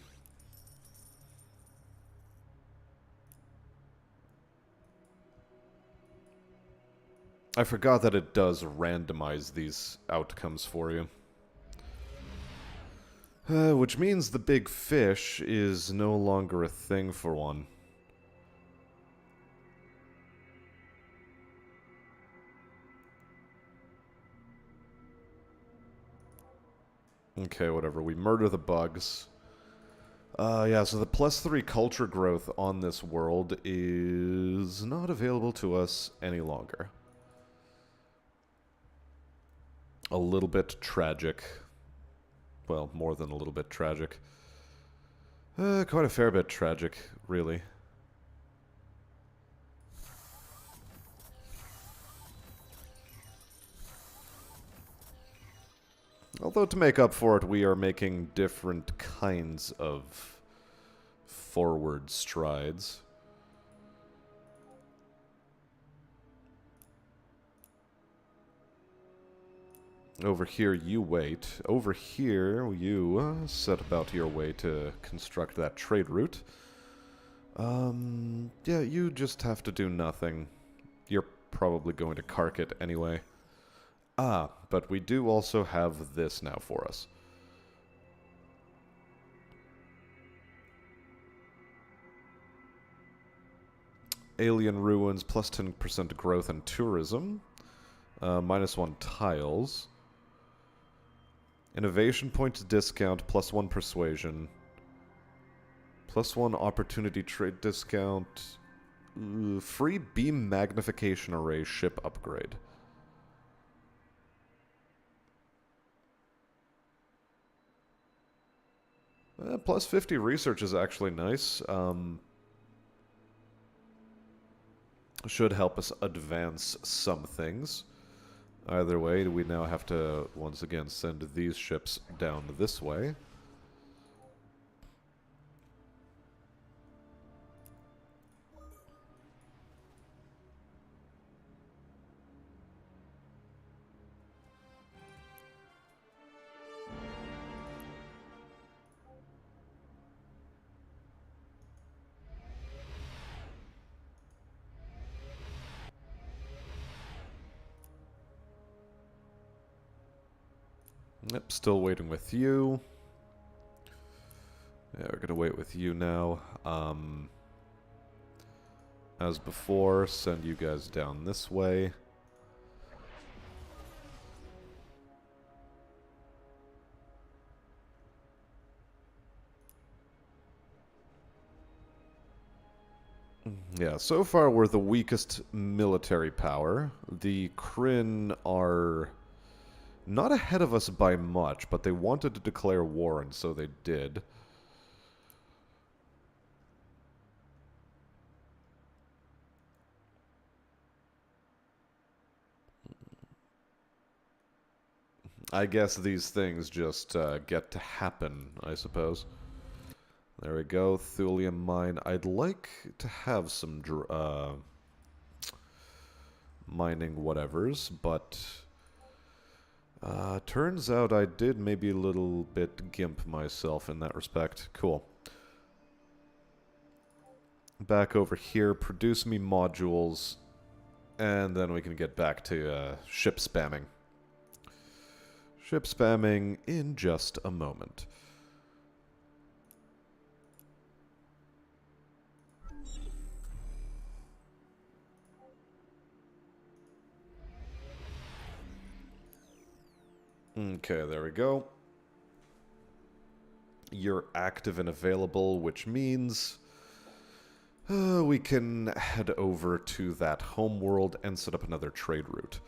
I forgot that it does randomize these outcomes for you. Which means the big fish is no longer a thing for one. Okay, whatever. We murder the bugs. Yeah, so the +3 culture growth on this world is not available to us any longer. A little bit tragic. Well, more than a little bit tragic. Quite a fair bit tragic, really. Although to make up for it, we are making different kinds of forward strides. Over here, you wait. Over here, you set about your way to construct that trade route. Yeah, you just have to do nothing. You're probably going to cark it anyway. Ah, but we do also have this now for us. Alien ruins, plus 10% growth and tourism. -1 tiles. Innovation points discount, +1 persuasion. +1 opportunity trade discount. Free beam magnification array ship upgrade. +50 research is actually nice. Should help us advance some things. Either way, we now have to, once again, send these ships down this way. Yep, still waiting with you. Yeah, we're gonna wait with you now. As before, send you guys down this way. Yeah, so far we're the weakest military power. The Kryn are not ahead of us by much, but they wanted to declare war, and so they did. I guess these things just get to happen, I suppose. There we go, thulium mine. I'd like to have some mining whatevers, but turns out I did maybe a little bit gimp myself in that respect. Cool. Back over here, produce me modules, and then we can get back to ship spamming. Ship spamming in just a moment. Okay, there we go. You're active and available, which means we can head over to that homeworld and set up another trade route.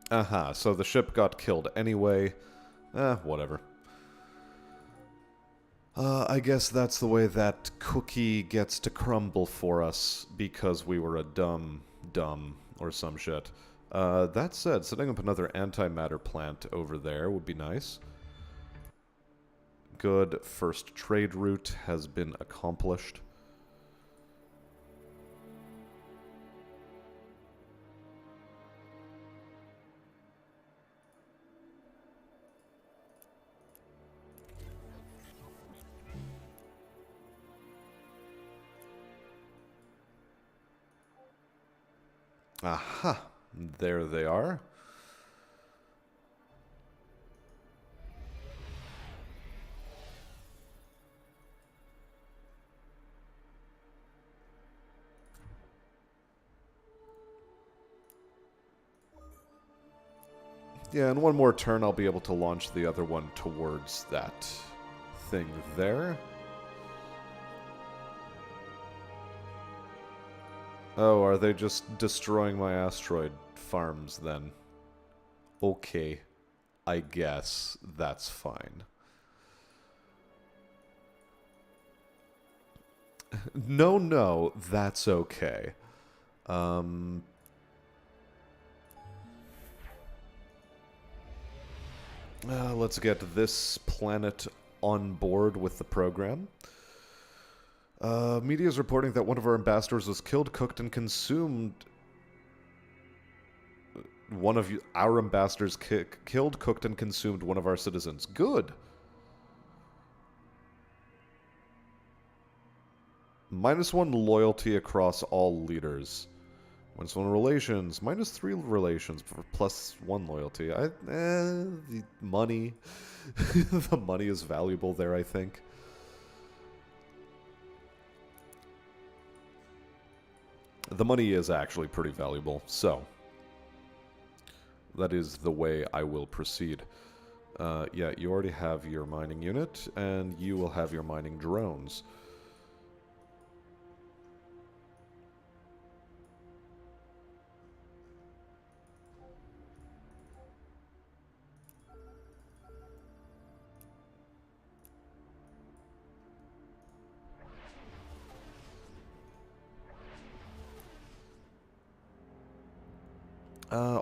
Aha, so the ship got killed anyway. Whatever. I guess that's the way that cookie gets to crumble for us because we were a dumb, or some shit. That said, setting up another antimatter plant over there would be nice. Good, first trade route has been accomplished. Aha, there they are. Yeah, in one more turn I'll be able to launch the other one towards that thing there. Oh, are they just destroying my asteroid farms then? Okay, I guess that's fine. No, that's okay. Let's get this planet on board with the program. Media is reporting that one of our ambassadors was killed, cooked, and consumed. One of our ambassadors killed, cooked, and consumed one of our citizens. Good. -1 loyalty across all leaders. -1 relations. -3 relations for +1 loyalty. The money. The money is valuable there, I think. The money is actually pretty valuable, so that is the way I will proceed. Yeah, you already have your mining unit, and you will have your mining drones.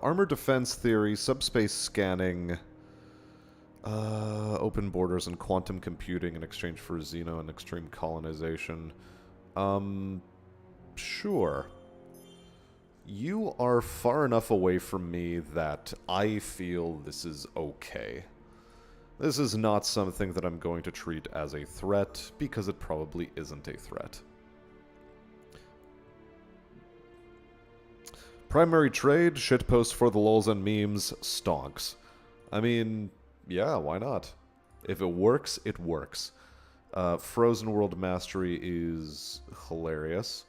Armor defense theory, subspace scanning, open borders, and quantum computing in exchange for Xeno and extreme colonization. Sure. You are far enough away from me that I feel this is okay. This is not something that I'm going to treat as a threat, because it probably isn't a threat. Primary trade, shitpost for the lulz and memes, stonks. I mean, yeah, why not? If it works, it works. Frozen World Mastery is hilarious.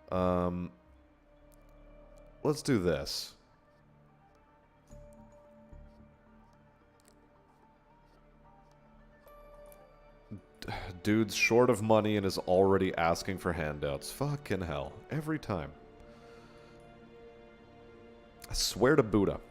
Let's do this. Dude's short of money and is already asking for handouts. Fucking hell. Every time. I swear to Buddha.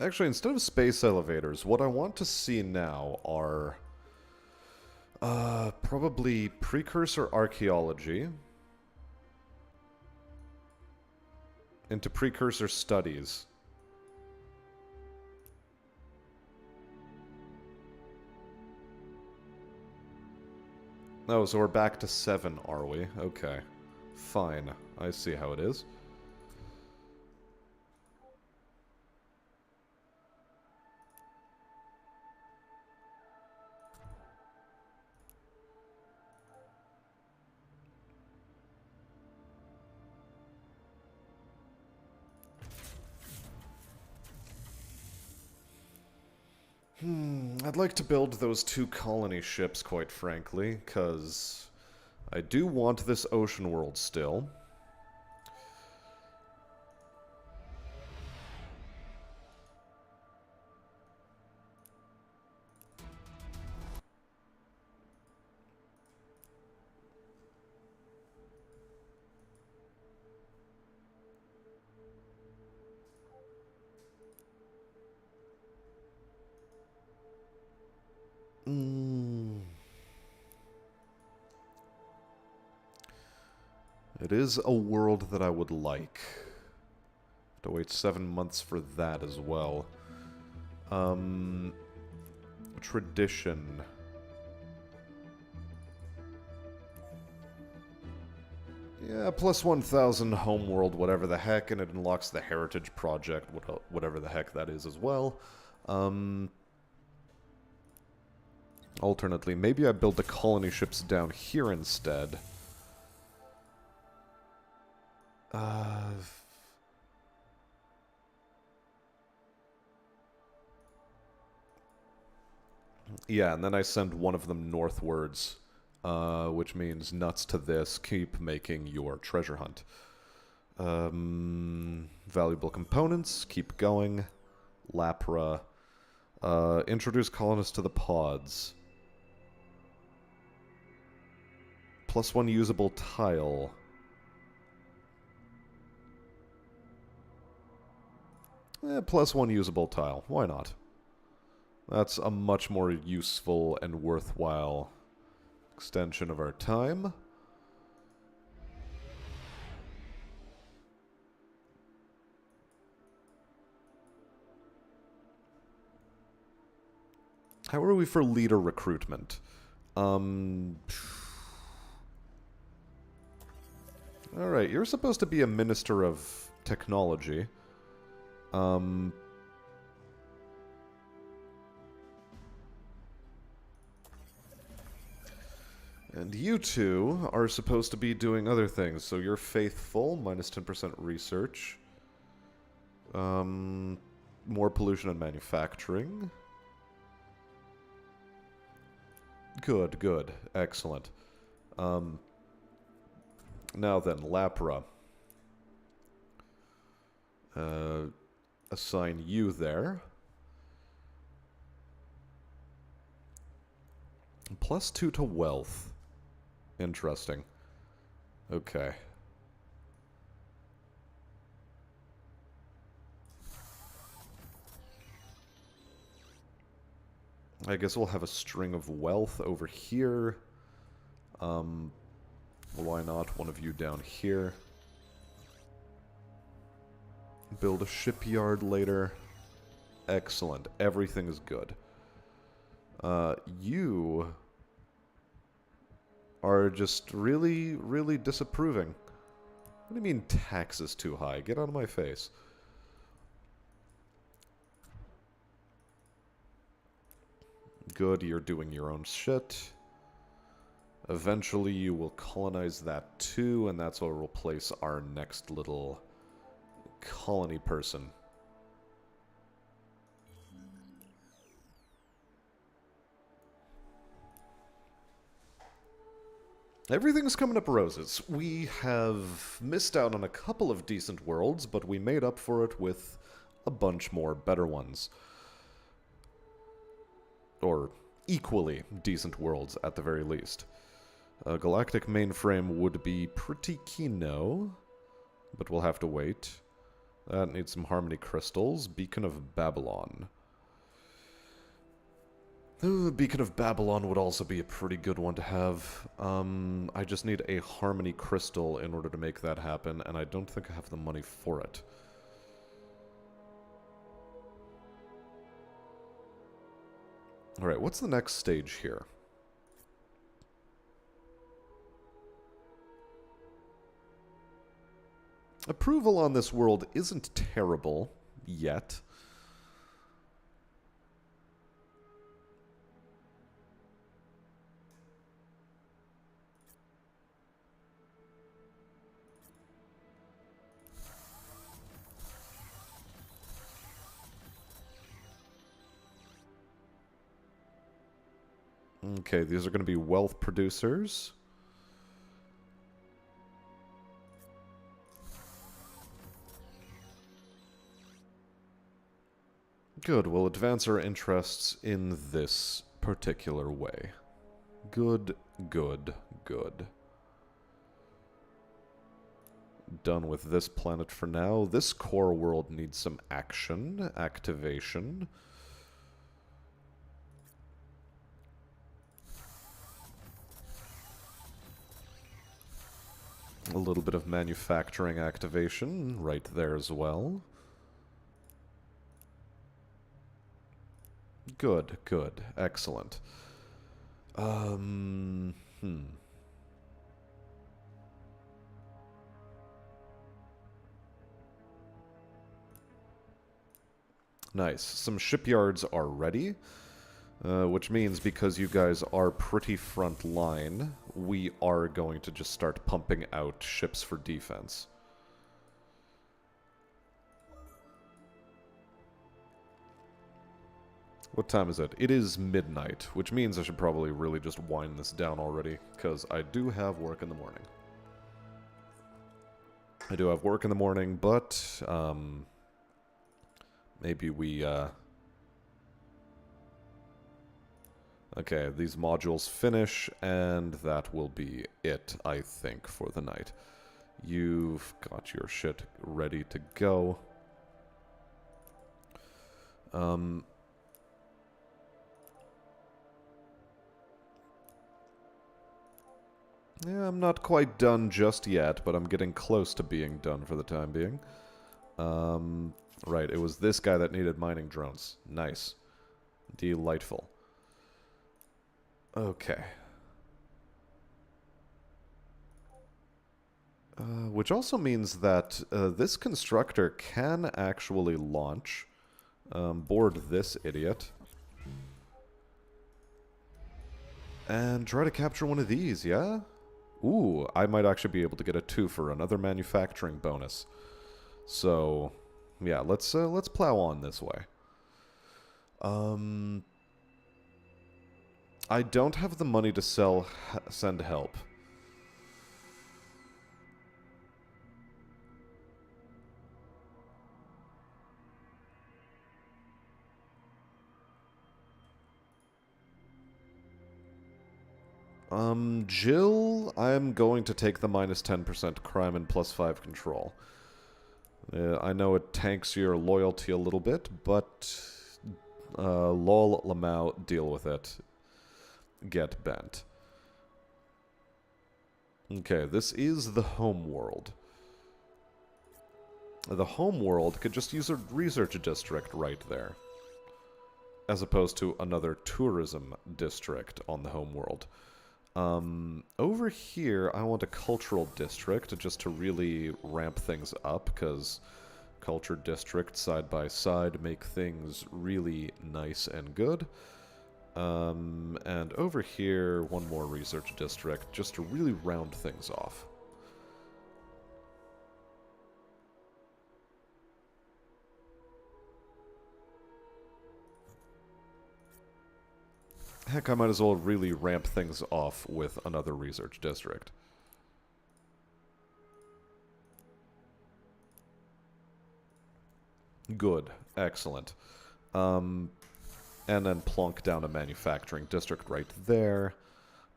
Actually, instead of space elevators, what I want to see now are probably precursor archaeology into precursor studies. Oh, so we're back to 7, are we? Okay. Fine. I see how it is. I'd like to build those 2 colony ships, quite frankly, because I do want this ocean world still. It is a world that I would like. Have to wait 7 months for that as well. Tradition. Yeah, plus 1,000 homeworld, whatever the heck, and it unlocks the Heritage Project, whatever the heck that is as well. Alternately, maybe I build the colony ships down here instead. Yeah, and then I send one of them northwards, which means nuts to this, keep making your treasure hunt. Valuable components, keep going. Lapra. Introduce colonists to the pods. +1 usable tile. Plus one usable tile. Why not? That's a much more useful and worthwhile extension of our time. How are we for leader recruitment? Alright, you're supposed to be a minister of technology. And you two are supposed to be doing other things. So you're faithful, minus 10% research. More pollution and manufacturing. Good, good. Excellent. Now then, Lapra. Assign you there. +2 to wealth. Interesting. Okay. I guess we'll have a string of wealth over here. Why not? One of you down here. Build a shipyard later. Excellent. Everything is good. You are just really, really disapproving. What do you mean tax is too high? Get out of my face. Good, you're doing your own shit. Eventually you will colonize that too, and that's what will replace our next little colony person. Everything's coming up roses. We have missed out on a couple of decent worlds, but we made up for it with a bunch more better ones. Or equally decent worlds, at the very least. Galactic mainframe would be pretty kino, but we'll have to wait. That needs some harmony crystals. Beacon of Babylon. Beacon of Babylon would also be a pretty good one to have. I just need a harmony crystal in order to make that happen, and I don't think I have the money for it. Alright, what's the next stage here? Approval on this world isn't terrible yet. Okay, these are going to be wealth producers. Good, we'll advance our interests in this particular way. Good, good, good. Done with this planet for now. This core world needs some action, activation. A little bit of manufacturing activation right there as well. Good, good, excellent. Nice. Some shipyards are ready. Which means because you guys are pretty front line, we are going to just start pumping out ships for defense. What time is it? It is midnight, which means I should probably really just wind this down already, because I do have work in the morning. I do have work in the morning, but maybe we... Okay, these modules finish, and that will be it, I think, for the night. You've got your shit ready to go. Yeah, I'm not quite done just yet, but I'm getting close to being done for the time being. Right, it was this guy that needed mining drones. Nice. Delightful. Okay. Which also means that this constructor can actually launch, board this idiot, and try to capture one of these, yeah? Ooh, I might actually be able to get a 2 for another manufacturing bonus. So, yeah, let's plow on this way. I don't have the money to send help. Jill, I'm going to take the minus 10% crime and plus 5 control. I know it tanks your loyalty a little bit, but lol Lamau, deal with it. Get bent. Okay, this is the home world. The home world could just use a research district right there, as opposed to another tourism district on the home world. Over here, I want a cultural district just to really ramp things up, because culture districts side by side make things really nice and good. And over here, one more research district just to really round things off. Heck, I might as well really ramp things off with another research district. Good. Excellent. And then plonk down a manufacturing district right there.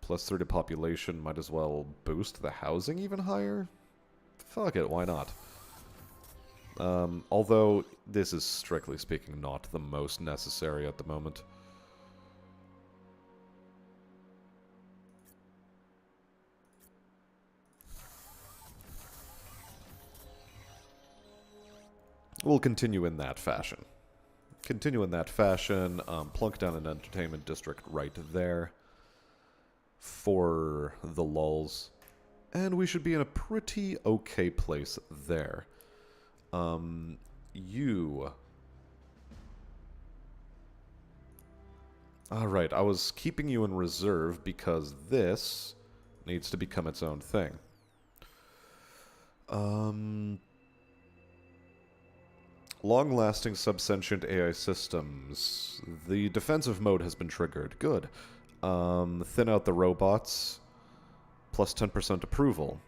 Plus 30 population, might as well boost the housing even higher? Fuck it, why not? Although, this is strictly speaking not the most necessary at the moment. We'll continue in that fashion. Plunk down an entertainment district right there for the lulz. And we should be in a pretty okay place there. You... Alright, I was keeping you in reserve because this needs to become its own thing. Long-lasting subsentient AI systems. The defensive mode has been triggered. Good. Thin out the robots. Plus 10% approval.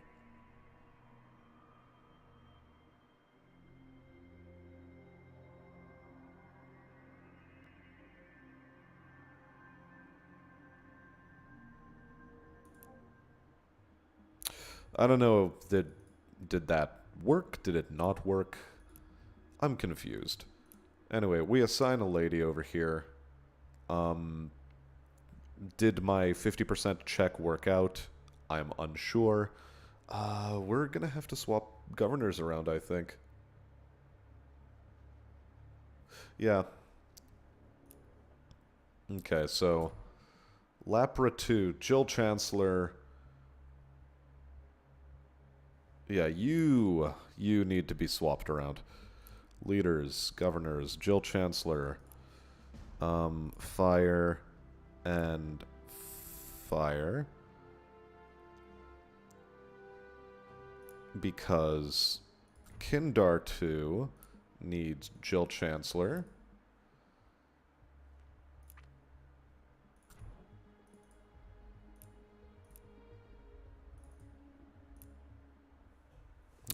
I don't know, did that work? Did it not work? I'm confused. Anyway, we assign a lady over here. Did my 50% check work out? I'm unsure. We're gonna have to swap governors around, I think. Yeah. Okay, so... Lapra 2, Jill Chancellor... Yeah, you need to be swapped around. Leaders, governors, Jill Chancellor, fire, and fire. Because Kindar 2 needs Jill Chancellor.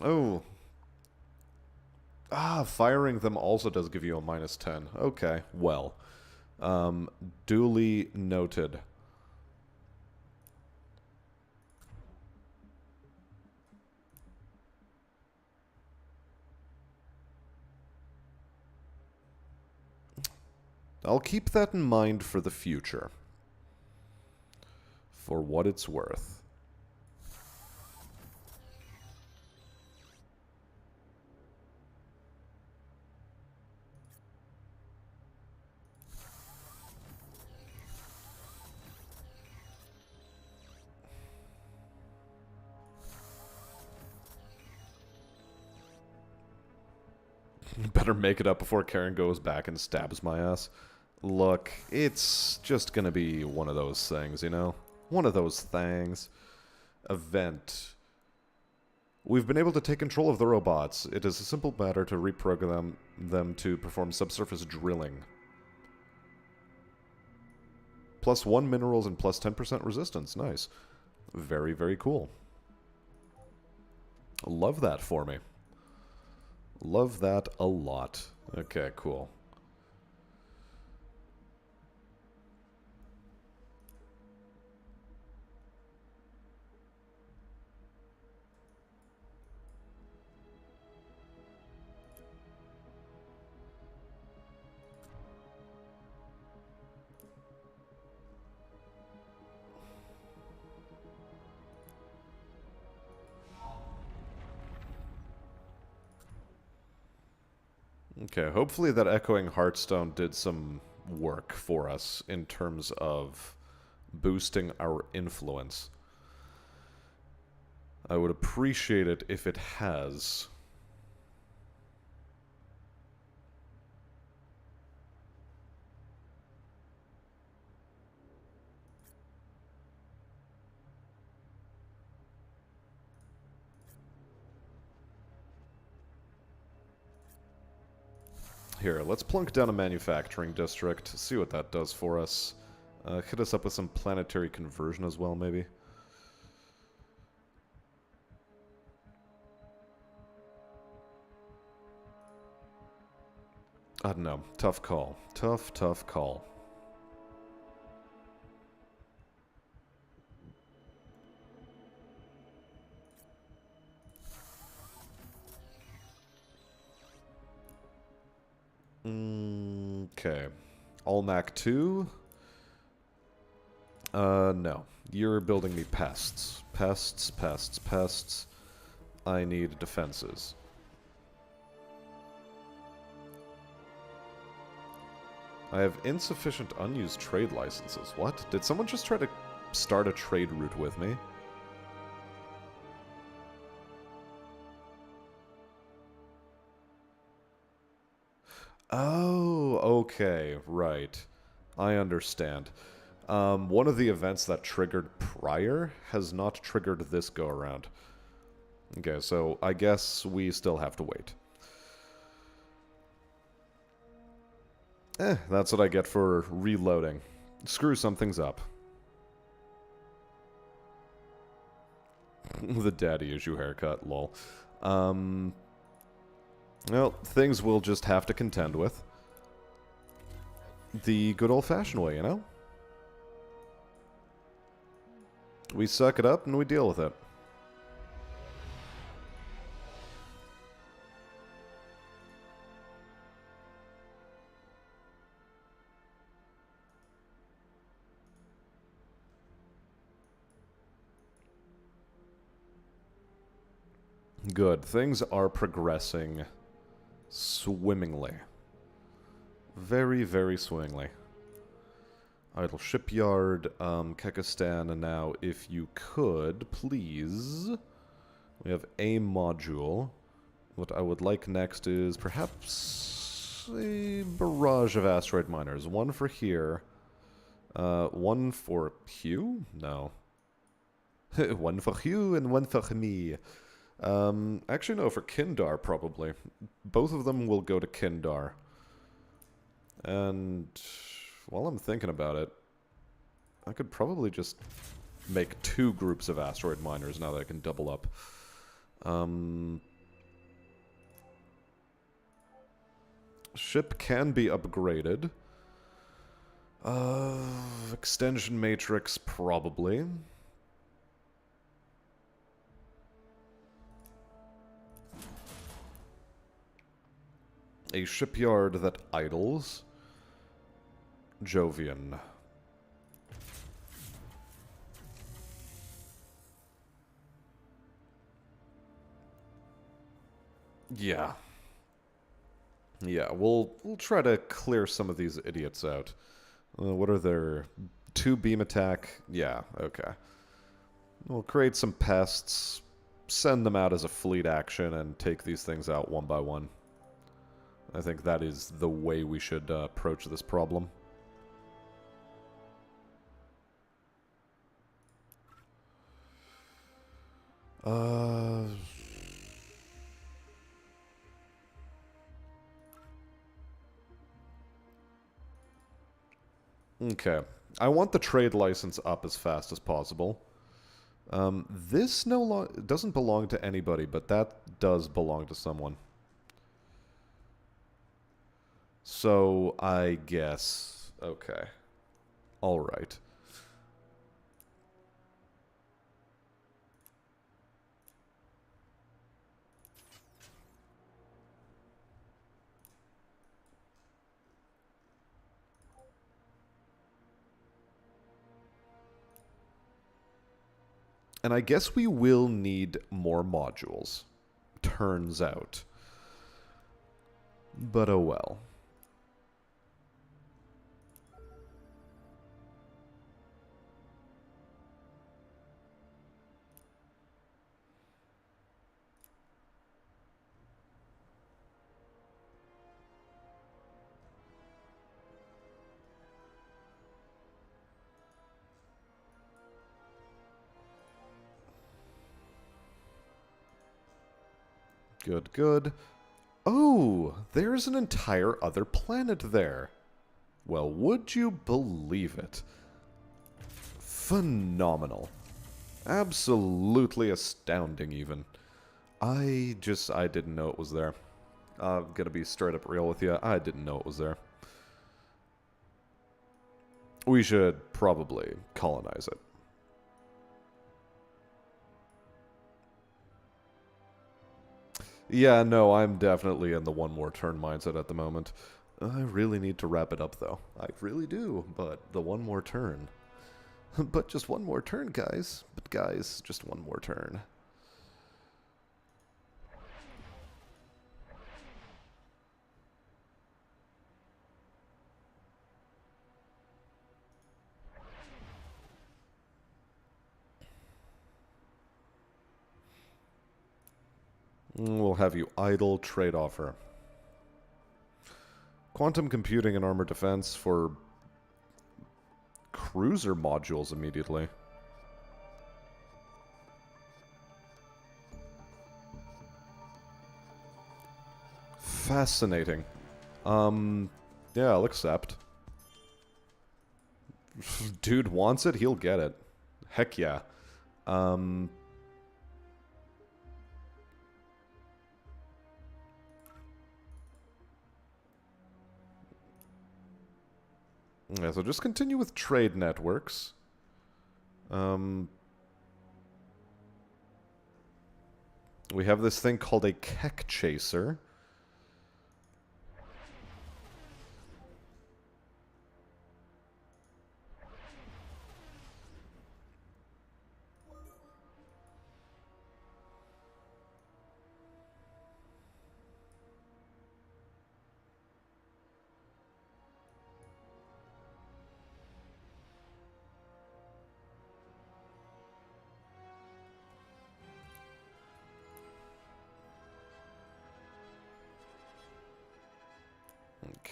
Oh. Firing them also does give you a minus 10. Okay, well. Duly noted. I'll keep that in mind for the future. For what it's worth. Better make it up before Karen goes back and stabs my ass. Look, it's just gonna be one of those things, you know? One of those things. Event. We've been able to take control of the robots. It is a simple matter to reprogram them to perform subsurface drilling. +1 minerals and +10% resistance. Nice. Very, very cool. Love that for me. Love that a lot. Okay, cool. Okay, hopefully that Echoing Heartstone did some work for us in terms of boosting our influence. I would appreciate it if it has. Here, let's plunk down a manufacturing district, see what that does for us. Hit us up with some planetary conversion as well, maybe. I don't know. Tough call. Tough, tough call. Okay. Almac 2? No. You're building me pests. Pests, pests, pests. I need defenses. I have insufficient unused trade licenses. What? Did someone just try to start a trade route with me? Oh, okay, right. I understand. One of the events that triggered prior has not triggered this go-around. Okay, so I guess we still have to wait. That's what I get for reloading. Screw some things up. The daddy issue haircut, lol. Well, things we'll just have to contend with. The good old-fashioned way, you know? We suck it up and we deal with it. Good. Things are progressing swimmingly. Very, very swimmingly. Idle shipyard, Kekistan, and now if you could, please. We have a module. What I would like next is perhaps a barrage of asteroid miners. One for here. One for Hugh? No. One for Hugh and one for me. Actually, no, for Kindar, probably. Both of them will go to Kindar. And while I'm thinking about it, I could probably just make 2 groups of asteroid miners now that I can double up. Ship can be upgraded. Extension matrix, probably. A shipyard that idles. Jovian. Yeah. Yeah, we'll try to clear some of these idiots out. What are their 2 beam attack? Yeah, okay. We'll create some pests, send them out as a fleet action, and take these things out one by one. I think that is the way we should approach this problem. Okay. I want the trade license up as fast as possible. This doesn't belong to anybody, but that does belong to someone. So, I guess... Okay. Alright. And I guess we will need more modules. Turns out. But oh well. Good, good. Oh, there's an entire other planet there. Well, would you believe it? Phenomenal. Absolutely astounding, even. I didn't know it was there. I'm gonna be straight up real with you. I didn't know it was there. We should probably colonize it. Yeah, no, I'm definitely in the one more turn mindset at the moment. I really need to wrap it up, though. I really do, but the one more turn. But just one more turn, guys. But guys, just one more turn. We'll have you idle trade offer. Quantum computing and armor defense for cruiser modules immediately. Fascinating. Yeah, I'll accept. Dude wants it, he'll get it. Heck yeah. Yeah, so just continue with trade networks. We have this thing called a Keck Chaser.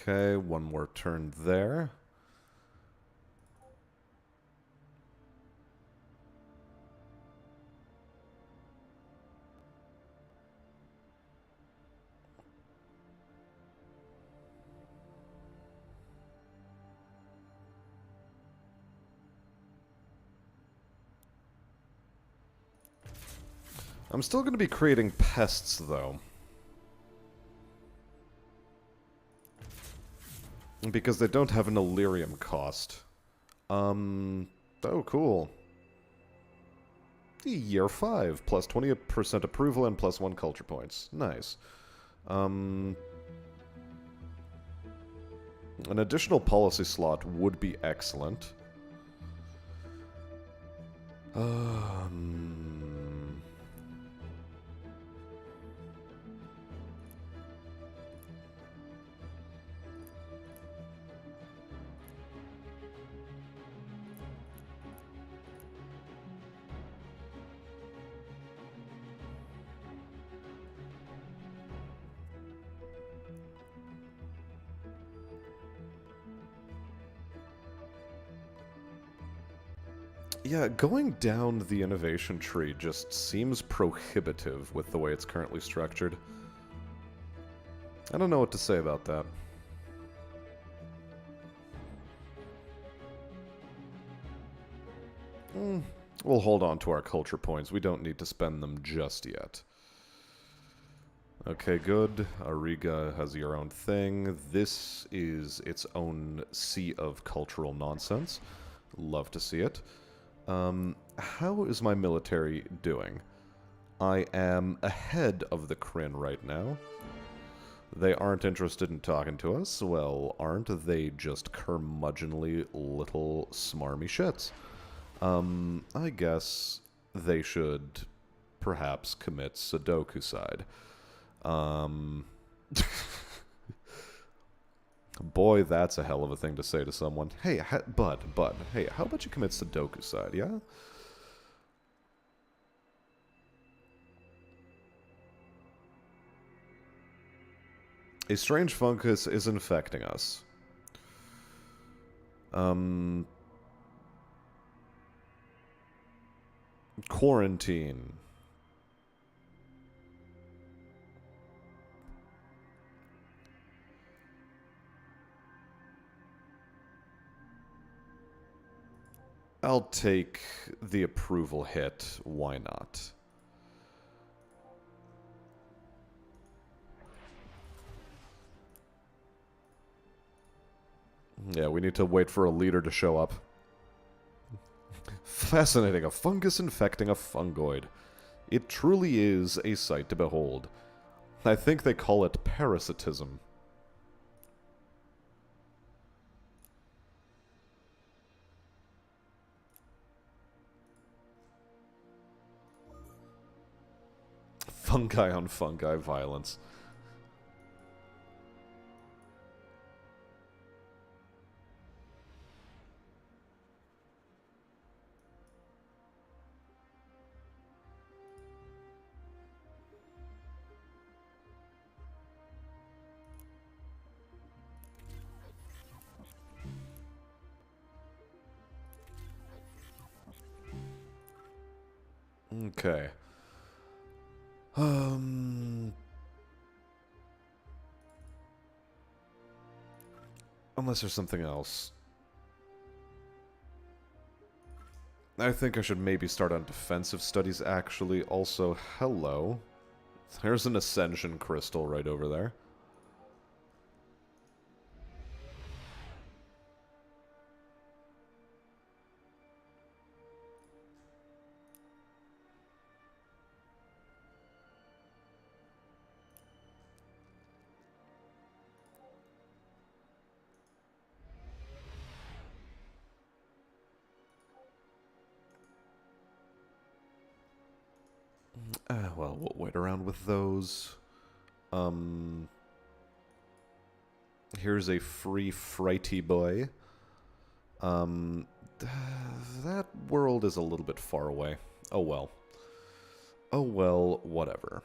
Okay, one more turn there. I'm still going to be creating pests, though. Because they don't have an Illyrium cost. Oh, cool. Year 5, plus 20% approval and plus 1 culture points. Nice. An additional policy slot would be excellent. Yeah, going down the innovation tree just seems prohibitive with the way it's currently structured. I don't know what to say about that. We'll hold on to our culture points. We don't need to spend them just yet. Okay, good. Ariga has your own thing. This is its own sea of cultural nonsense. Love to see it. How is my military doing? I am ahead of the Kryn right now. They aren't interested in talking to us. Well, aren't they just curmudgeonly little smarmy shits? I guess they should perhaps commit Sudoku-side. Boy, that's a hell of a thing to say to someone. Hey, bud, hey, how about you commit Sudoku-side, yeah? A strange fungus is infecting us. Quarantine. I'll take the approval hit. Why not? Yeah, we need to wait for a leader to show up. Fascinating. A fungus infecting a fungoid. It truly is a sight to behold. I think they call it parasitism. Fungi on fungi violence. Okay. Unless there's something else. I think I should maybe start on defensive studies, actually. Also, hello. There's an ascension crystal right over there. Well, we'll wait around with those. Here's a free frighty boy. That world is a little bit far away. Oh well. Oh well, whatever.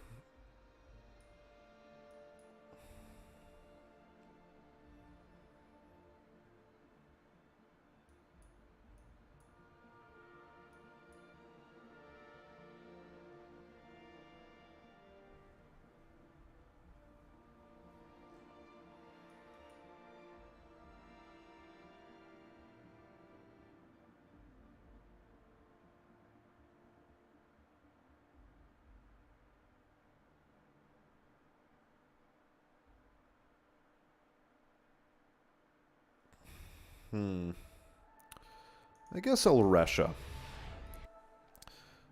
I guess I'll Resha.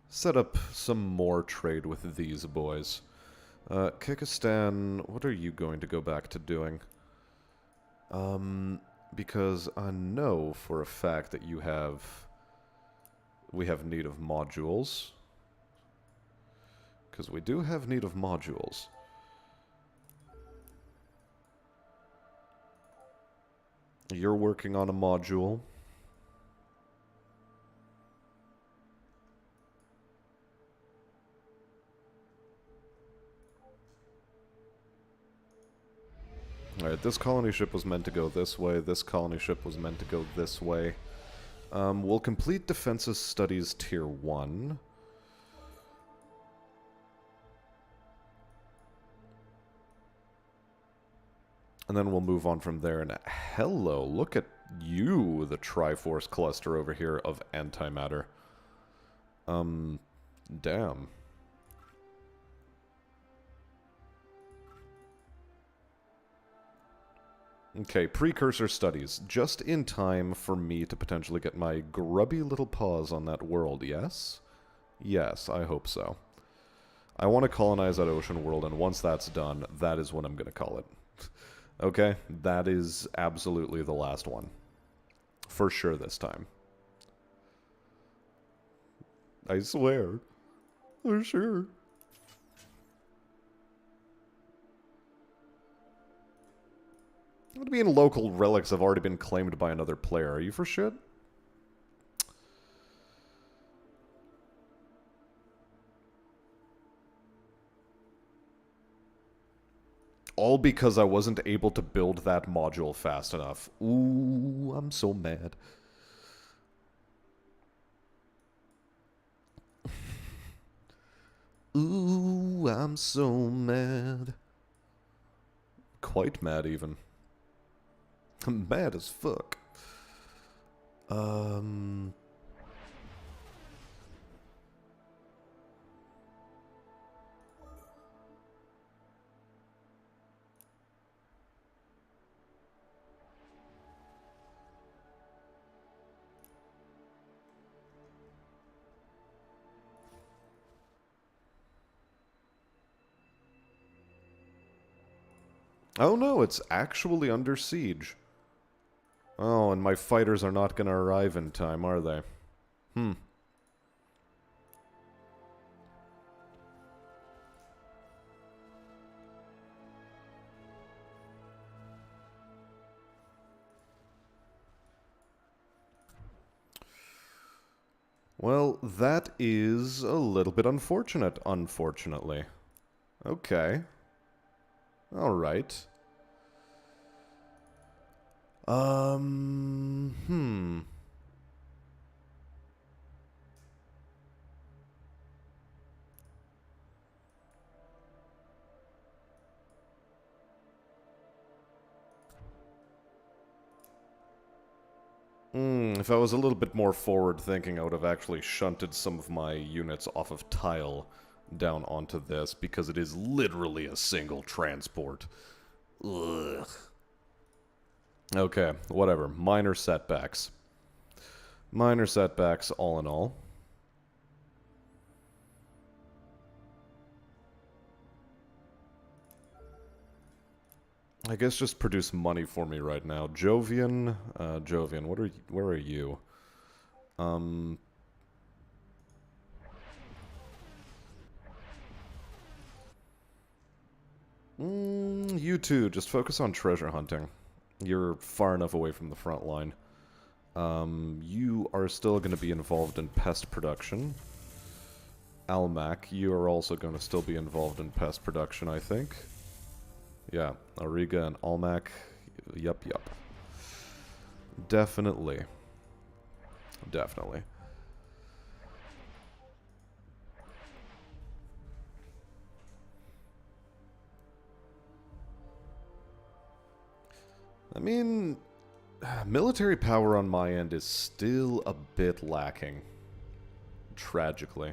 Set up some more trade with these boys. Kyrgyzstan, what are you going to go back to doing? Because I know for a fact that we have need of modules. Because we do have need of modules. You're working on a module. Alright, this colony ship was meant to go this way. This colony ship was meant to go this way. We'll complete Defenses Studies Tier 1. And then we'll move on from there. And hello, look at you, the Triforce cluster over here of antimatter. Damn. Okay, precursor studies. Just in time for me to potentially get my grubby little paws on that world, yes? Yes, I hope so. I want to colonize that ocean world, and once that's done, that is what I'm going to call it. Okay? That is absolutely the last one. For sure this time. I swear. For sure. What do you mean local relics have already been claimed by another player? Are you for shit? All because I wasn't able to build that module fast enough. Ooh, I'm so mad. Ooh, I'm so mad. Quite mad, even. I'm mad as fuck. Oh no, it's actually under siege. Oh, and my fighters are not going to arrive in time, are they? Well, that is a little bit unfortunate, unfortunately. Okay. Alright. Hmm. If I was a little bit more forward-thinking, I would have actually shunted some of my units off of Tile down onto this, because it is literally a single transport. Ugh. Okay, whatever. Minor setbacks. Minor setbacks, all in all. I guess just produce money for me right now. Jovian, Jovian, where are you? You too, just focus on treasure hunting. You're far enough away from the front line. You are still going to be involved in pest production. Almac, you are also going to still be involved in pest production, I think. Yeah, Auriga and Almac. Yup. Definitely. Definitely. I mean, military power on my end is still a bit lacking. Tragically.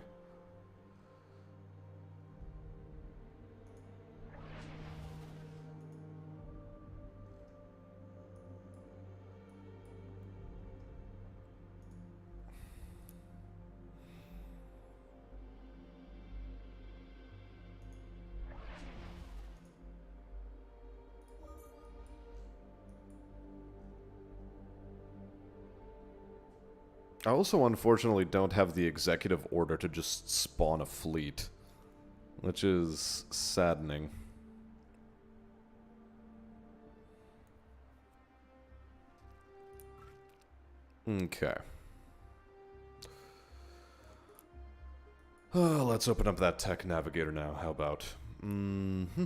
I also unfortunately don't have the executive order to just spawn a fleet, which is saddening. Okay. Let's open up that tech navigator now. How about? Mm-hmm.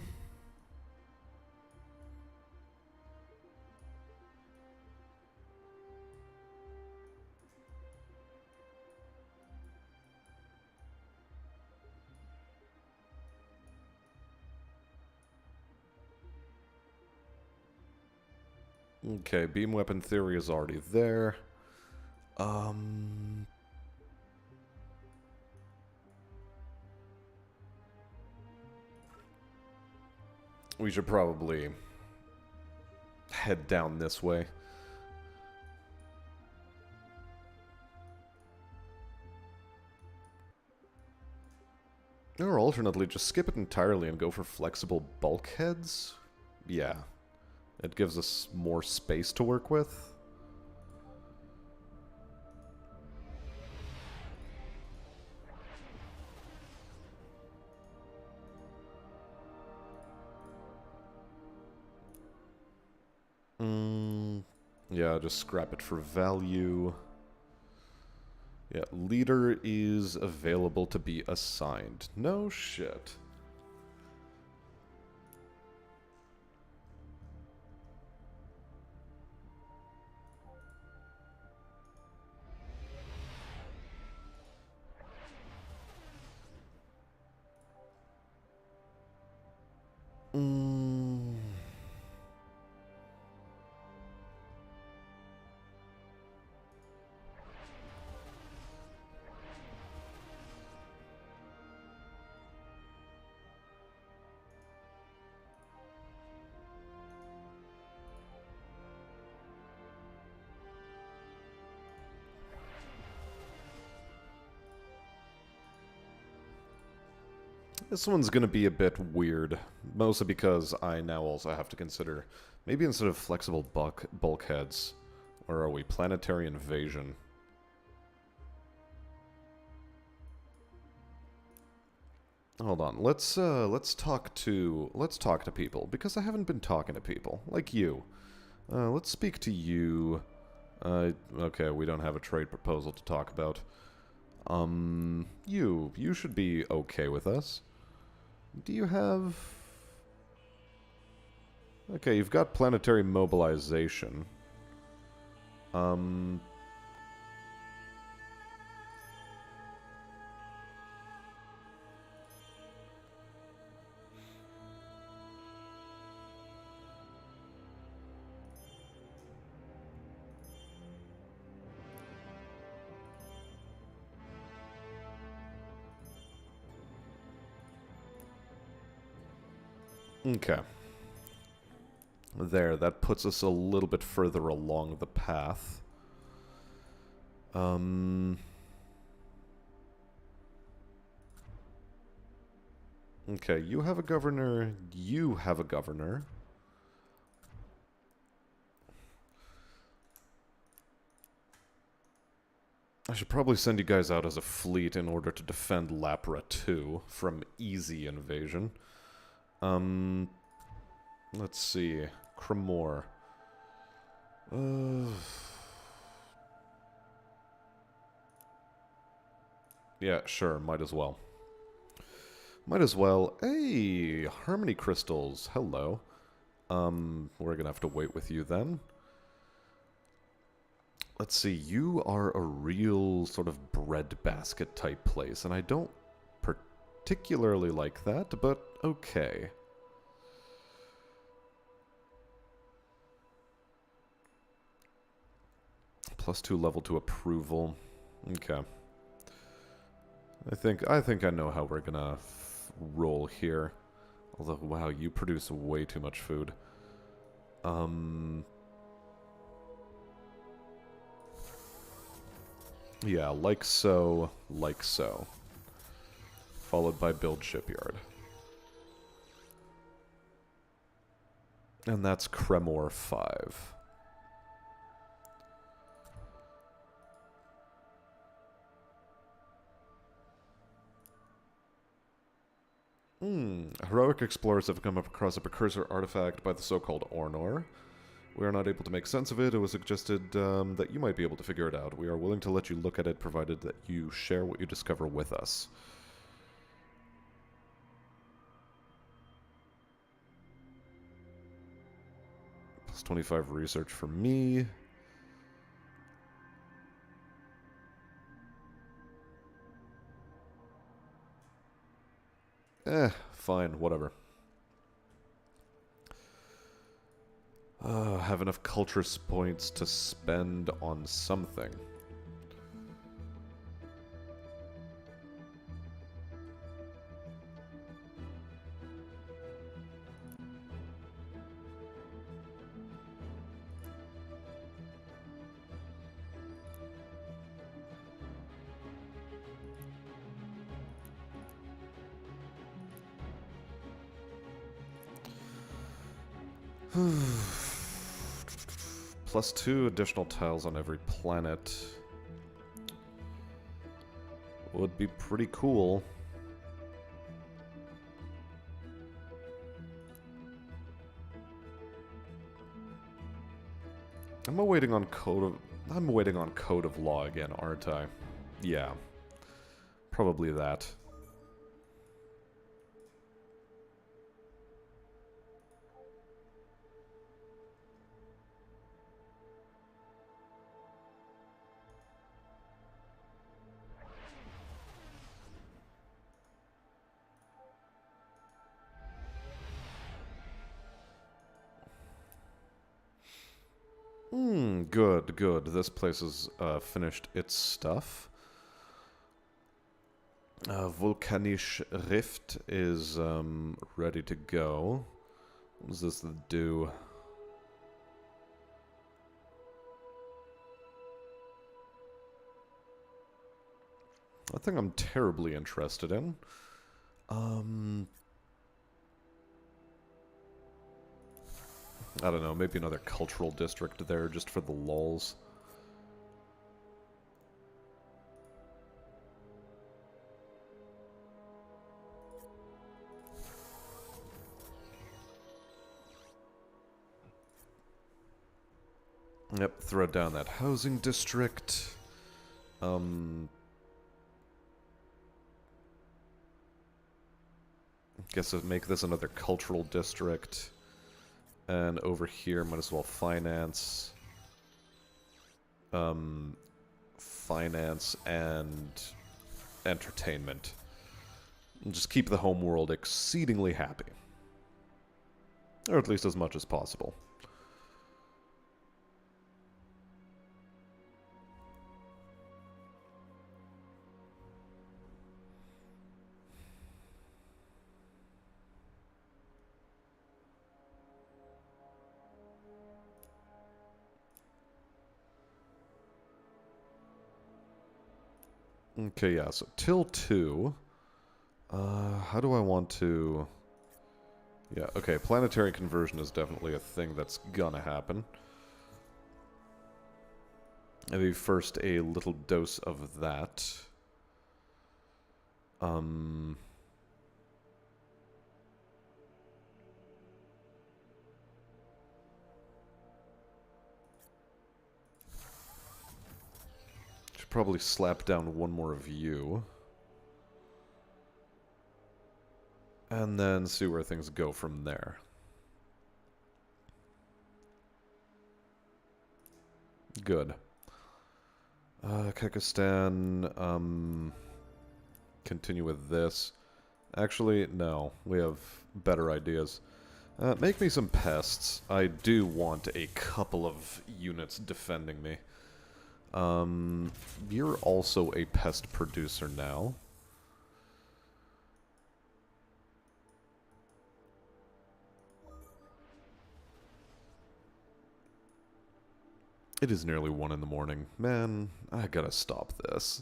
Okay, beam weapon theory is already there. We should probably head down this way. Or alternately, just skip it entirely and go for flexible bulkheads? Yeah. It gives us more space to work with. Yeah, just scrap it for value. Yeah, leader is available to be assigned. No shit. This one's gonna be a bit weird, mostly because I now also have to consider, maybe instead of flexible bulkheads, or are we planetary invasion? Hold on, let's talk to people, because I haven't been talking to people, like you. Let's speak to you. Okay, we don't have a trade proposal to talk about. You should be okay with us. Do you have... Okay, you've got planetary mobilization. Okay. There, that puts us a little bit further along the path. Okay, you have a governor, you have a governor. I should probably send you guys out as a fleet in order to defend Lapra 2 from easy invasion. Let's see. Cremor. Yeah, sure, might as well. Might as well. Hey, Harmony Crystals, hello. We're gonna have to wait with you then. Let's see, you are a real sort of breadbasket type place, and I don't particularly like that, but okay. +2 level to approval. Okay. I think I know how we're gonna roll here. Although, wow, you produce way too much food. Yeah, like so, like so. Followed by build shipyard. And that's Cremor 5. Heroic explorers have come across a precursor artifact by the so-called Ornor. We are not able to make sense of it. It was suggested that you might be able to figure it out. We are willing to let you look at it, provided that you share what you discover with us. Plus 25 research for me. Fine, whatever. Have enough culture points to spend on something. Plus 2 additional tiles on every planet would be pretty cool. I'm waiting on Code of Law again, aren't I? Yeah. Probably that. Good, good. This place has finished its stuff. Volcanisch Rift is ready to go. What does this do? I think I'm terribly interested in. I don't know, maybe another cultural district there just for the lulz. Yep, throw down that housing district. Guess I'd make this another cultural district. And over here, might as well finance. Finance and entertainment. And just keep the home world exceedingly happy. Or at least as much as possible. Okay, yeah, so till 2. How do I want to... Yeah, okay, planetary conversion is definitely a thing that's gonna happen. Maybe first a little dose of that. Should probably slap down one more of you. And then see where things go from there. Good. Kyrgyzstan, continue with this. Actually, no. We have better ideas. Make me some pests. I do want a couple of units defending me. You're also a pest producer now. It is nearly 1 in the morning. Man, I gotta stop this.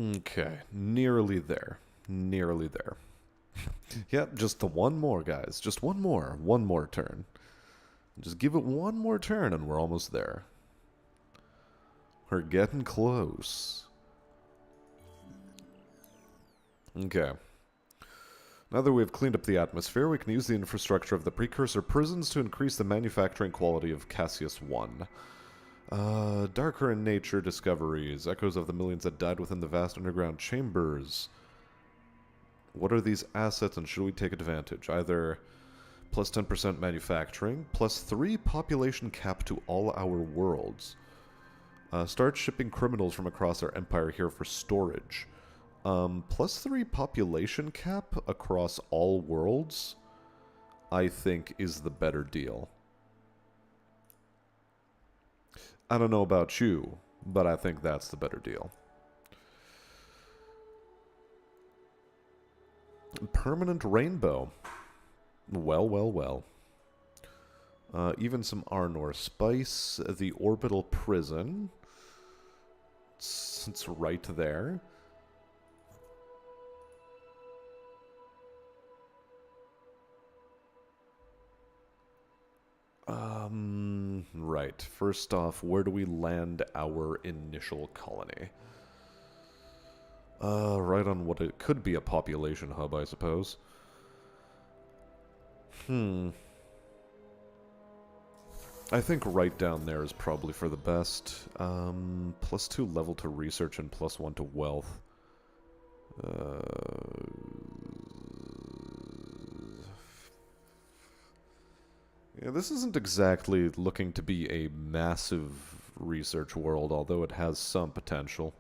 Okay, nearly there. Nearly there. Yep, just the one more, guys. Just one more. One more turn. Just give it one more turn and we're almost there. We're getting close. Okay. Now that we've cleaned up the atmosphere, we can use the infrastructure of the precursor prisons to increase the manufacturing quality of Cassius 1. Darker in nature discoveries. Echoes of the millions that died within the vast underground chambers. What are these assets and should we take advantage? Either plus 10% manufacturing, plus 3 population cap to all our worlds. Start shipping criminals from across our empire here for storage. Plus 3 population cap across all worlds, I think, is the better deal. I don't know about you, but I think that's the better deal. Permanent rainbow. Well, well, well. Even some Arnor spice. The orbital prison. It's right there. Right. First off, where do we land our initial colony? Right on what it could be a population hub, I suppose. I think right down there is probably for the best. Plus 2 level to research and plus 1 to wealth. Yeah, this isn't exactly looking to be a massive research world, although it has some potential.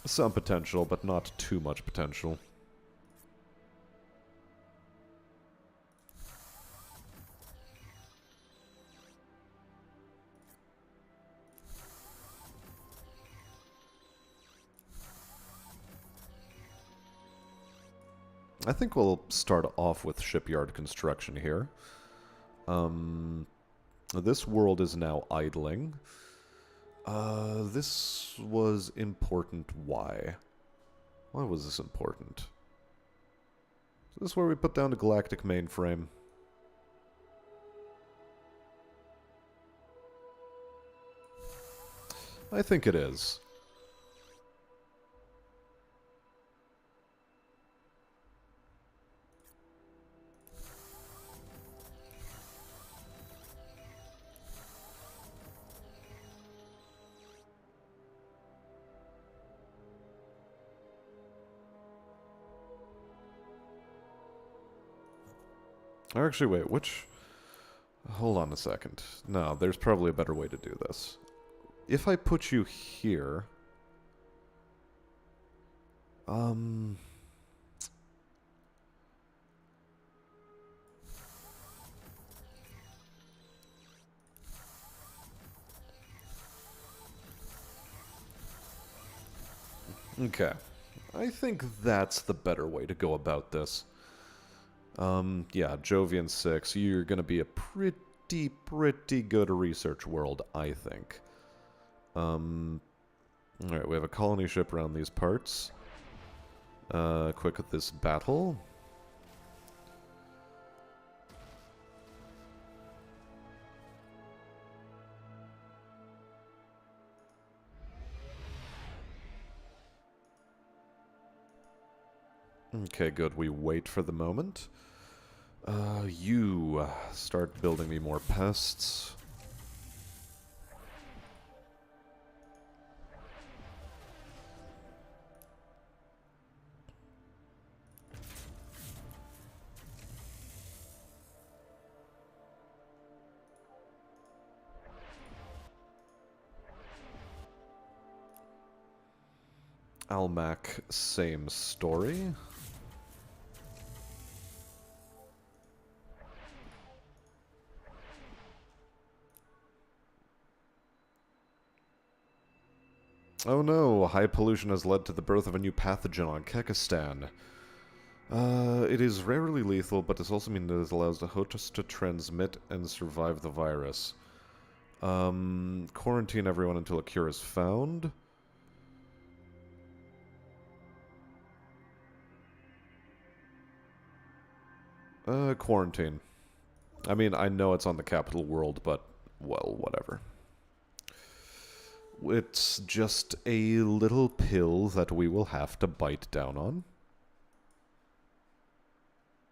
Some potential, but not too much potential. I think we'll start off with shipyard construction here. This world is now idling. This was important. Why? Why was this important? Is this where we put down the galactic mainframe? I think it is. Or actually, wait, which... Hold on a second. No, there's probably a better way to do this. If I put you here... Okay. I think that's the better way to go about this. Yeah, Jovian 6, you're gonna be a pretty good research world, I think. Alright, we have a colony ship around these parts. Quick with this battle. Okay, good. We wait for the moment. You start building me more pests. Almac, same story. Oh no, high pollution has led to the birth of a new pathogen on Kekistan. It is rarely lethal, but this also means that it allows the host to transmit and survive the virus. Quarantine everyone until a cure is found. Quarantine. I mean, I know it's on the capital world, but, well, whatever. It's just a little pill that we will have to bite down on.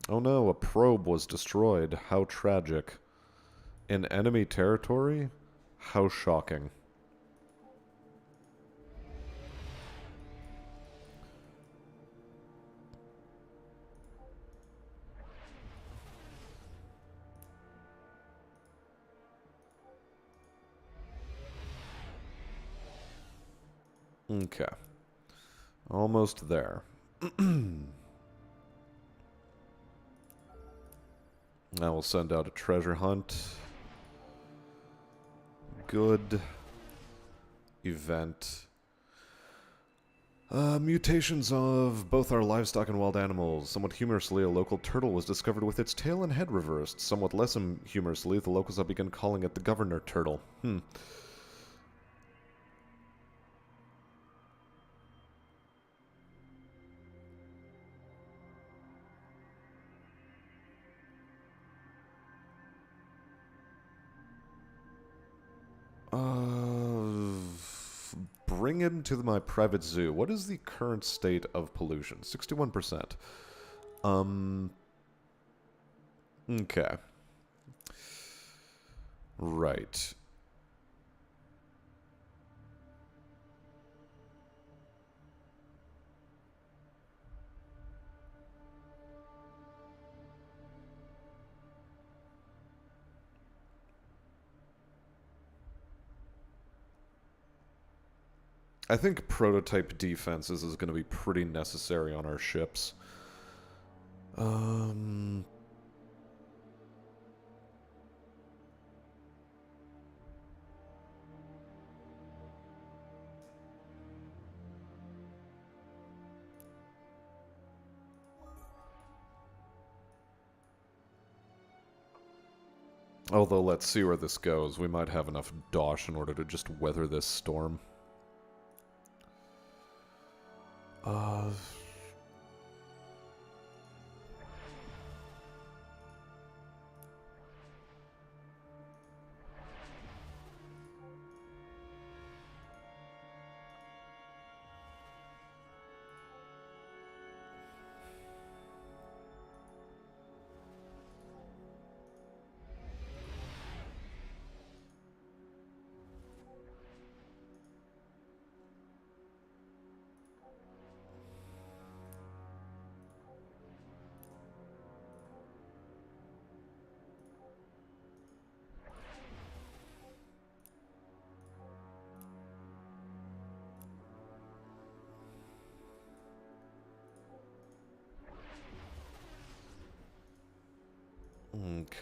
Oh no, a probe was destroyed. How tragic. In enemy territory? How shocking. Okay. Almost there. Now we'll send out a treasure hunt. Good. Event. Mutations of both our livestock and wild animals. Somewhat humorously, a local turtle was discovered with its tail and head reversed. Somewhat less humorously, the locals have begun calling it the governor turtle. Bring him to my private zoo. What is the current state of pollution? 61%. Okay. Right. I think prototype defenses is going to be pretty necessary on our ships. Although, let's see where this goes. We might have enough dosh in order to just weather this storm.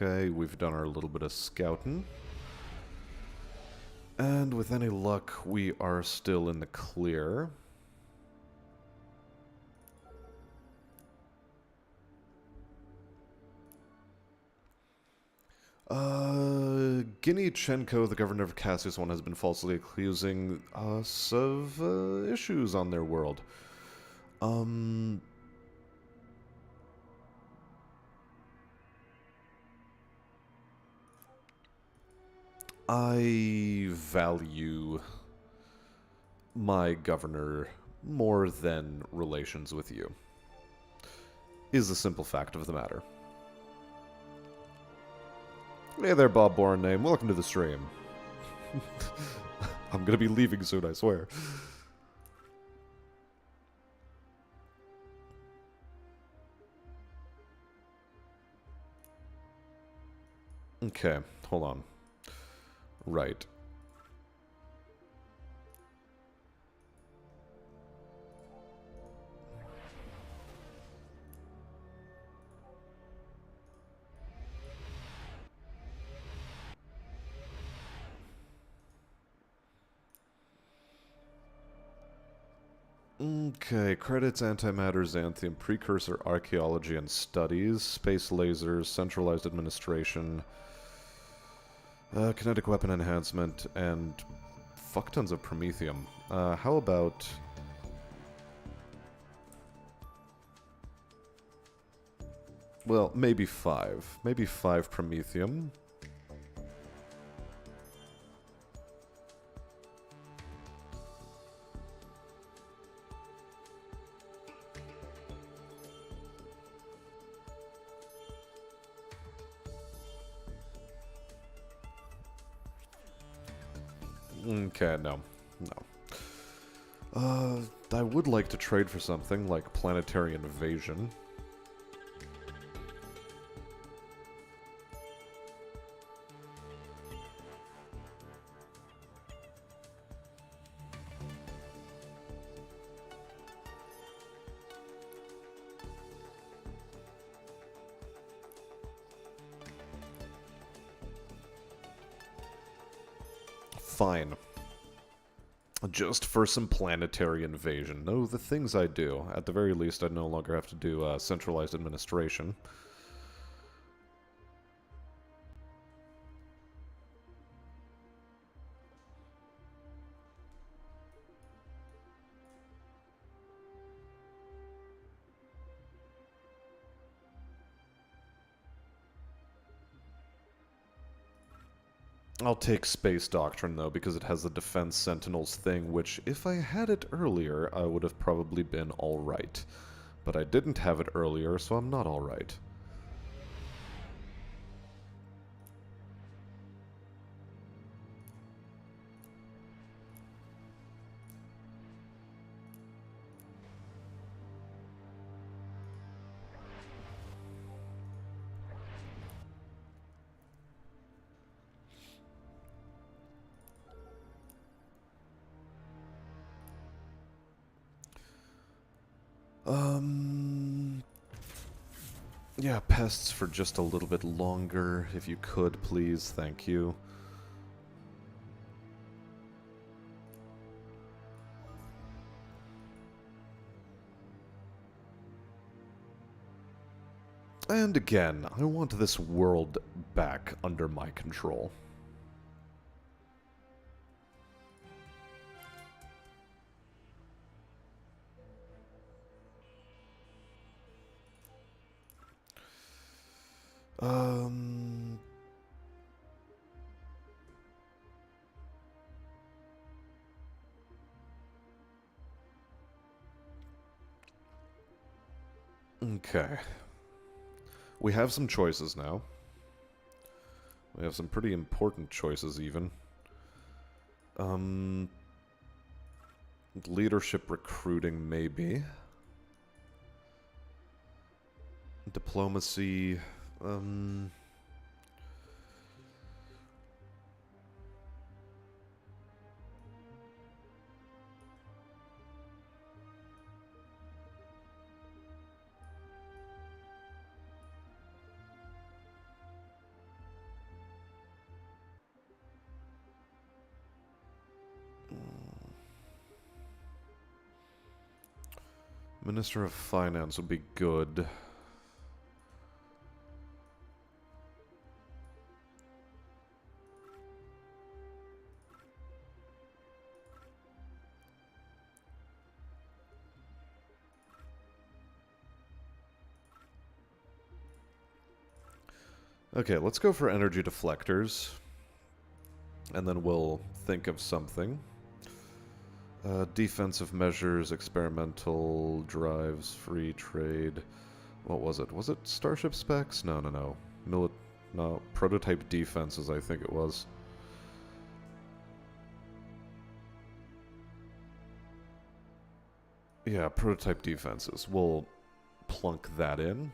Okay, we've done our little bit of scouting. And with any luck, we are still in the clear. Guinea Chenko, the governor of Cassius One, has been falsely accusing us of issues on their world. I value my governor more than relations with you, is the simple fact of the matter. Hey there, Bob Bourne name. Welcome to the stream. I'm gonna be leaving soon, I swear. Okay, hold on. Right. Okay, credits antimatter, xanthium, precursor archaeology and studies, space lasers, centralized administration, kinetic weapon enhancement, and fuck tons of promethium. How about... Well, maybe 5. Maybe 5 promethium. Okay, no. No. I would like to trade for something like planetary invasion. Fine. Just for some planetary invasion. No, the things I do. At the very least, I no longer have to do centralized administration. I'll take Space Doctrine, though, because it has the Defense Sentinels thing, which, if I had it earlier, I would have probably been alright. But I didn't have it earlier, so I'm not alright. Yeah, pests for just a little bit longer, if you could, please. Thank you. And again, I want this world back under my control. Okay. We have some choices now. We have some pretty important choices, even. Leadership recruiting, maybe. Diplomacy, Minister of Finance would be good. Okay, let's go for energy deflectors. And then we'll think of something. Defensive measures, experimental drives, free trade. What was it? Was it Starship specs? No. No, prototype defenses, I think it was. Yeah, prototype defenses. We'll plunk that in.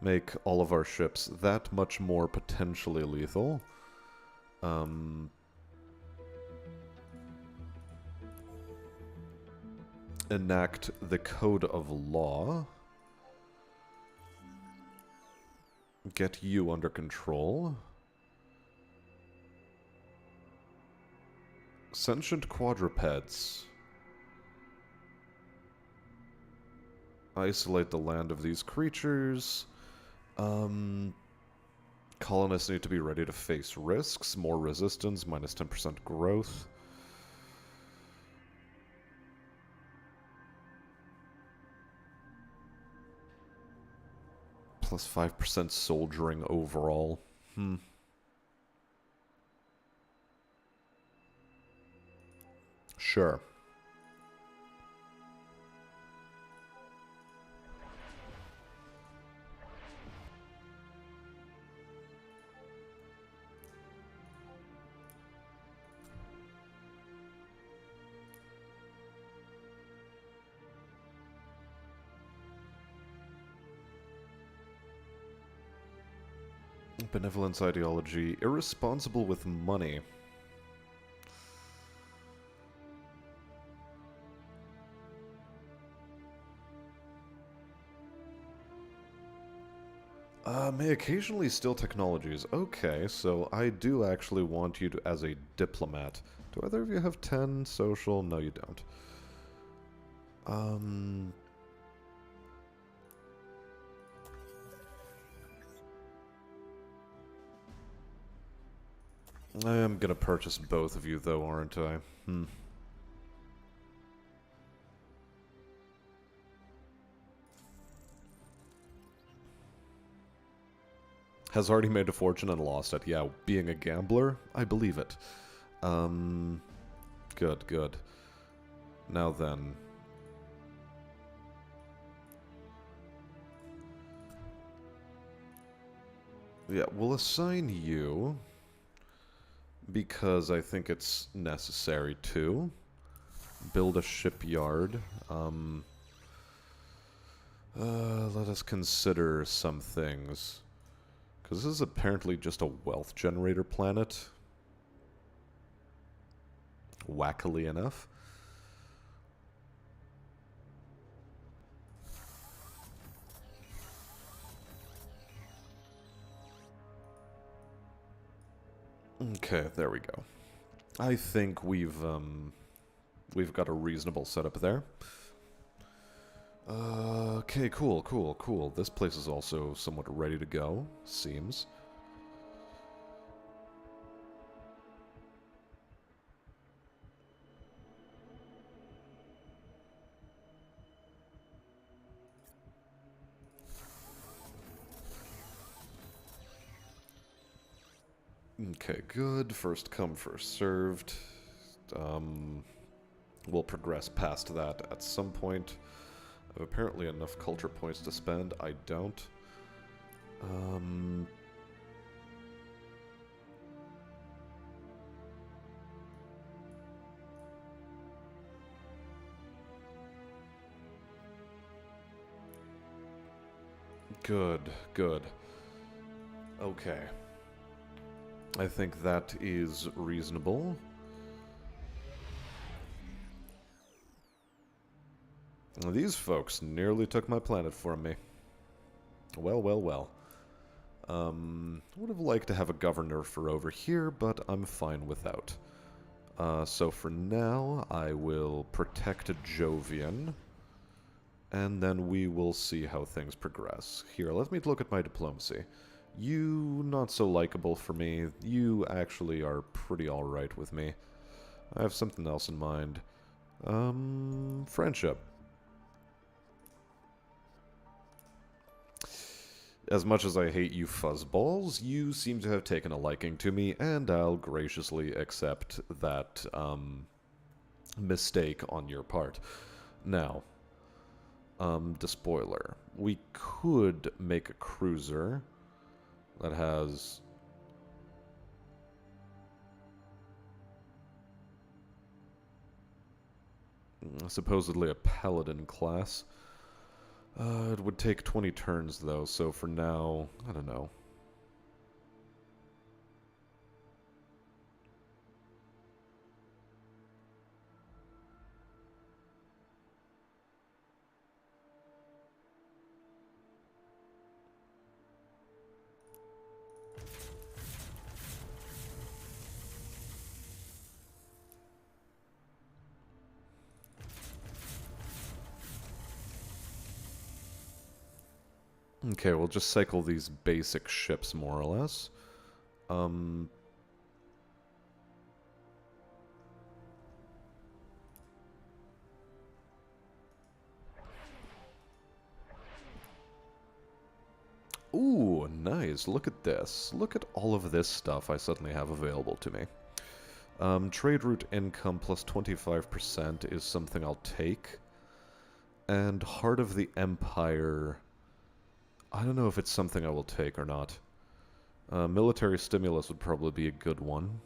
Make all of our ships that much more potentially lethal. Enact the Code of Law. Get you under control. Sentient quadrupeds. Isolate the land of these creatures. Colonists need to be ready to face risks. More resistance, minus 10% growth. plus 5% soldiering overall. Sure. Benevolence ideology. Irresponsible with money. May occasionally steal technologies. Okay, so I do actually want you to, as a diplomat. Do either of you have 10 social? No, you don't. I am gonna purchase both of you, though, aren't I? Has already made a fortune and lost it. Yeah, being a gambler, I believe it. Good, good. Now then. Yeah, we'll assign you, because I think it's necessary to build a shipyard. Let us consider some things. Because this is apparently just a wealth generator planet. Wackily enough. Okay, there we go. I think we've got a reasonable setup there. Okay, cool, cool, cool. This place is also somewhat ready to go, seems. Okay, good. First come, first served. We'll progress past that at some point. I have apparently enough culture points to spend. I don't. Good, good. Okay. I think that is reasonable. These folks nearly took my planet from me. Well, well, well. Would have liked to have a governor for over here, but I'm fine without. So for now, I will protect Jovian, and then we will see how things progress. Here, let me look at my diplomacy. You, not so likable for me. You actually are pretty alright with me. I have something else in mind. Friendship. As much as I hate you fuzzballs, you seem to have taken a liking to me, and I'll graciously accept that, mistake on your part. Now, despoiler. We could make a cruiser that has supposedly a paladin class. It would take 20 turns, though, so for now, I don't know. Okay, we'll just cycle these basic ships, more or less. anyways, look at this. Look at all of this stuff I suddenly have available to me. Trade route income plus 25% is something I'll take. And Heart of the Empire... I don't know if it's something I will take or not. Military stimulus would probably be a good one.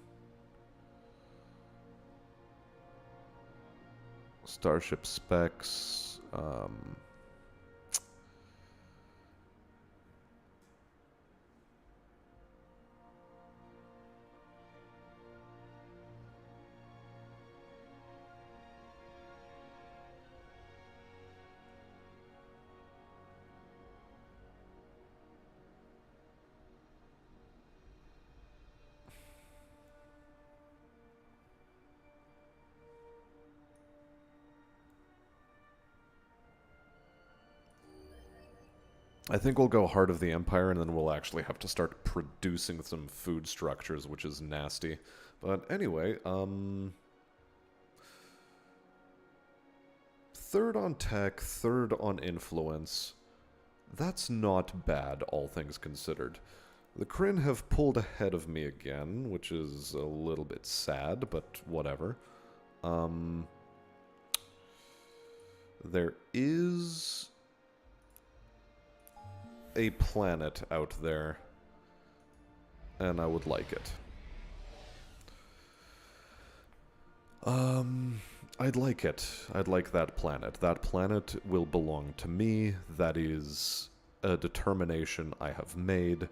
Starship specs... I think we'll go Heart of the Empire, and then we'll actually have to start producing some food structures, which is nasty. But anyway, third on tech, third on influence. That's not bad, all things considered. The Kryn have pulled ahead of me again, which is a little bit sad, but whatever. There is a planet out there, and I would like it. I'd like it. I'd like that planet. That planet will belong to me. That is a determination I have made.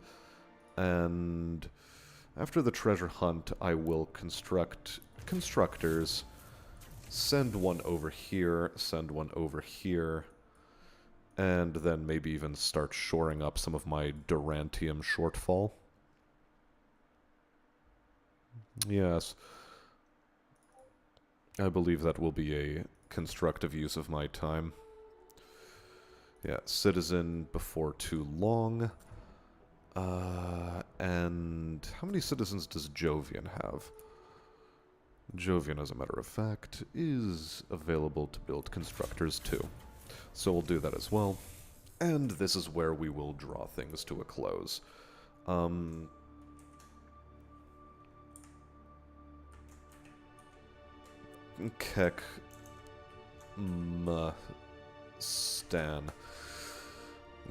And after the treasure hunt, I will construct constructors, send one over here, send one over here, and then maybe even start shoring up some of my Durantium shortfall. Yes. I believe that will be a constructive use of my time. Yeah, citizen before too long. And how many citizens does Jovian have? Jovian, as a matter of fact, is available to build constructors too. So we'll do that as well. And this is where we will draw things to a close. Kek... Stan.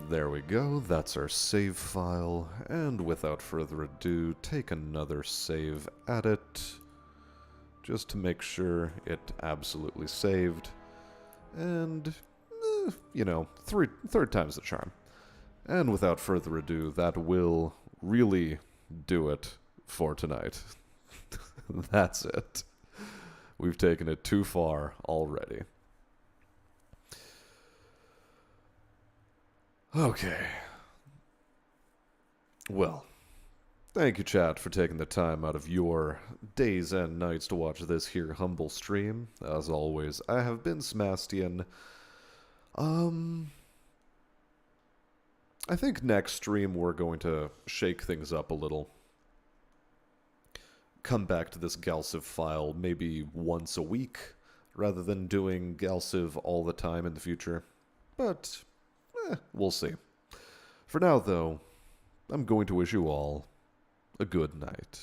There we go, that's our save file, and without further ado, take another save at it, just to make sure it absolutely saved, and, you know, third time's the charm. And without further ado, that will really do it for tonight. That's it. We've taken it too far already. Okay. Well, thank you, chat, for taking the time out of your days and nights to watch this here humble stream. As always, I have been Smastian. I think next stream we're going to shake things up a little. Come back to this Galciv file maybe once a week, rather than doing Galciv all the time in the future. But, we'll see. For now, though, I'm going to wish you all a good night.